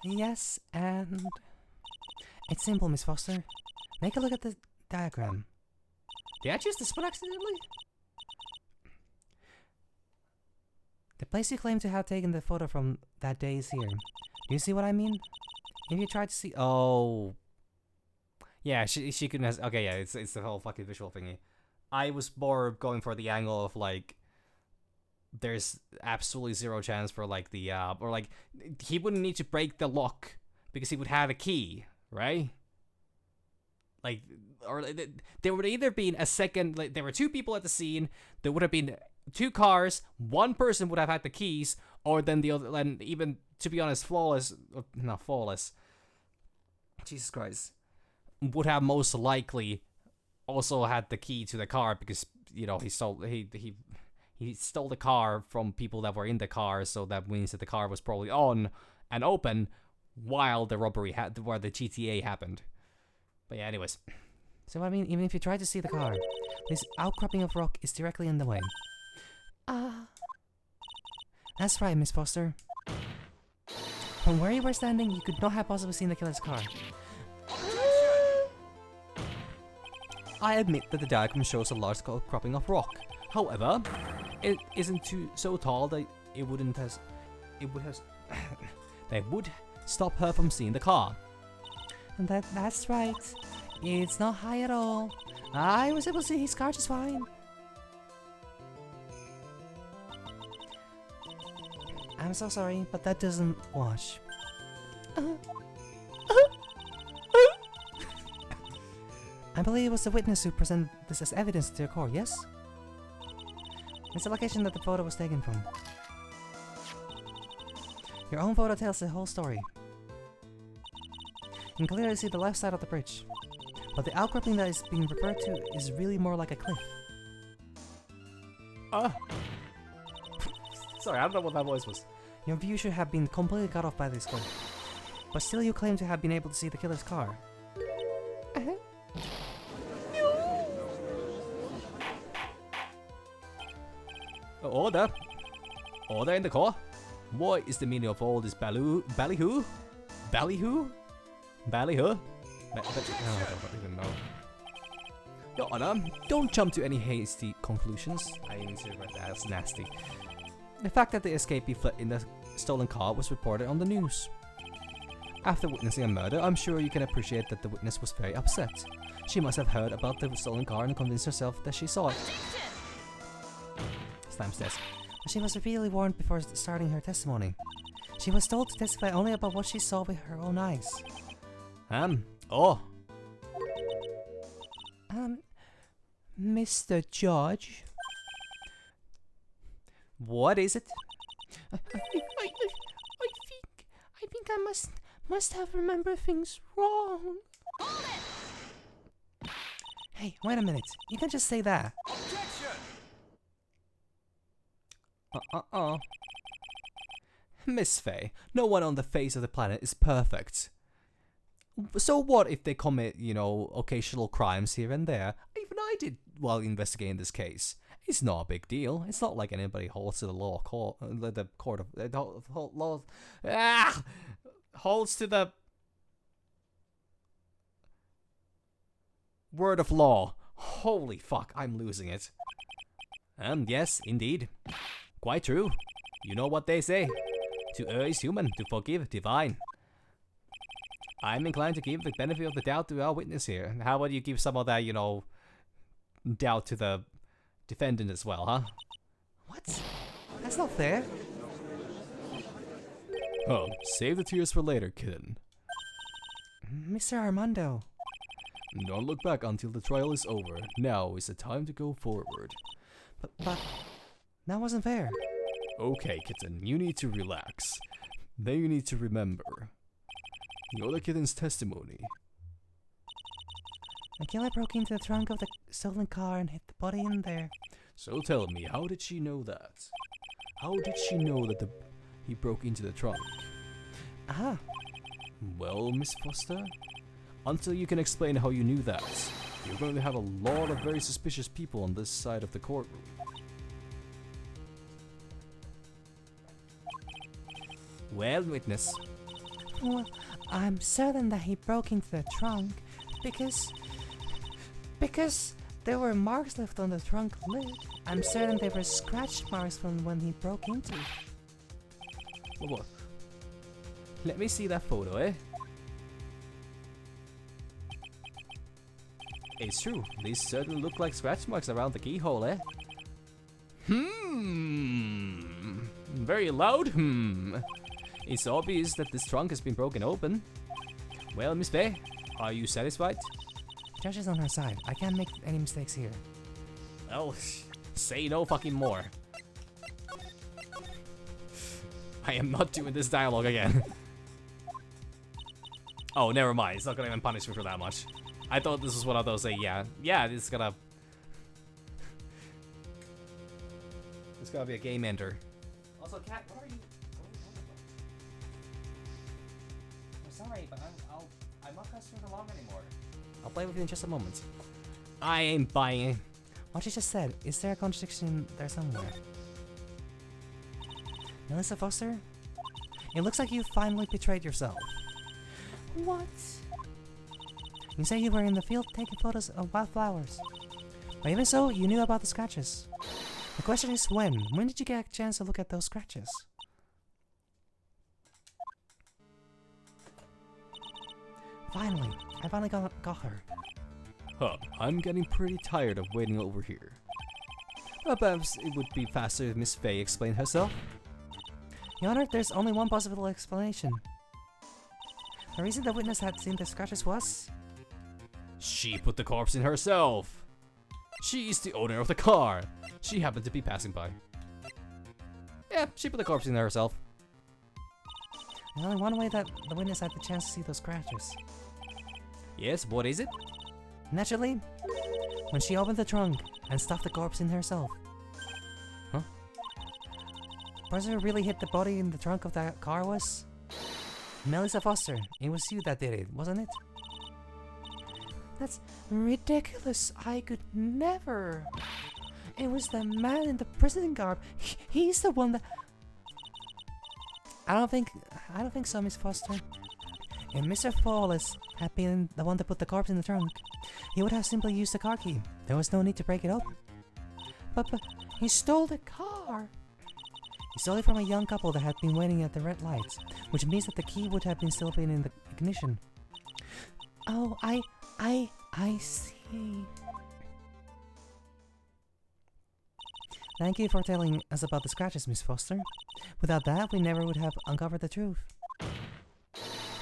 Yes, and... It's simple, Miss Foster. Make a look at the diagram. Did I choose this one accidentally? The place you claim to have taken the photo from that day is here. Do you see what I mean? If you try to see... Oh. Yeah, she couldn't have... Okay, yeah, it's the whole fucking visual thingy. I was more going for the angle of, like... There's absolutely zero chance for, like, the... or, like, he wouldn't need to break the lock because he would have a key, right? Like, or there would either been a second... Like, there were two people at the scene. There would have been... two cars, one person would have had the keys, or then the other, and even, to be honest, not flawless, Jesus Christ, would have most likely also had the key to the car because, you know, he stole the car from people that were in the car, so that means that the car was probably on and open while the robbery where the GTA happened. But yeah, anyways. So I mean, even if you try to see the car, this outcropping of rock is directly in the way. That's right, Miss Foster. From where you were standing, you could not have possibly seen the killer's car. I admit that the diagram shows a large outcropping of rock. However, it isn't so tall that it would stop her from seeing the car. And that's right. It's not high at all. I was able to see his car just fine. I'm so sorry, but that doesn't wash. I believe it was the witness who presented this as evidence to your court, yes? It's the location that the photo was taken from. Your own photo tells the whole story. You can clearly see the left side of the bridge, but the outcropping that is being referred to is really more like a cliff. Sorry, I don't know what that voice was. Your view should have been completely cut off by this cliff, but still you claim to have been able to see the killer's car. Order! Order in the car? What is the meaning of all this ballyhoo? Ballyhoo? Ballyhoo? Ballyhoo? I don't even know. Your Honor, don't jump to any hasty conclusions. I need to write that, that's nasty. The fact that the escapee fled in the stolen car was reported on the news. After witnessing a murder, I'm sure you can appreciate that the witness was very upset. She must have heard about the stolen car and convinced herself that she saw it. Slams desk. She was repeatedly warned before starting her testimony. She was told to testify only about what she saw with her own eyes. Mr. Judge? What is it? I think I must have remembered things wrong. Hey, wait a minute. You can just say that. Miss Faye, no one on the face of the planet is perfect. So what if they commit, you know, occasional crimes here and there? Even I did while investigating this case. It's not a big deal. It's not like anybody holds to the law court, the court of law. Holds to the word of law. Holy fuck, I'm losing it. And yes, indeed, quite true. You know what they say: to err is human, to forgive divine. I'm inclined to give the benefit of the doubt to our witness here. How about you give some of that, you know, doubt to the defendant as well, huh? What? That's not fair. Oh, save the tears for later, kitten. Mr. Armando. Don't look back until the trial is over. Now is the time to go forward. But that wasn't fair. Okay, kitten, you need to relax. Then you need to remember. You're the kitten's testimony. The killer broke into the trunk of the stolen car and hid the body in there. So tell me, how did she know that? How did she know that he broke into the trunk? Ah, Well, Miss Foster, until you can explain how you knew that, you're going to have a lot of very suspicious people on this side of the courtroom. Well, witness. well, I'm certain that he broke into the trunk because there were marks left on the trunk lid. I'm certain they were scratch marks from when he broke into it. What? Let me see that photo, eh? It's true. These certainly look like scratch marks around the keyhole, eh? Very loud, It's obvious that this trunk has been broken open. Well, Miss Faye, are you satisfied? Judge is on her side. I can't make any mistakes here. Well, say no fucking more. I am not doing this dialogue again. Oh, never mind. It's not gonna even punish me for that much. I thought this was one of those, yeah, it's gonna... It's gonna be a game ender. Also, Cat, what are you... I'm sorry, but I'm not gonna swing along anymore. I'll play with you in just a moment. I ain't buying it. What you just said, is there a contradiction there somewhere? Melissa Foster? It looks like you finally betrayed yourself. What? You say you were in the field taking photos of wildflowers. But even so, you knew about the scratches. The question is when? When did you get a chance to look at those scratches? Finally, I finally got her. Huh, I'm getting pretty tired of waiting over here. Well, perhaps it would be faster if Miss Faye explained herself. Your Honor, there's only one possible explanation. The reason the witness had seen the scratches was... She put the corpse in herself. She is the owner of the car. She happened to be passing by. Yeah, she put the corpse in herself. There's only one way that the witness had the chance to see those scratches. Yes, what is it? Naturally, when she opened the trunk and stuffed the corpse in herself. Huh? The person who really hit the body in the trunk of that car was... Melissa Foster. It was you that did it, wasn't it? That's ridiculous. I could never. It was the man in the prison garb. He's the one that... I don't think so, Miss Foster. If Mr. Flawless had been the one that put the corpse in the trunk, he would have simply used the car key. There was no need to break it up. But he stole the car. He stole it from a young couple that had been waiting at the red lights, which means that the key would have been still been in the ignition. Oh, I see. Thank you for telling us about the scratches, Miss Foster. Without that, we never would have uncovered the truth.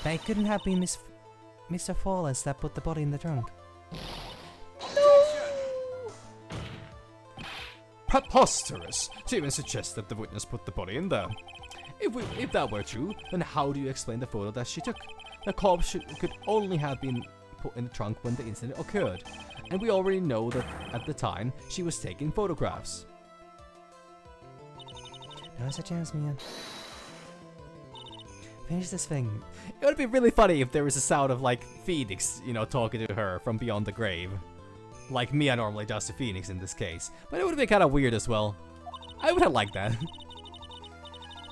But it couldn't have been Mr. Flawless that put the body in the trunk. No! preposterous to even suggest that the witness put the body in there. If that were true, then how do you explain the photo that she took? The corpse could only have been put in the trunk when the incident occurred, and we already know that at the time she was taking photographs. Now's a chance, Mia. Finish this thing. It would be really funny if there was a sound of like Phoenix, you know, talking to her from beyond the grave. Like Mia normally does to Phoenix in this case. But it would be kind of weird as well. I would have liked that.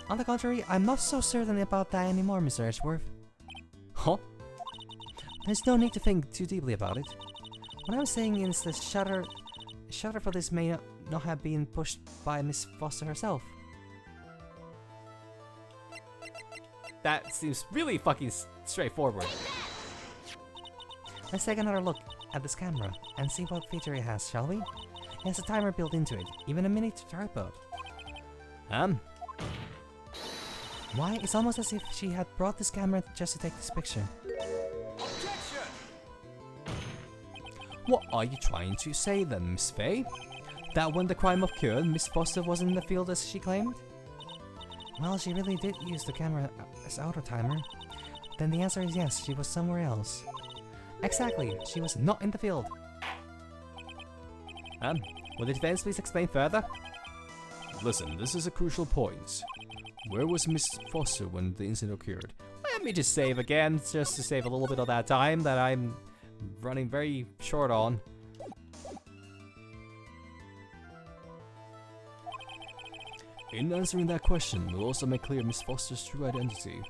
On the contrary, I'm not so certain about that anymore, Mr. Edgeworth. Huh? There's no need to think too deeply about it. What I'm saying is the shutter for this may not have been pushed by Miss Foster herself. That seems really fucking straightforward. Let's take another look at this camera and see what feature it has, shall we? It has a timer built into it, even a mini tripod. Why? It's almost as if she had brought this camera just to take this picture. Objection! What are you trying to say then, Miss Faye? That when the crime occurred, Miss Foster wasn't in the field as she claimed? Well, she really did use the camera as auto timer. Then the answer is yes, she was somewhere else. Exactly, she was not in the field. Will the defense please explain further? Listen, this is a crucial point. Where was Miss Foster when the incident occurred? Let me just save again, just to save a little bit of that time that I'm running very short on. In answering that question, we'll also make clear Miss Foster's true identity.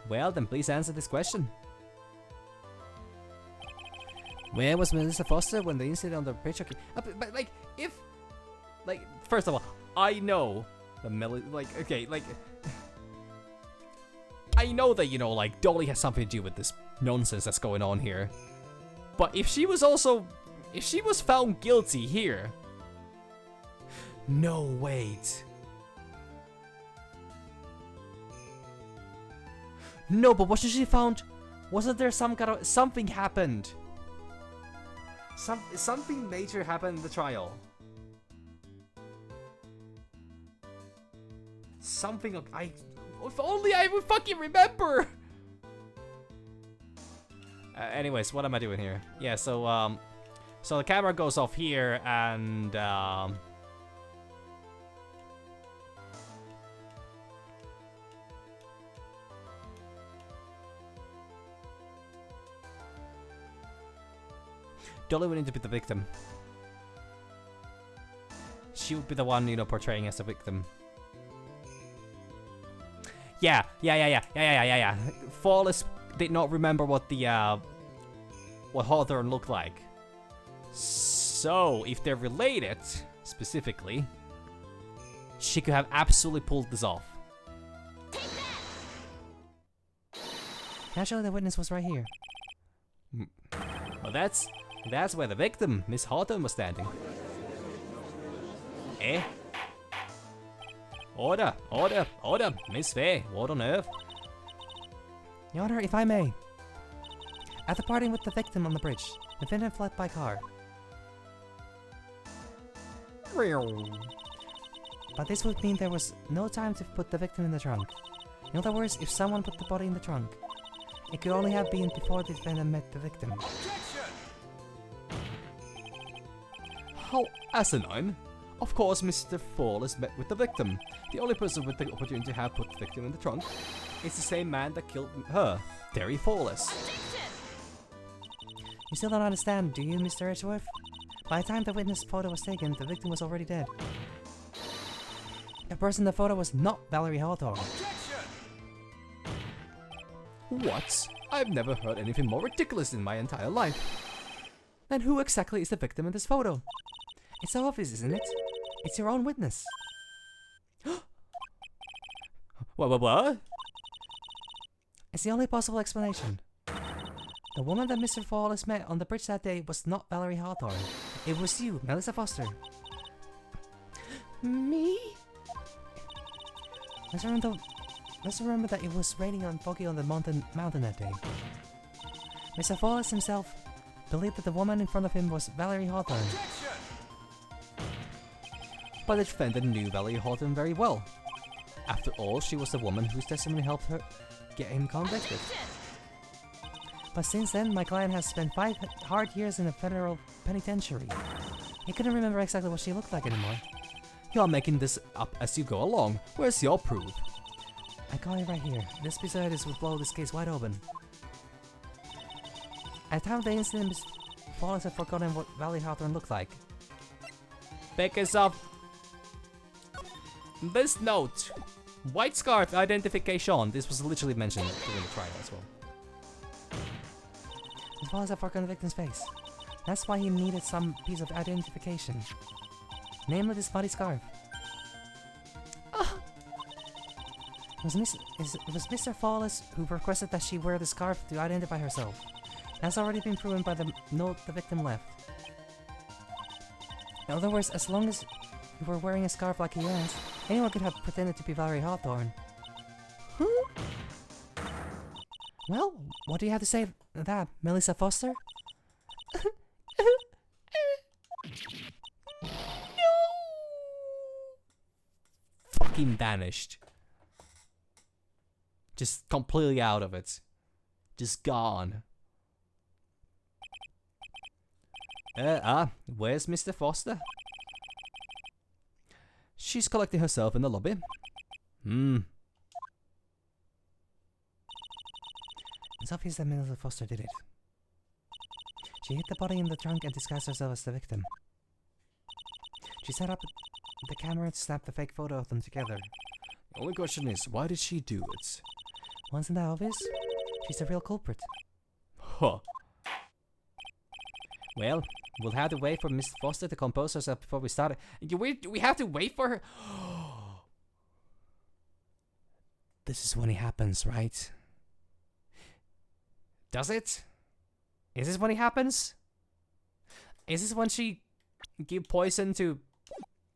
Well, then please answer this question. Where was Melissa Foster when the incident on the bridge occurred? But like, if... Like, first of all, I know the I know that, you know, like, Dolly has something to do with this nonsense that's going on here. But if she was found guilty here... No, wait. No, but wasn't she found... Wasn't there some kind of... Something happened. Something major happened in the trial. Something... If only I would fucking remember! Anyways, what am I doing here? Yeah, so the camera goes off here, and, Dolly would need to be the victim. She would be the one, you know, portraying as a victim. Yeah. Flawless did not remember what the, what Hawthorne looked like. So, if they're related, specifically, she could have absolutely pulled this off. Naturally, the witness was right here. Well, that's where the victim, Miss Hawthorne, was standing. Eh? Order! Miss Faye, what on earth? Your Honor, if I may. After parting with the victim on the bridge, the defendant fled by car. But this would mean there was no time to put the victim in the trunk. In other words, if someone put the body in the trunk, it could only have been before the defendant met the victim. How asinine! Of course, Mr. Flawless met with the victim. The only person with the opportunity to have put the victim in the trunk is the same man that killed her, Terry Flawless. You still don't understand, do you, Mr. Edgeworth? By the time the witness photo was taken, the victim was already dead. The person in the photo was not Valerie Hawthorne. What? I've never heard anything more ridiculous in my entire life. Then who exactly is the victim in this photo? It's so obvious, isn't it? It's your own witness. What? It's the only possible explanation. The woman that Mr. Flawless met on the bridge that day was not Valerie Hawthorne. It was you, Melissa Foster. Me? Let's remember that it was raining and foggy on the mountain that day. Mr. Flawless himself believed that the woman in front of him was Valerie Hawthorne. but the defendant knew Valerie Houghton very well. After all, she was the woman whose testimony helped her get him convicted. But since then, my client has spent 5 hard years in a federal penitentiary. He couldn't remember exactly what she looked like anymore. You are making this up as you go along. Where's your proof? I got it right here. This piece of evidence would blow this case wide open. At the time of the incident, Miss Flawless had forgotten what Valerie Hawthorne looked like. Because of this note. White scarf identification. This was literally mentioned during the trial as well. Miss Flawless had forgotten the victim's face. That's why he needed some piece of identification. Namely, this bloody scarf. It was Mr. Flawless who requested that she wear the scarf to identify herself. That's already been proven by the note the victim left. In other words, as long as you were wearing a scarf like he has, anyone could have pretended to be Valerie Hawthorne. Well, what do you have to say to that, Melissa Foster? Fucking vanished. Just completely out of it. Just gone. Where's Mr. Foster? She's collecting herself in the lobby. It's obvious that Melissa Foster did it. She hid the body in the trunk and disguised herself as the victim. She set up the camera to snap the fake photo of them together. The only question is, why did she do it? Wasn't that obvious? She's the real culprit. Huh. Well, we'll have to wait for Miss Foster to compose herself before we start. We have to wait for her? This is when it happens, right? Does it? Is this when it happens? Is this when she give poison to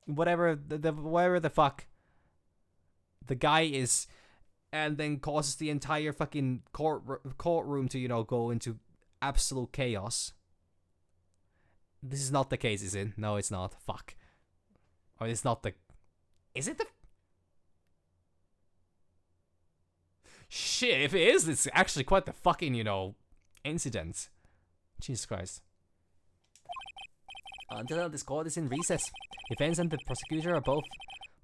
whatever whatever the fuck the guy is, and then causes the entire fucking courtroom to, you know, go into absolute chaos? This is not the case, is it? No, it's not. Fuck. Or it's not the... Is it the... Shit, if it is, it's actually quite the fucking, you know, incident. Jesus Christ. Until now, this court is in recess. Defense and the prosecutor are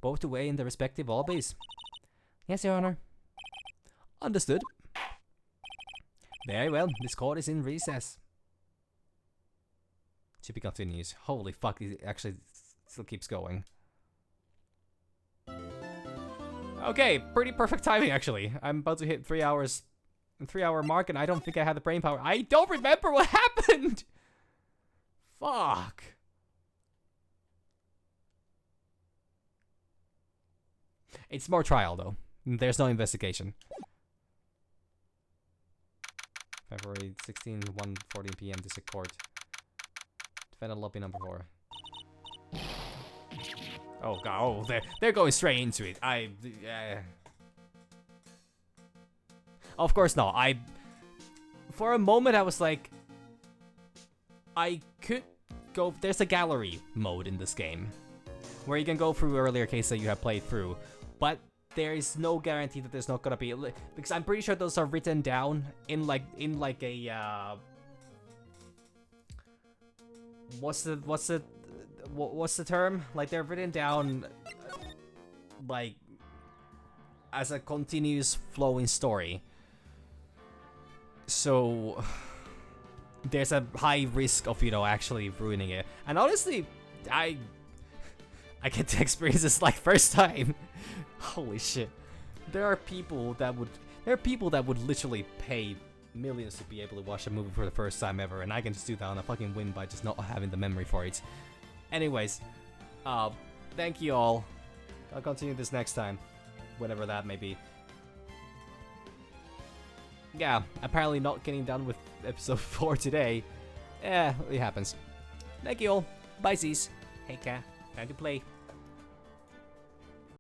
both away in their respective lobbies. Yes, Your Honor. Understood. Very well, this court is in recess. Chippy continues. Holy fuck, it actually still keeps going. Okay, pretty perfect timing actually. I'm about to hit 3 hours, 3-hour mark, and I don't think I have the brain power. I don't remember what happened! Fuck. It's more trial though. There's no investigation. February 16, 1:14 p.m. District Court. Defendant lobby number 4. Oh god, oh, they're going straight into it. Of course not. For a moment I was like, I could go. There's a gallery mode in this game where you can go through earlier cases that you have played through, but there is no guarantee that there's not gonna be, because I'm pretty sure those are written down in like a what's the term? Like, they're written down like as a continuous flowing story. So there's a high risk of, you know, actually ruining it. And honestly, I get to experience this like first time. Holy shit. There are people that would literally pay millions to be able to watch a movie for the first time ever, and I can just do that on a fucking whim by just not having the memory for it. Anyways, thank you all. I'll continue this next time, whenever that may be. Yeah, apparently not getting done with episode 4 today. It happens. Thank you all. Bye, Z's. Hey, cat. Time to play.